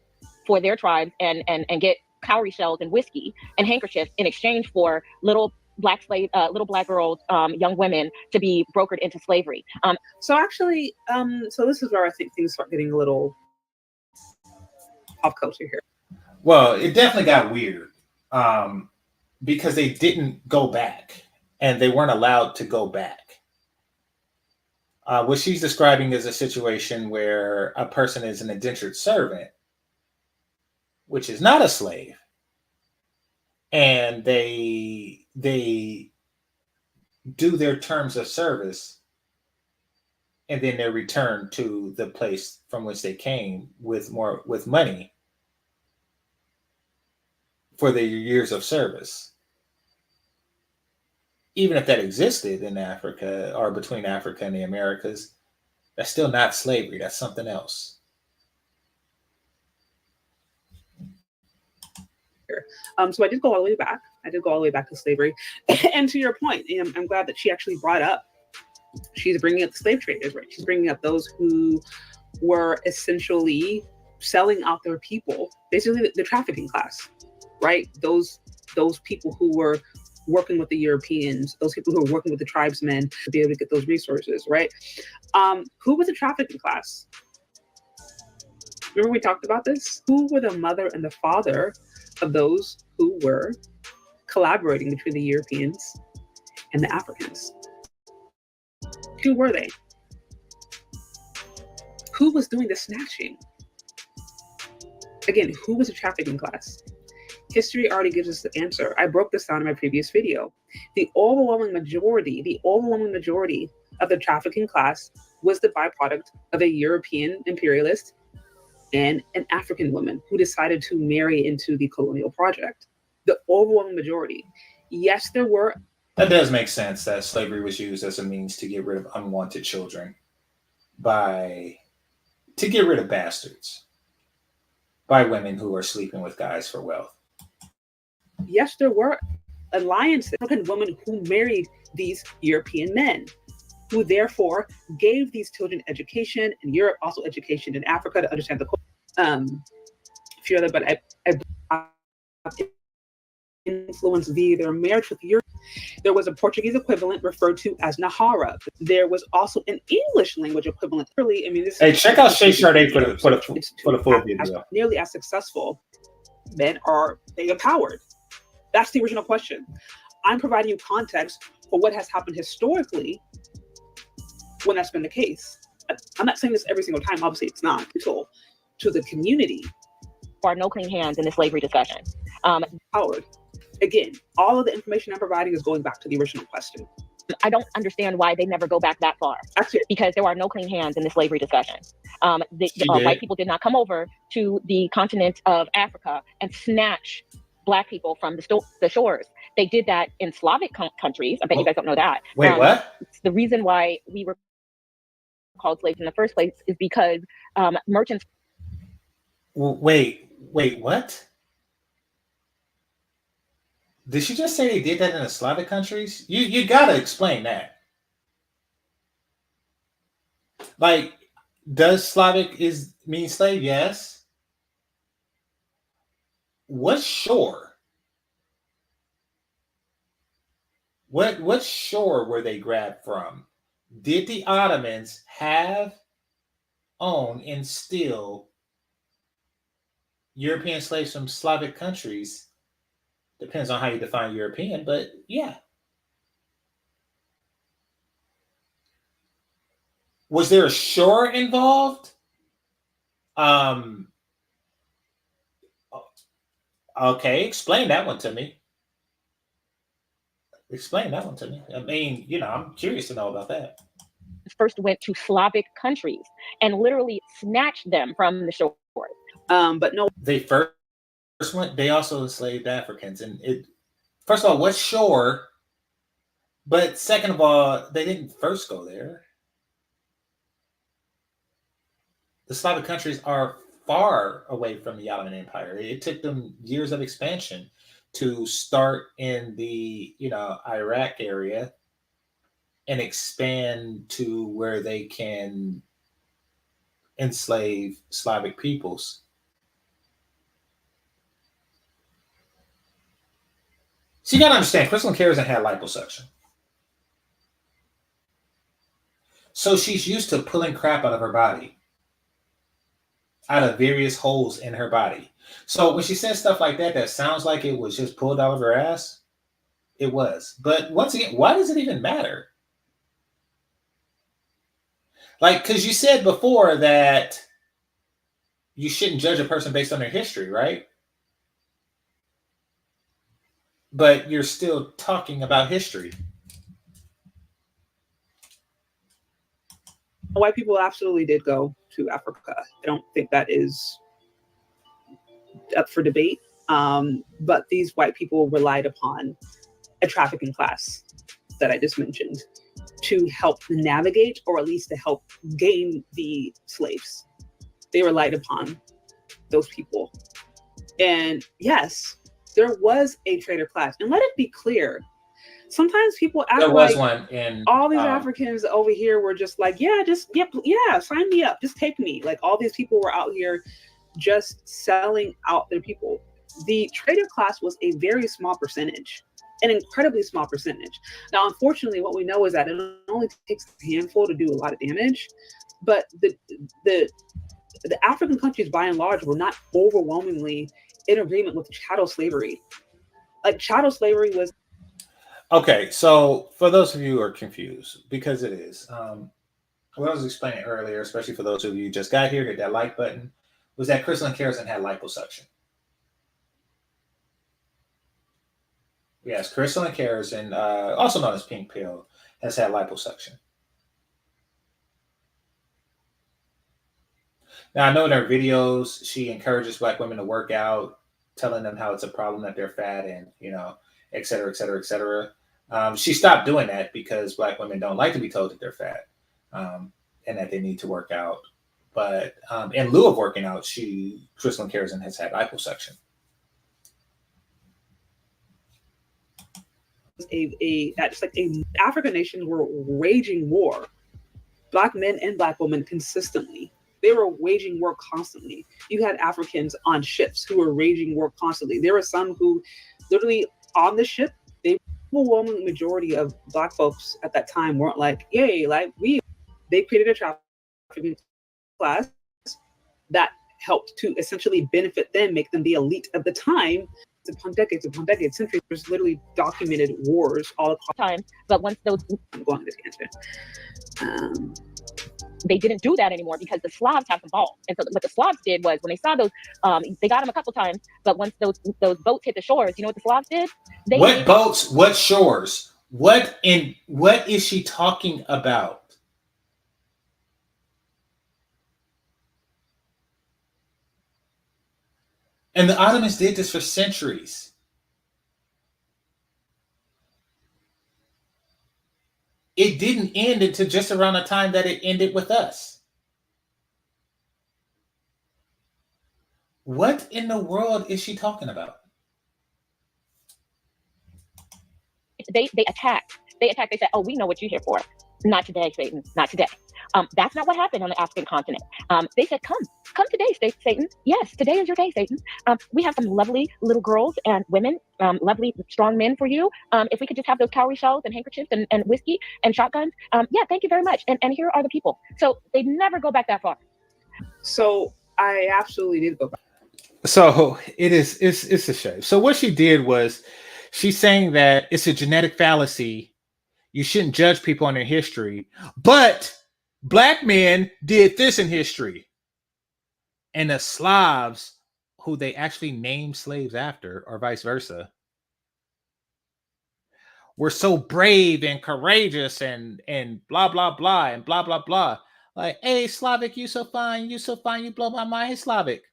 for their tribes and get cowrie shells and whiskey and handkerchiefs in exchange for little Black girls, young women, to be brokered into slavery. So actually, so this is where I think things start getting a little pop culture here. Well, it definitely got weird because they didn't go back and they weren't allowed to go back. What she's describing is a situation where a person is an indentured servant, which is not a slave, and they do their terms of service, and then they're returned to the place from which they came with money for their years of service. Even if that existed in Africa or between Africa and the Americas, that's still not slavery. That's something else. So I did go all the way back. I did go all the way back to slavery. And to your point, I'm glad that she actually brought up, she's bringing up the slave traders, right? She's bringing up those who were essentially selling out their people, basically the trafficking class, right? Those people who were working with the Europeans, those people who were working with the tribesmen to be able to get those resources, right? Who was the trafficking class? Remember we talked about this? Who were the mother and the father of those who were collaborating between the Europeans and the Africans? Who were they? Who was doing the snatching? Again, who was the trafficking class? History already gives us the answer. I broke this down in my previous video. The overwhelming majority of the trafficking class was the byproduct of a European imperialist and an African woman who decided to marry into the colonial project. The overwhelming majority. Yes, there were. That does make sense that slavery was used as a means to get rid of unwanted children, to get rid of bastards, by women who are sleeping with guys for wealth. Yes, there were alliances, African women who married these European men, who therefore gave these children education in Europe, also education in Africa to understand the a few other, but I influenced via their marriage with Europe. There was a Portuguese equivalent referred to as Nahara. There was also an English language equivalent. Really, I mean, this. Hey, check out Shay Sade for the full video. Nearly as successful men are they empowered? That's the original question. I'm providing you context for what has happened historically when that's been the case. I'm not saying this every single time. Obviously, it's not. To the community. There are no clean hands in the slavery discussion. Howard, again, all of the information I'm providing is going back to the original question. I don't understand why they never go back that far. Actually, because there are no clean hands in the slavery discussion. White people did not come over to the continent of Africa and snatch Black people from the shores. They did that in Slavic countries. I bet you guys don't know that. Wait, what? The reason why we were called slaves in the first place is because merchants. Wait, what? Did she just say they did that in the Slavic countries? You gotta explain that. Like, does Slavic mean slave? Yes. What shore? What shore were they grabbed from? Did the Ottomans have, own, and steal European slaves from Slavic countries? Depends on how you define European, but yeah. Was there a shore involved? Okay, explain that one to me. Explain that one to me. I mean, I'm curious to know about that. First went to Slavic countries and literally snatched them from the shores. But no, They first went. They also enslaved Africans, and first of all, what shore? But second of all, they didn't first go there. The Slavic countries are far away from the Ottoman Empire. It took them years of expansion to start in the Iraq area and expand to where they can enslave Slavic peoples. So you gotta understand, Crystal Carrison had liposuction. So she's used to pulling crap out of her body, out of various holes in her body. So when she says stuff like that, that sounds like it was just pulled out of her ass. It was. But once again, why does it even matter? Like, because you said before that you shouldn't judge a person based on their history, right? But you're still talking about history. White people absolutely did go to Africa. I don't think that is up for debate. But these white people relied upon a trafficking class that I just mentioned to help navigate, or at least to help gain the slaves. They relied upon those people. And yes, there was a trader class. And let it be clear, sometimes people act there was like one in all these Africans over here were just like, yeah, sign me up, just take me. Like all these people were out here just selling out their people. The trader class was a very small percentage, an incredibly small percentage. Now, unfortunately, what we know is that it only takes a handful to do a lot of damage. But the African countries, by and large, were not overwhelmingly in agreement with chattel slavery. Like chattel slavery was. Okay, so for those of you who are confused, because it is, what I was explaining earlier, especially for those of you who just got here, hit that like button, was that Crystal Carrison had liposuction. Yes, Crystal Carrison, also known as Pink Pill, has had liposuction. Now, I know in her videos, she encourages Black women to work out, telling them how it's a problem that they're fat and, et cetera, et cetera, et cetera. She stopped doing that because Black women don't like to be told that they're fat and that they need to work out. But in lieu of working out, Crystal Carrison has had liposuction. African nations were waging war. Black men and Black women consistently. They were waging war constantly. You had Africans on ships who were waging war constantly. There were some who literally on the ship, the overwhelming majority of Black folks at that time weren't like, yay, like they created a trafficking class that helped to essentially benefit them, make them the elite of the time. Upon decades, centuries, there's literally documented wars all across time. But once those they didn't do that anymore because the Slavs have evolved. And so what the Slavs did was when they saw those, they got them a couple times, but once those boats hit the shores, you know what the Slavs did? What boats? What shores? What is she talking about? And the Ottomans did this for centuries. it didn't end until just around the time that it ended with us. What in the world is she talking about? They attacked. They attacked. They said, "Oh, we know what you're here for. Not today, Satan. Not today." That's not what happened on the African continent. They said, come today, Satan. Yes, today is your day, Satan. We have some lovely little girls and women, lovely strong men for you. If we could just have those cowrie shells and handkerchiefs and whiskey and shotguns, yeah, thank you very much. And here are the people. So they never go back that far. So I absolutely did go back. So it's a shame. So what she did was she's saying that it's a genetic fallacy. You shouldn't judge people on their history, but black men did this in history. And the Slavs, who they actually named slaves after, or vice versa, were so brave and courageous and blah blah blah and blah blah blah. Like, hey Slavic, you so fine, you blow my mind. Hey Slavic.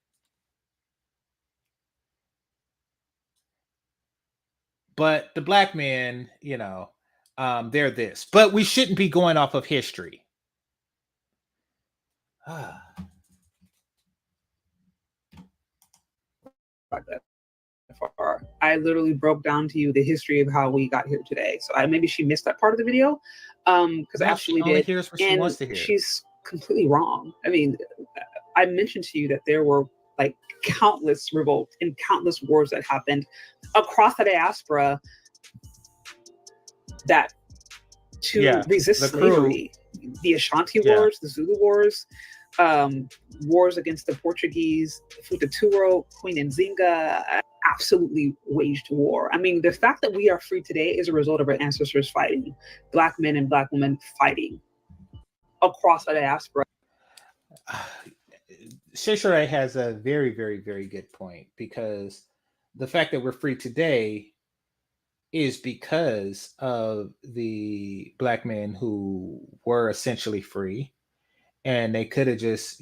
But the black men, they're this. But we shouldn't be going off of history. I literally broke down to you the history of how we got here today. So maybe she missed that part of the video, because I actually did. Hears what she wants to hear. She's completely wrong. I mean, I mentioned to you that there were like countless revolts and countless wars that happened across the diaspora that to resist slavery. The Ashanti Wars, the Zulu Wars, wars against the Portuguese, Futaturo, Queen Nzinga, absolutely waged war. I mean, the fact that we are free today is a result of our ancestors fighting, black men and black women fighting across the diaspora. Shishirai has a very, very, very good point, because the fact that we're free today is because of the black men who were essentially free, and they could have just,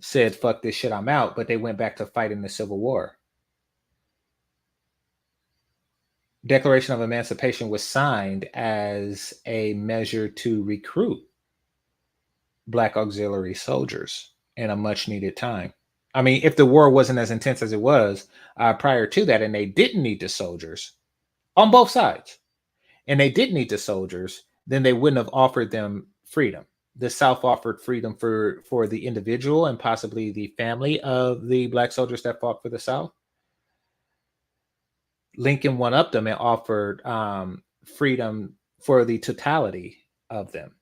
said, fuck this shit, I'm out, but they went back to fighting the Civil War. Declaration of Emancipation was signed as a measure to recruit black auxiliary soldiers in a much needed time. I mean, if the war wasn't as intense as it was prior to that, and they didn't need the soldiers on both sides, and they did need the soldiers, then they wouldn't have offered them freedom. The South offered freedom for the individual and possibly the family of the black soldiers that fought for the South. Lincoln one-upped them and offered freedom for the totality of them.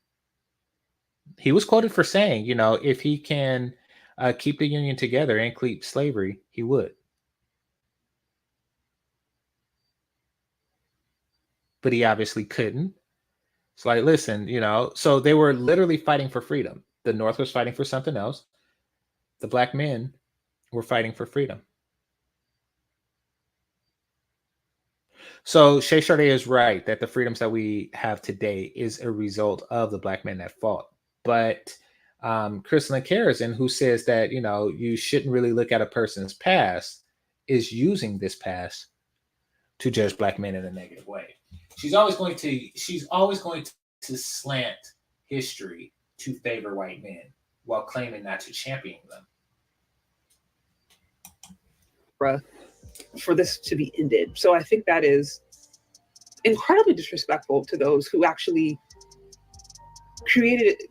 He was quoted for saying, if he can keep the Union together and keep slavery, he would. But he obviously couldn't. It's like, listen, so they were literally fighting for freedom. The North was fighting for something else. The black men were fighting for freedom. So Shay Sade is right that the freedoms that we have today is a result of the black men that fought. But Kristen Karrazin, who says that, you shouldn't really look at a person's past, is using this past to judge black men in a negative way. She's always going to slant history to favor white men while claiming not to champion them. For this to be ended. So I think that is incredibly disrespectful to those who actually created it,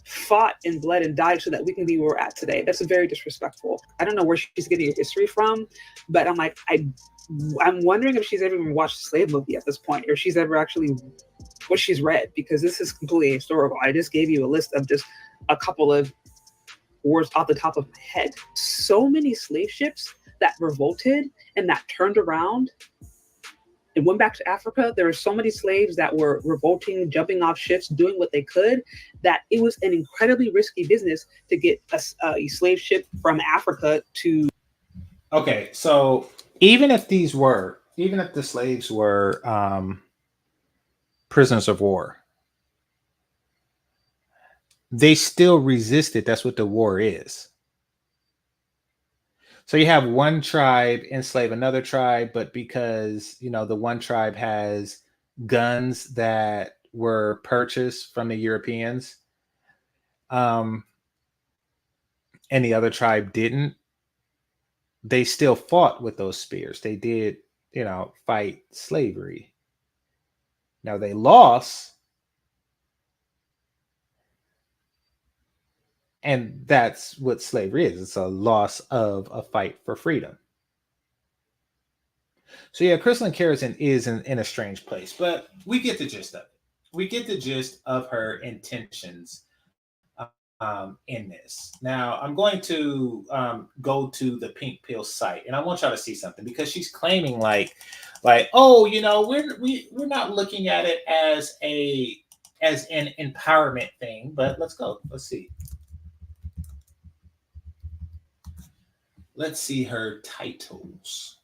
fought and bled and died so that we can be where we're at today. That's very disrespectful. I don't know where she's getting her history from, but I'm like, I'm wondering if she's ever even watched a slave movie at this point, or she's ever actually what she's read, because this is completely historical. I just gave you a list of just a couple of words off the top of my head. So many slave ships that revolted and that turned around and went back to Africa. There were so many slaves that were revolting, jumping off ships, doing what they could, that it was an incredibly risky business to get a slave ship from Africa to. Okay, so even if the slaves were prisoners of war, they still resisted. That's what the war is. So you have one tribe enslave another tribe, but because, the one tribe has guns that were purchased from the Europeans, and the other tribe didn't, they still fought with those spears. They did, fight slavery. Now they lost, and that's what slavery is. It's a loss of a fight for freedom. So yeah, Crystalline Kerrison is in a strange place, but we get the gist of it. We get the gist of her intentions in this. Now I'm going to go to the Pink Pill site, and I want y'all to see something, because she's claiming like, oh, we're not looking at it as an empowerment thing. But let's go. Let's see. Let's see her titles.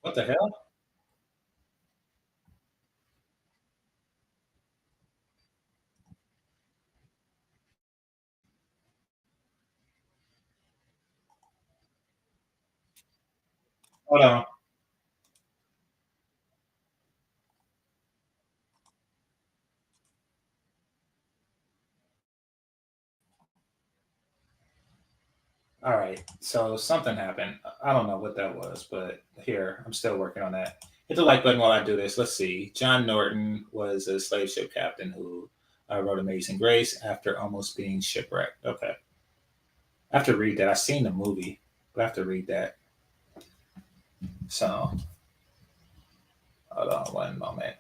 What the hell? Hold on. All right, so something happened. I don't know what that was, but here, I'm still working on that. Hit the like button while I do this. Let's see. John Norton was a slave ship captain who wrote Amazing Grace after almost being shipwrecked. Okay. I have to read that. I've seen the movie, but I have to read that. So, hold on one moment.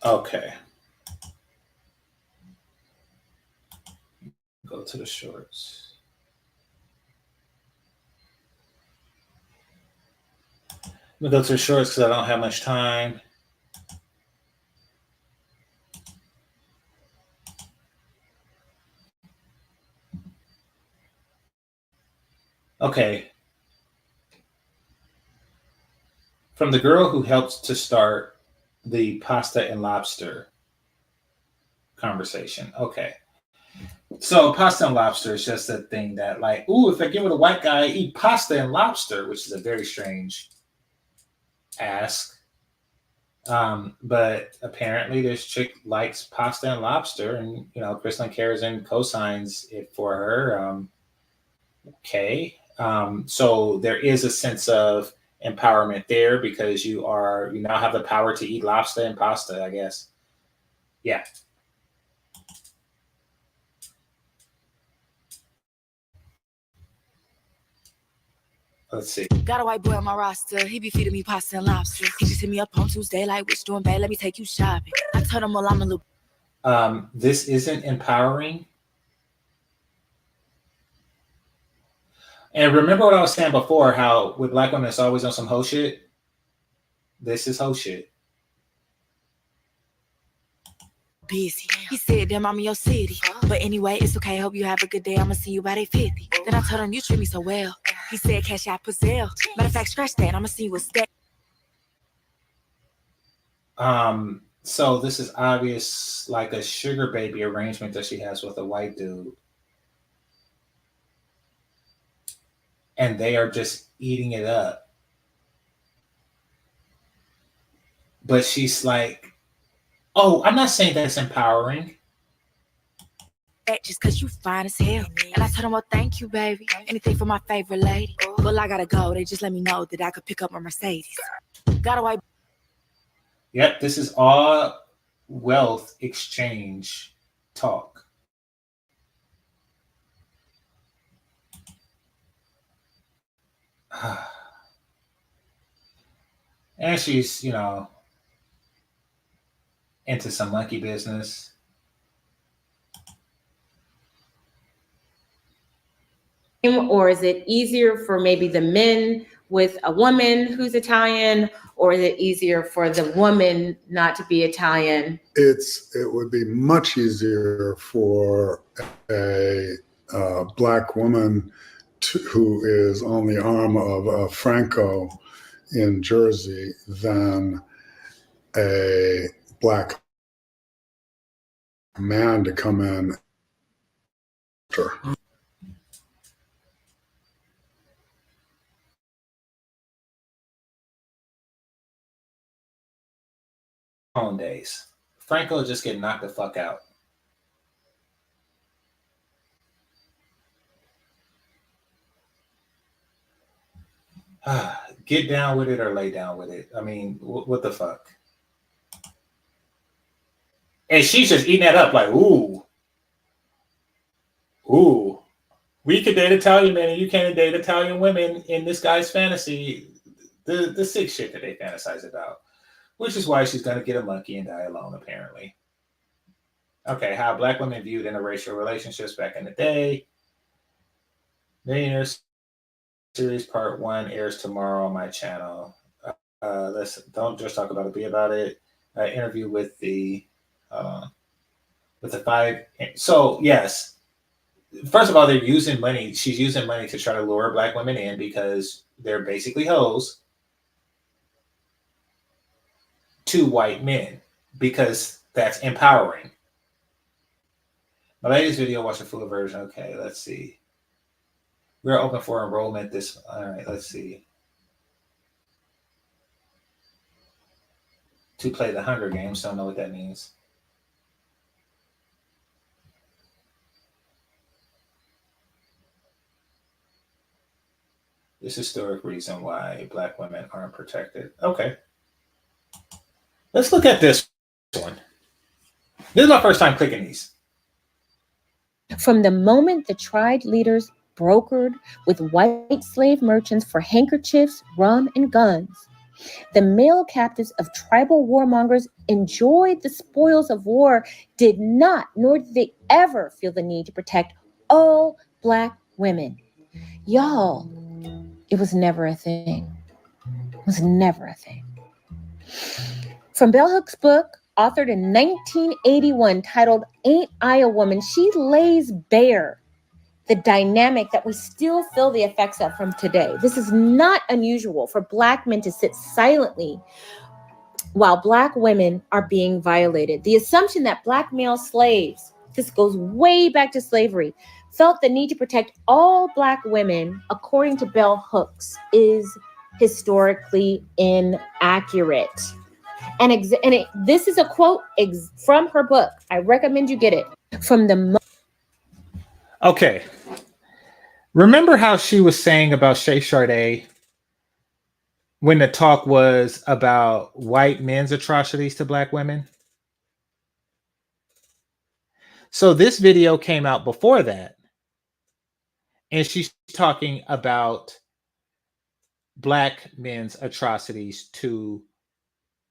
Okay. Go to the shorts. I'm gonna go to the shorts because I don't have much time. Okay. From the girl who helped to start the pasta and lobster conversation. Okay. So pasta and lobster is just a thing that, like, ooh, if I give it a white guy, eat pasta and lobster, which is a very strange ask. But apparently this chick likes pasta and lobster, and Crystalline Kerrison co-signs it for her. Okay. So there is a sense of empowerment there, because you now have the power to eat lobster and pasta, I guess. Yeah. Let's see. Got a white boy on my roster. He be feeding me pasta and lobster. He just hit me up on Tuesday like, "What's doing, babe? Let me take you shopping." I told him, "Well, I'm a little." This isn't empowering. And remember what I was saying before, how with black women, it's always on some hoe shit. This is hoe shit. Busy. He said, "Damn, I'm in your city." But anyway, it's okay. Hope you have a good day. I'ma see you by day 50. Then I told him, "You treat me so well." He said, cash out Brazil. Matter of fact, scratch that. I'ma see what's that. So this is obvious, like a sugar baby arrangement that she has with a white dude. And they are just eating it up. But she's like, oh, I'm not saying that it's empowering. Just cause you fine as hell. And I told him, well, thank you, baby. Anything for my favorite lady. Well, I gotta go. They just let me know that I could pick up my Mercedes. Got a white. Yep, this is all wealth exchange talk. And she's, you know, into some monkey business. Or is it easier for maybe the men with a woman who's Italian, or is it easier for the woman not to be Italian? It would be much easier for a black woman who is on the arm of Franco in Jersey than a black man to come in. Days. Franco just get knocked the fuck out. Get down with it or lay down with it. I mean, what the fuck? And she's just eating that up like, ooh. Ooh. We could date Italian men and you can't date Italian women in this guy's fantasy. The sick shit that they fantasize about. Which is why she's going to get a monkey and die alone, apparently. Okay, how black women viewed interracial relationships back in the day. Millionaires Series Part 1 airs tomorrow on my channel. Don't just talk about it, be about it. Interview with the 5. So, yes. First of all, they're using money. She's using money to try to lure black women in because they're basically hoes to white men because that's empowering. My latest video, watch the full version. Okay, let's see. We're open for enrollment this. All right, let's see. To play the Hunger Games. Don't know what that means. This historic reason why black women aren't protected. Okay. Let's look at this one. This is my first time clicking these. From the moment the tried leaders brokered with white slave merchants for handkerchiefs, rum, and guns, the male captives of tribal warmongers enjoyed the spoils of war, did not, nor did they ever feel the need to protect all black women. Y'all, it was never a thing. It was never a thing. From Bell Hooks' book, authored in 1981, titled Ain't I a Woman, she lays bare the dynamic that we still feel the effects of from today. This is not unusual for black men to sit silently while black women are being violated. The assumption that black male slaves, this goes way back to slavery, felt the need to protect all black women, according to Bell Hooks, is historically inaccurate. This is a quote from her book. I recommend you get it. Okay. Remember how she was saying about Shay Sade when the talk was about white men's atrocities to black women? So this video came out before that. And she's talking about black men's atrocities to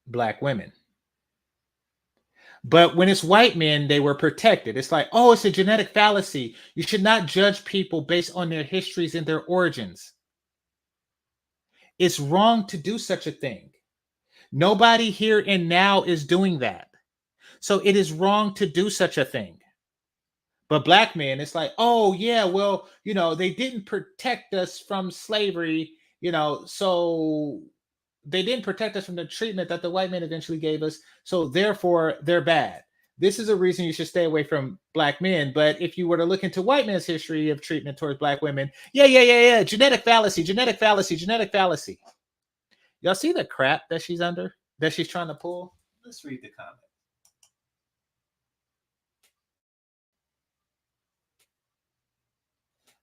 black women. But when it's white men, they were protected. It's like, oh, it's a genetic fallacy. You should not judge people based on their histories and their origins. It's wrong to do such a thing. Nobody here and now is doing that. So it is wrong to do such a thing. But black men, it's like, oh yeah, well, they didn't protect us from slavery, so they didn't protect us from the treatment that the white men eventually gave us, so therefore they're bad. This is a reason you should stay away from black men. But if you were to look into white men's history of treatment towards black women, yeah, genetic fallacy. Y'all see the crap that she's under, that she's trying to pull? Let's read the comment.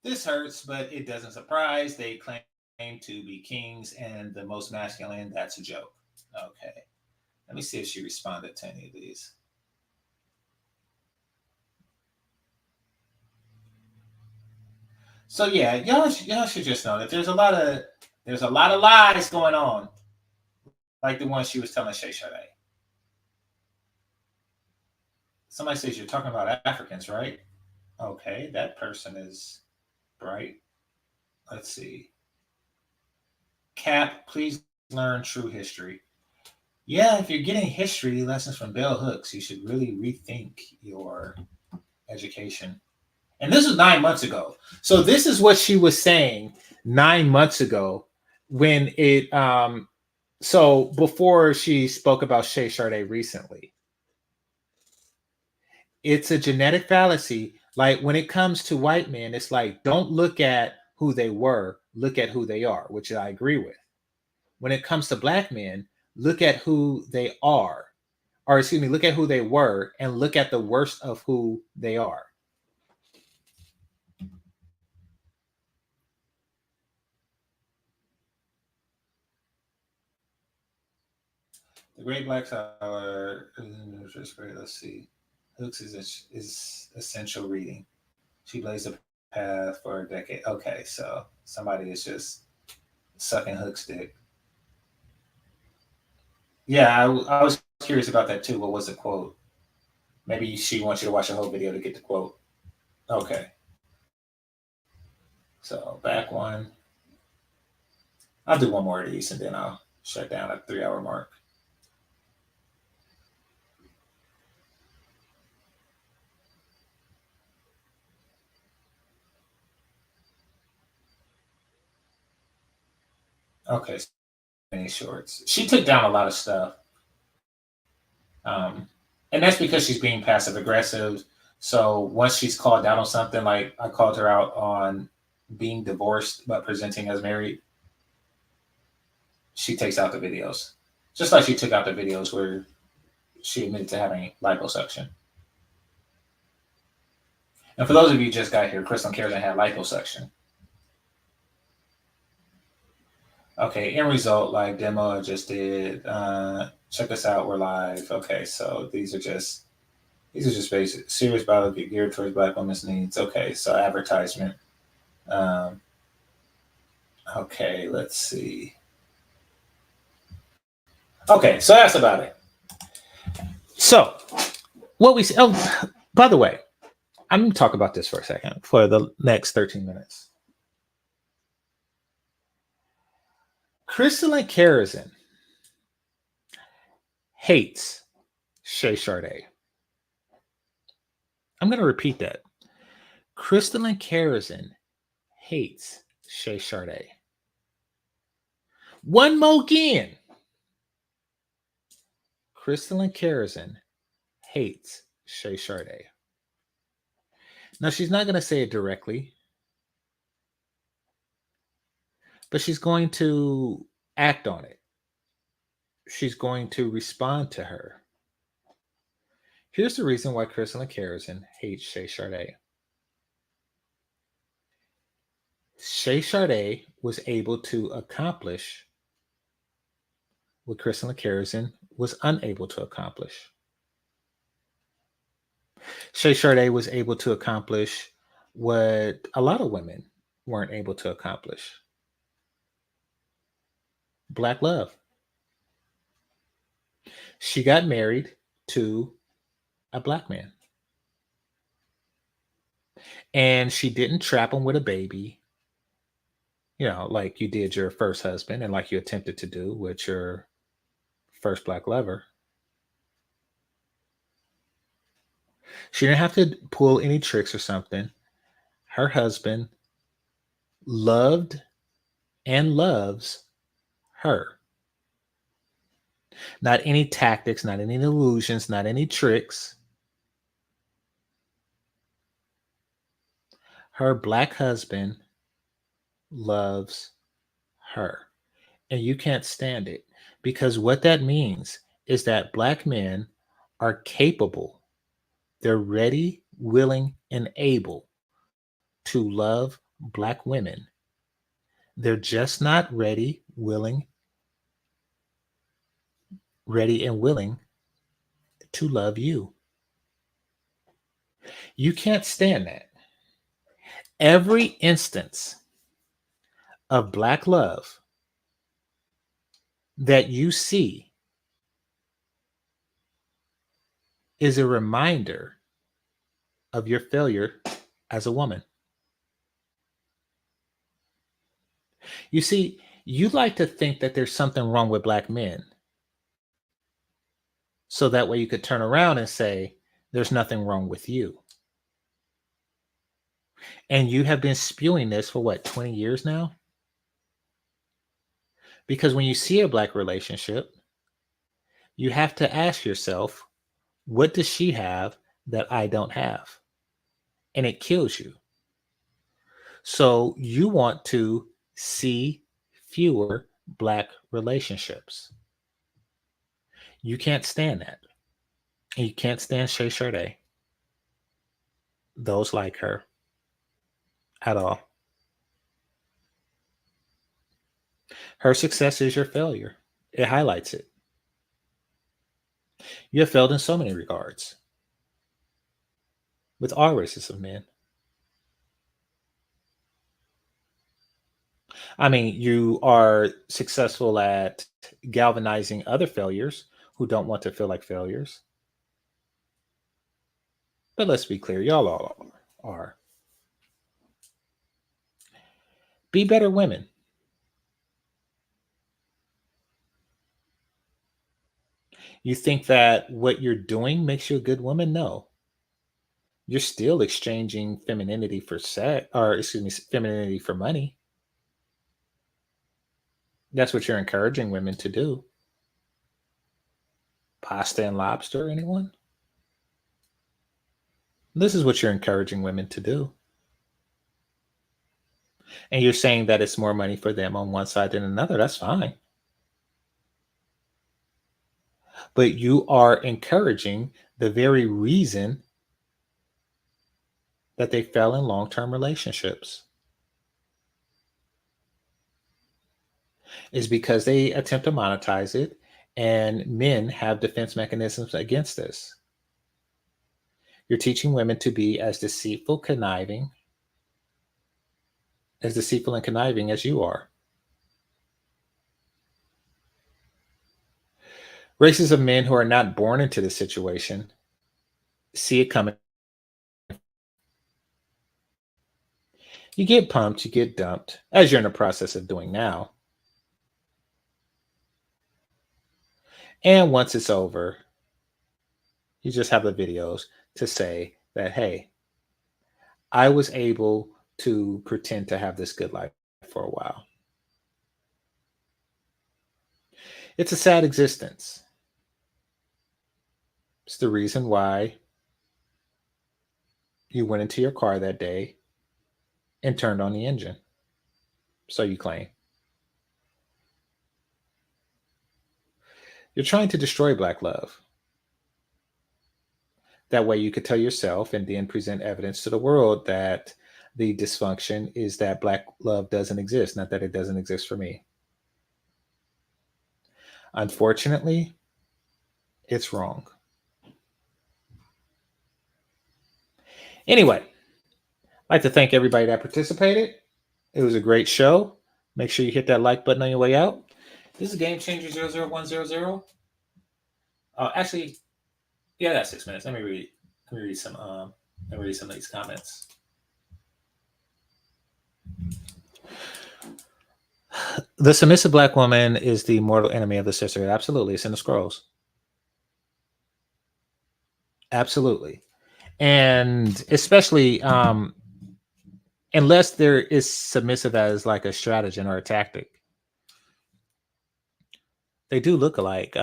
This hurts, but it doesn't surprise. They claim to be kings and the most masculine. That's a joke. Okay. Let me see if she responded to any of these. So yeah, y'all should just know that there's a lot of lies going on, like the one she was telling Shay Sade. Somebody says you're talking about Africans, right? Okay, that person is bright. Let's see. Cap, please learn true history. Yeah, if you're getting history lessons from bell hooks, you should really rethink your education. And this was 9 months ago. So this is what she was saying 9 months ago when it so before she spoke about Shay Sade recently. It's a genetic fallacy. Like when it comes to white men, it's like, don't look at who they were, look at who they are, which I agree with. When it comes to black men, look at who they are, or excuse me, look at who they were and look at the worst of who they are. The Great Black Tower. Let's see. Hooks is essential reading. She blazed a path for a decade. Okay, so somebody is just sucking Hook's dick. Yeah, I was curious about that too. What was the quote? Maybe she wants you to watch the whole video to get the quote. Okay. So back one. I'll do one more of these and then I'll shut down at the 3-hour mark. Okay, mini shorts. She took down a lot of stuff. And that's because she's being passive aggressive. So once she's called out on something, like I called her out on being divorced but presenting as married, she takes out the videos. Just like she took out the videos where she admitted to having liposuction. And for those of you who just got here, Crystal Karen had liposuction. Okay, end result, like demo I just did. Check us out, we're live. Okay, so these are just basic. Serious battle geared towards black women's needs. Okay, so advertisement. Okay, let's see. Okay, so that's about it. So what we see. Oh, by the way, I'm going to talk about this for a second for the next 13 minutes. Crystalline Kerosene hates Shay Sade. I'm going to repeat that. Crystalline Kerosene hates Shay Sade. One more again. Crystalline Kerosene hates Shay Sade. Now, she's not going to say it directly, but she's going to act on it. She's going to respond to her. Here's the reason why Crystalline Kerosene hates Shay Sade. Shay Sade was able to accomplish what Crystalline Kerosene was unable to accomplish. Shay Sade was able to accomplish what a lot of women weren't able to accomplish. Black love. She got married to a black man. And she didn't trap him with a baby, like you did your first husband and like you attempted to do with your first black lover. She didn't have to pull any tricks or something. Her husband loved and loves her. Not any tactics, not any illusions, not any tricks. Her black husband loves her. And you can't stand it, because what that means is that black men are capable. They're ready, willing, and able to love black women. They're just not ready and willing to love you. You can't stand that. Every instance of black love that you see is a reminder of your failure as a woman. You see, you like to think that there's something wrong with black men. So that way you could turn around and say, there's nothing wrong with you. And you have been spewing this for what, 20 years now? Because when you see a black relationship, you have to ask yourself, what does she have that I don't have? And it kills you. So you want to see fewer black relationships. You can't stand that. And you can't stand Shay Sade. Those like her at all. Her success is your failure. It highlights it. You have failed in so many regards with all races of men. I mean, you are successful at galvanizing other failures who don't want to feel like failures. But let's be clear, y'all all are. Be better women. You think that what you're doing makes you a good woman? No. You're still exchanging femininity for sex, or excuse me, femininity for money. That's what you're encouraging women to do. Pasta and lobster, anyone? This is what you're encouraging women to do. And you're saying that it's more money for them on one side than another. That's fine. But you are encouraging the very reason that they fell in long-term relationships. Is because they attempt to monetize it, and men have defense mechanisms against this. You're teaching women to be as deceitful and conniving as you are. Races of men who are not born into this situation see it coming. You get pumped, you get dumped, as you're in the process of doing now. And once it's over, you just have the videos to say that, hey, I was able to pretend to have this good life for a while. It's a sad existence. It's the reason why you went into your car that day and turned on the engine. So you claim. You're trying to destroy black love. That way you could tell yourself and then present evidence to the world that the dysfunction is that black love doesn't exist, not that it doesn't exist for me. Unfortunately, it's wrong. Anyway, I'd like to thank everybody that participated. It was a great show. Make sure you hit that like button on your way out. This is GameChanger 00100. Actually, yeah, that's 6 minutes. Let me read some of these comments. The submissive black woman is the mortal enemy of the sisterhood. Absolutely. It's in the scrolls. Absolutely. And especially unless there is submissive as like a stratagem or a tactic, they do look alike.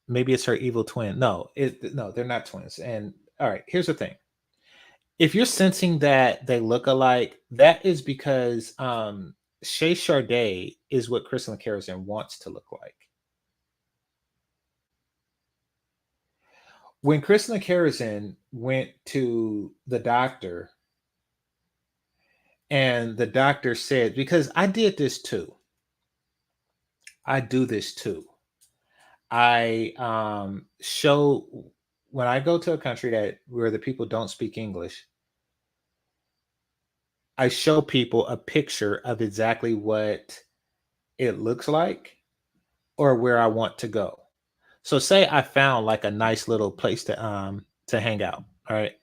Maybe it's her evil twin. No, they're not twins. And all right, here's the thing: if you're sensing that they look alike, that is because Shay Sade is what Crystal Carrison wants to look like. When Crystal Carrison went to the doctor, and the doctor said, because I did this too. I do this too. I show when I go to a country that where the people don't speak English, I show people a picture of exactly what it looks like or where I want to go. So say I found like a nice little place to hang out, all right?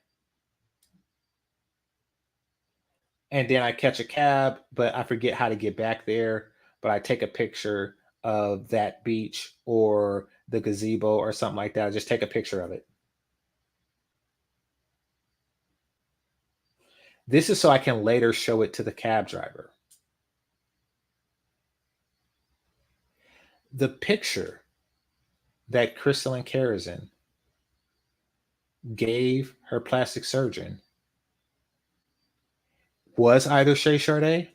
And then I catch a cab, but I forget how to get back there, but I take a picture of that beach or the gazebo or something like that. I just take a picture of it. This is so I can later show it to the cab driver. The picture that Crystal Carrison gave her plastic surgeon was either Shay Sade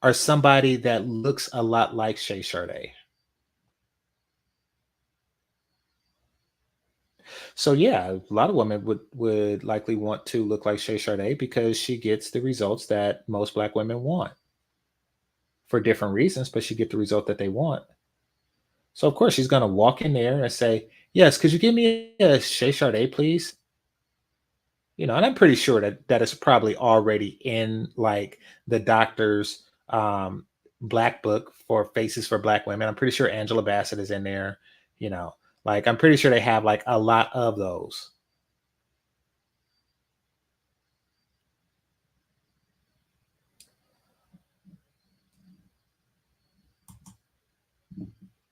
or somebody that looks a lot like Shay Sade. So yeah, a lot of women would likely want to look like Shay Sade because she gets the results that most Black women want for different reasons, but she get the result that they want. So of course she's gonna walk in there and say, "Yes, could you give me a Shay Sade, please?" You know, and I'm pretty sure that is probably already in like the doctor's black book for faces for Black women. I'm pretty sure Angela Bassett is in there. You know, like I'm pretty sure they have like a lot of those.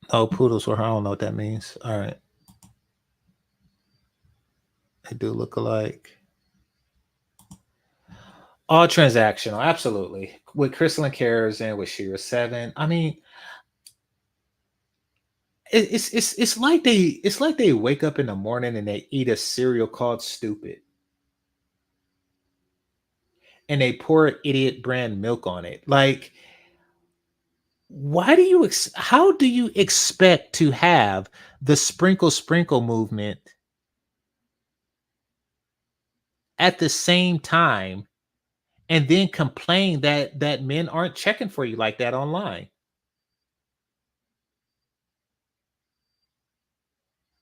Oh, poodles were her. I don't know what that means. All right. They do look alike. All transactional, absolutely. With Crystal and Carrison, with Shira 7. I mean, it's like they wake up in the morning and they eat a cereal called Stupid. And they pour idiot brand milk on it. Like, why do you how do you expect to have the sprinkle movement at the same time and then complain that men aren't checking for you like that online?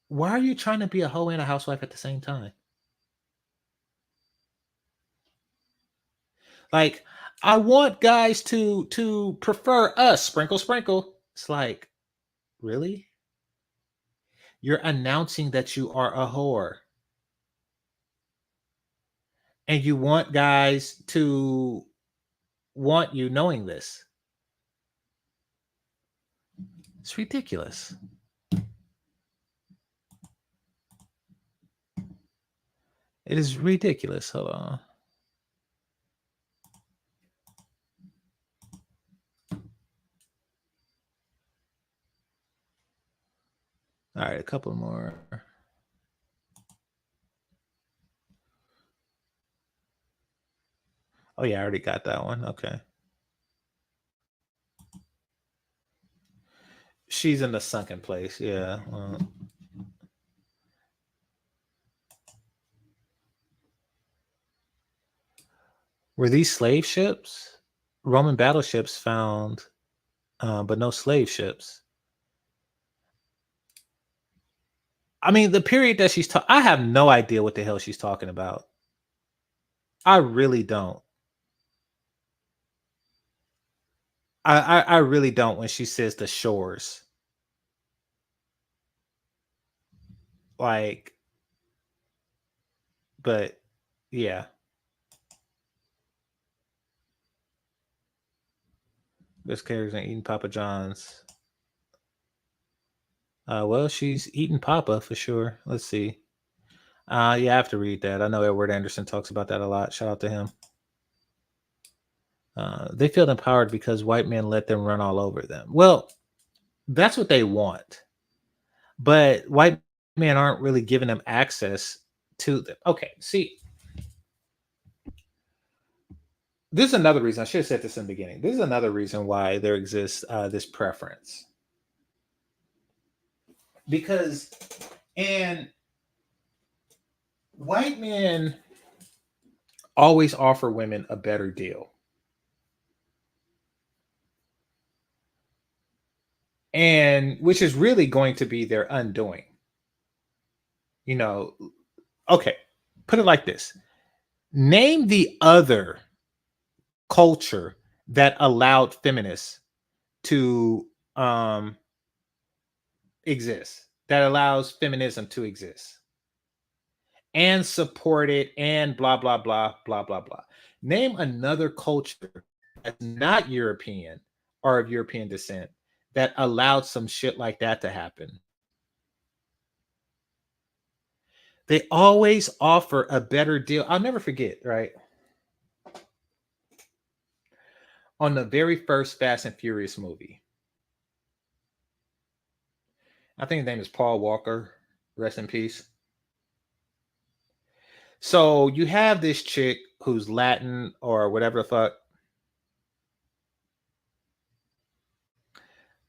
Why are you trying to be a hoe and a housewife at the same time? Like, I want guys to prefer us, sprinkle. It's like, really? You're announcing that you are a whore. And you want guys to want you knowing this. It's ridiculous. It is ridiculous. Hold on. All right, a couple more. Oh yeah, I already got that one. Okay. She's in the sunken place. Yeah. Were these slave ships? Roman battleships found, but no slave ships. I mean, the period that she's talking, I have no idea what the hell she's talking about. I really don't. I really don't when she says the shores. Like, but yeah. This character's eating Papa John's. Well, she's eating Papa for sure. Let's see. Yeah, I have to read that. I know Edward Anderson talks about that a lot. Shout out to him. They feel empowered because white men let them run all over them. Well, that's what they want. But white men aren't really giving them access to them. Okay, see, this is another reason. I should have said this in the beginning. This is another reason why there exists this preference. Because, and white men always offer women a better deal. And which is really going to be their undoing. You know, okay, put it like this. Name the other culture that allowed feminists to exist, that allows feminism to exist and support it and blah, blah, blah, blah, blah, blah. Name another culture that's not European or of European descent that allowed some shit like that to happen. They always offer a better deal. I'll never forget, right? On the very first Fast and Furious movie, I think his name is Paul Walker. Rest in peace. So you have this chick who's Latin or whatever the fuck.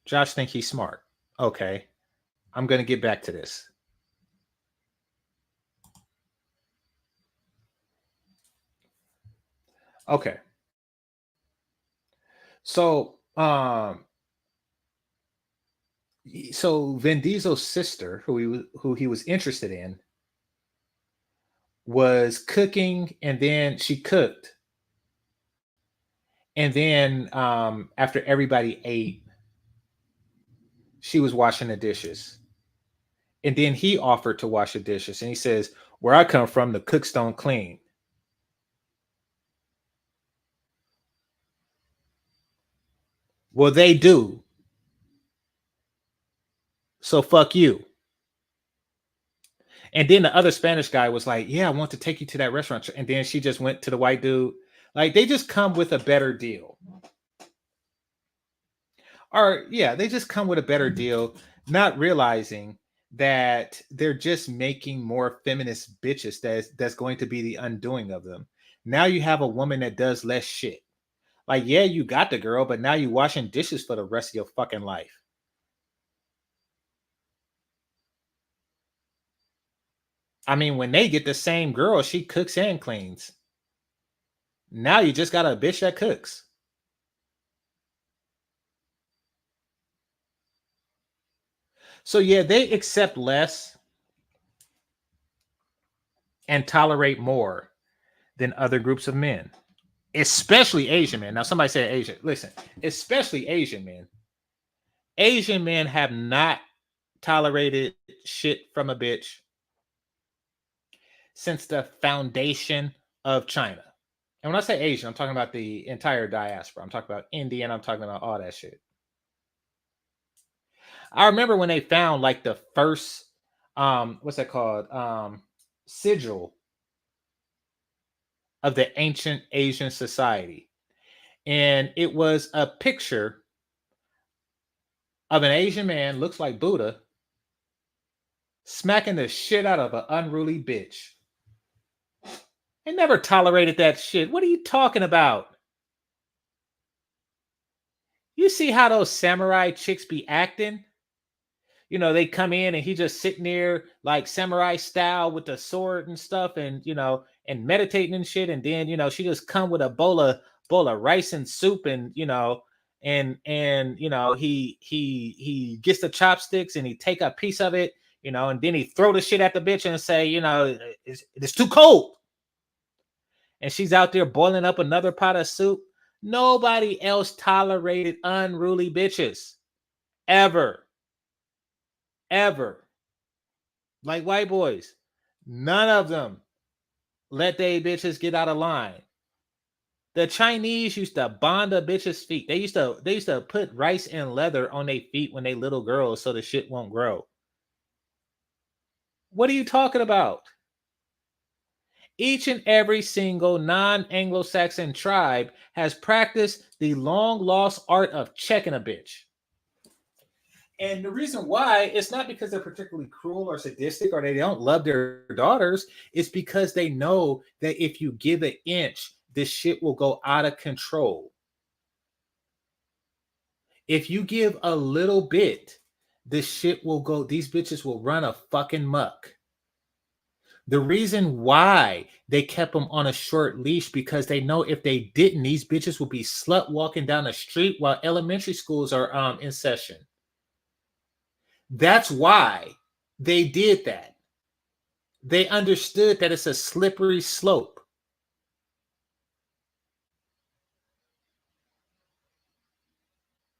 Josh think he's smart. Okay. I'm going to get back to this. Okay. So, Vin Diesel's sister, who he was interested in, was cooking, and then she cooked, and then after everybody ate, she was washing the dishes, and then he offered to wash the dishes, and he says, "Where I come from, the cooks don't clean." Well, they do. So fuck you. And then the other Spanish guy was like, "Yeah, I want to take you to that restaurant." And then she just went to the white dude. Like, they just come with a better deal. Or yeah, they just come with a better deal, not realizing that they're just making more feminist bitches that's going to be the undoing of them. Now you have a woman that does less shit. Like, yeah, you got the girl, but now you washing dishes for the rest of your fucking life. I mean, when they get the same girl, she cooks and cleans. Now you just got a bitch that cooks. So yeah, they accept less and tolerate more than other groups of men, especially Asian men. Now, somebody said Asian. Listen, especially Asian men. Asian men have not tolerated shit from a bitch since the foundation of China. And when I say Asian, I'm talking about the entire diaspora. I'm talking about Indian. I'm talking about all that shit. I remember when they found like the first, what's that called? Sigil of the ancient Asian society. And it was a picture of an Asian man, looks like Buddha, smacking the shit out of an unruly bitch. They never tolerated that shit. What are you talking about? You see how those samurai chicks be acting? You know, they come in and he just sitting there like samurai style with the sword and stuff, and and meditating and shit. And then she just come with a bowl of rice and soup, and he gets the chopsticks and he take a piece of it, and then he throw the shit at the bitch and say, it's too cold. And she's out there boiling up another pot of soup. Nobody else tolerated unruly bitches ever. Like white boys, none of them let they bitches get out of line. The Chinese used to bond a bitch's feet. They used to put rice and leather on their feet when they little girls so the shit won't grow. What are you talking about? Each and every single non-Anglo-Saxon tribe has practiced the long-lost art of checking a bitch. And the reason why, it's not because they're particularly cruel or sadistic or they don't love their daughters. It's because they know that if you give an inch, this shit will go out of control. If you give a little bit, this shit will go, these bitches will run a fucking muck. The reason why they kept them on a short leash, because they know if they didn't, these bitches will be slut walking down the street while elementary schools are in session. That's why they did that. They understood that it's a slippery slope.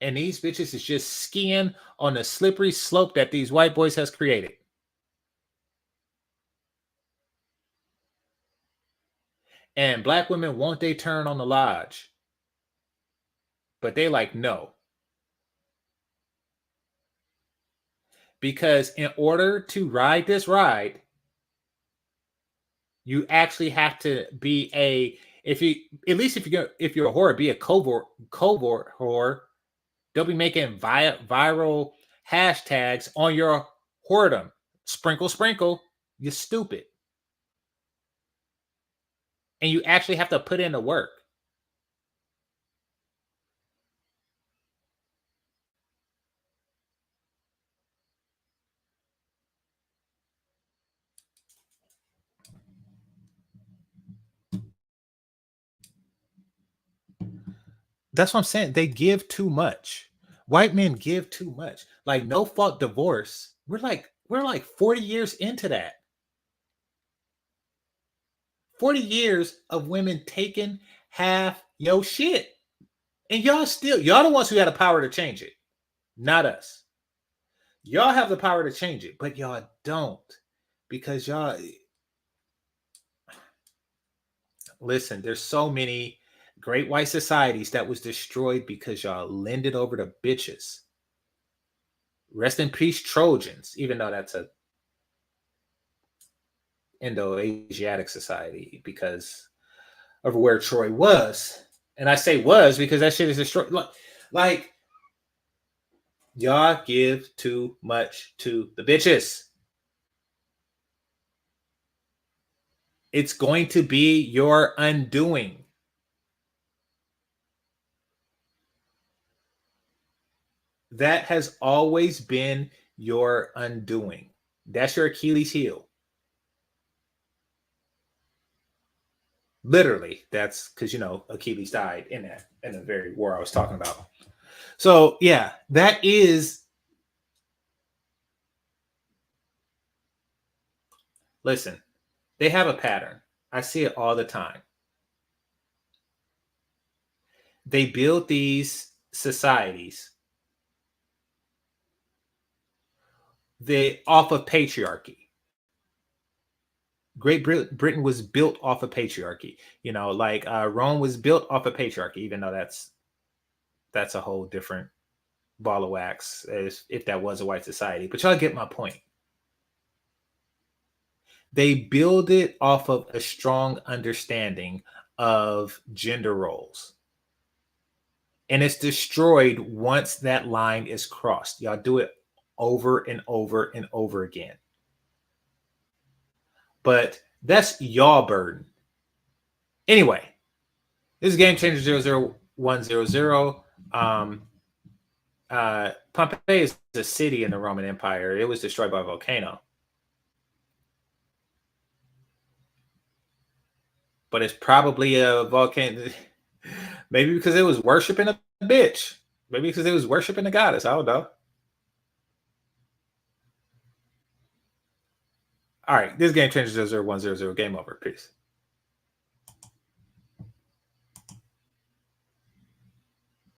And these bitches is just skiing on the slippery slope that these white boys has created. And black women want they turn on the lodge. But they like, no. Because in order to ride this ride, you actually have to be if you're a whore, be a covert whore. They'll be making viral hashtags on your whoredom. Sprinkle, sprinkle, you stupid. And you actually have to put in the work. That's what I'm saying. They give too much. White men give too much. Like no fault divorce. We're like 40 years into that. 40 years of women taking half yo shit. And y'all the ones who had the power to change it. Not us. Y'all have the power to change it, but y'all don't. Because y'all listen, there's so many great white societies that was destroyed because y'all lended over to bitches. Rest in peace, Trojans, even though that's a Indo-Asiatic society because of where Troy was. And I say was because that shit is destroyed. Like y'all give too much to the bitches. It's going to be your undoing. That has always been your undoing. That's your Achilles heel. Literally, that's because, Achilles died in the very war I was talking about. So, yeah, that is. Listen, they have a pattern. I see it all the time. They build these societies off of patriarchy. Great Britain was built off of patriarchy. Rome was built off of patriarchy, even though that's a whole different ball of wax as if that was a white society. But y'all get my point. They build it off of a strong understanding of gender roles. And it's destroyed once that line is crossed. Y'all do it over and over and over again. But that's y'all burden. Anyway, this is GameChanger 00100. Pompeii is a city in the Roman Empire. It was destroyed by a volcano. But it's probably a volcano. Maybe because it was worshiping a bitch. Maybe because it was worshiping a goddess. I don't know. All right, this is GameChanger 00100. Game over. Peace.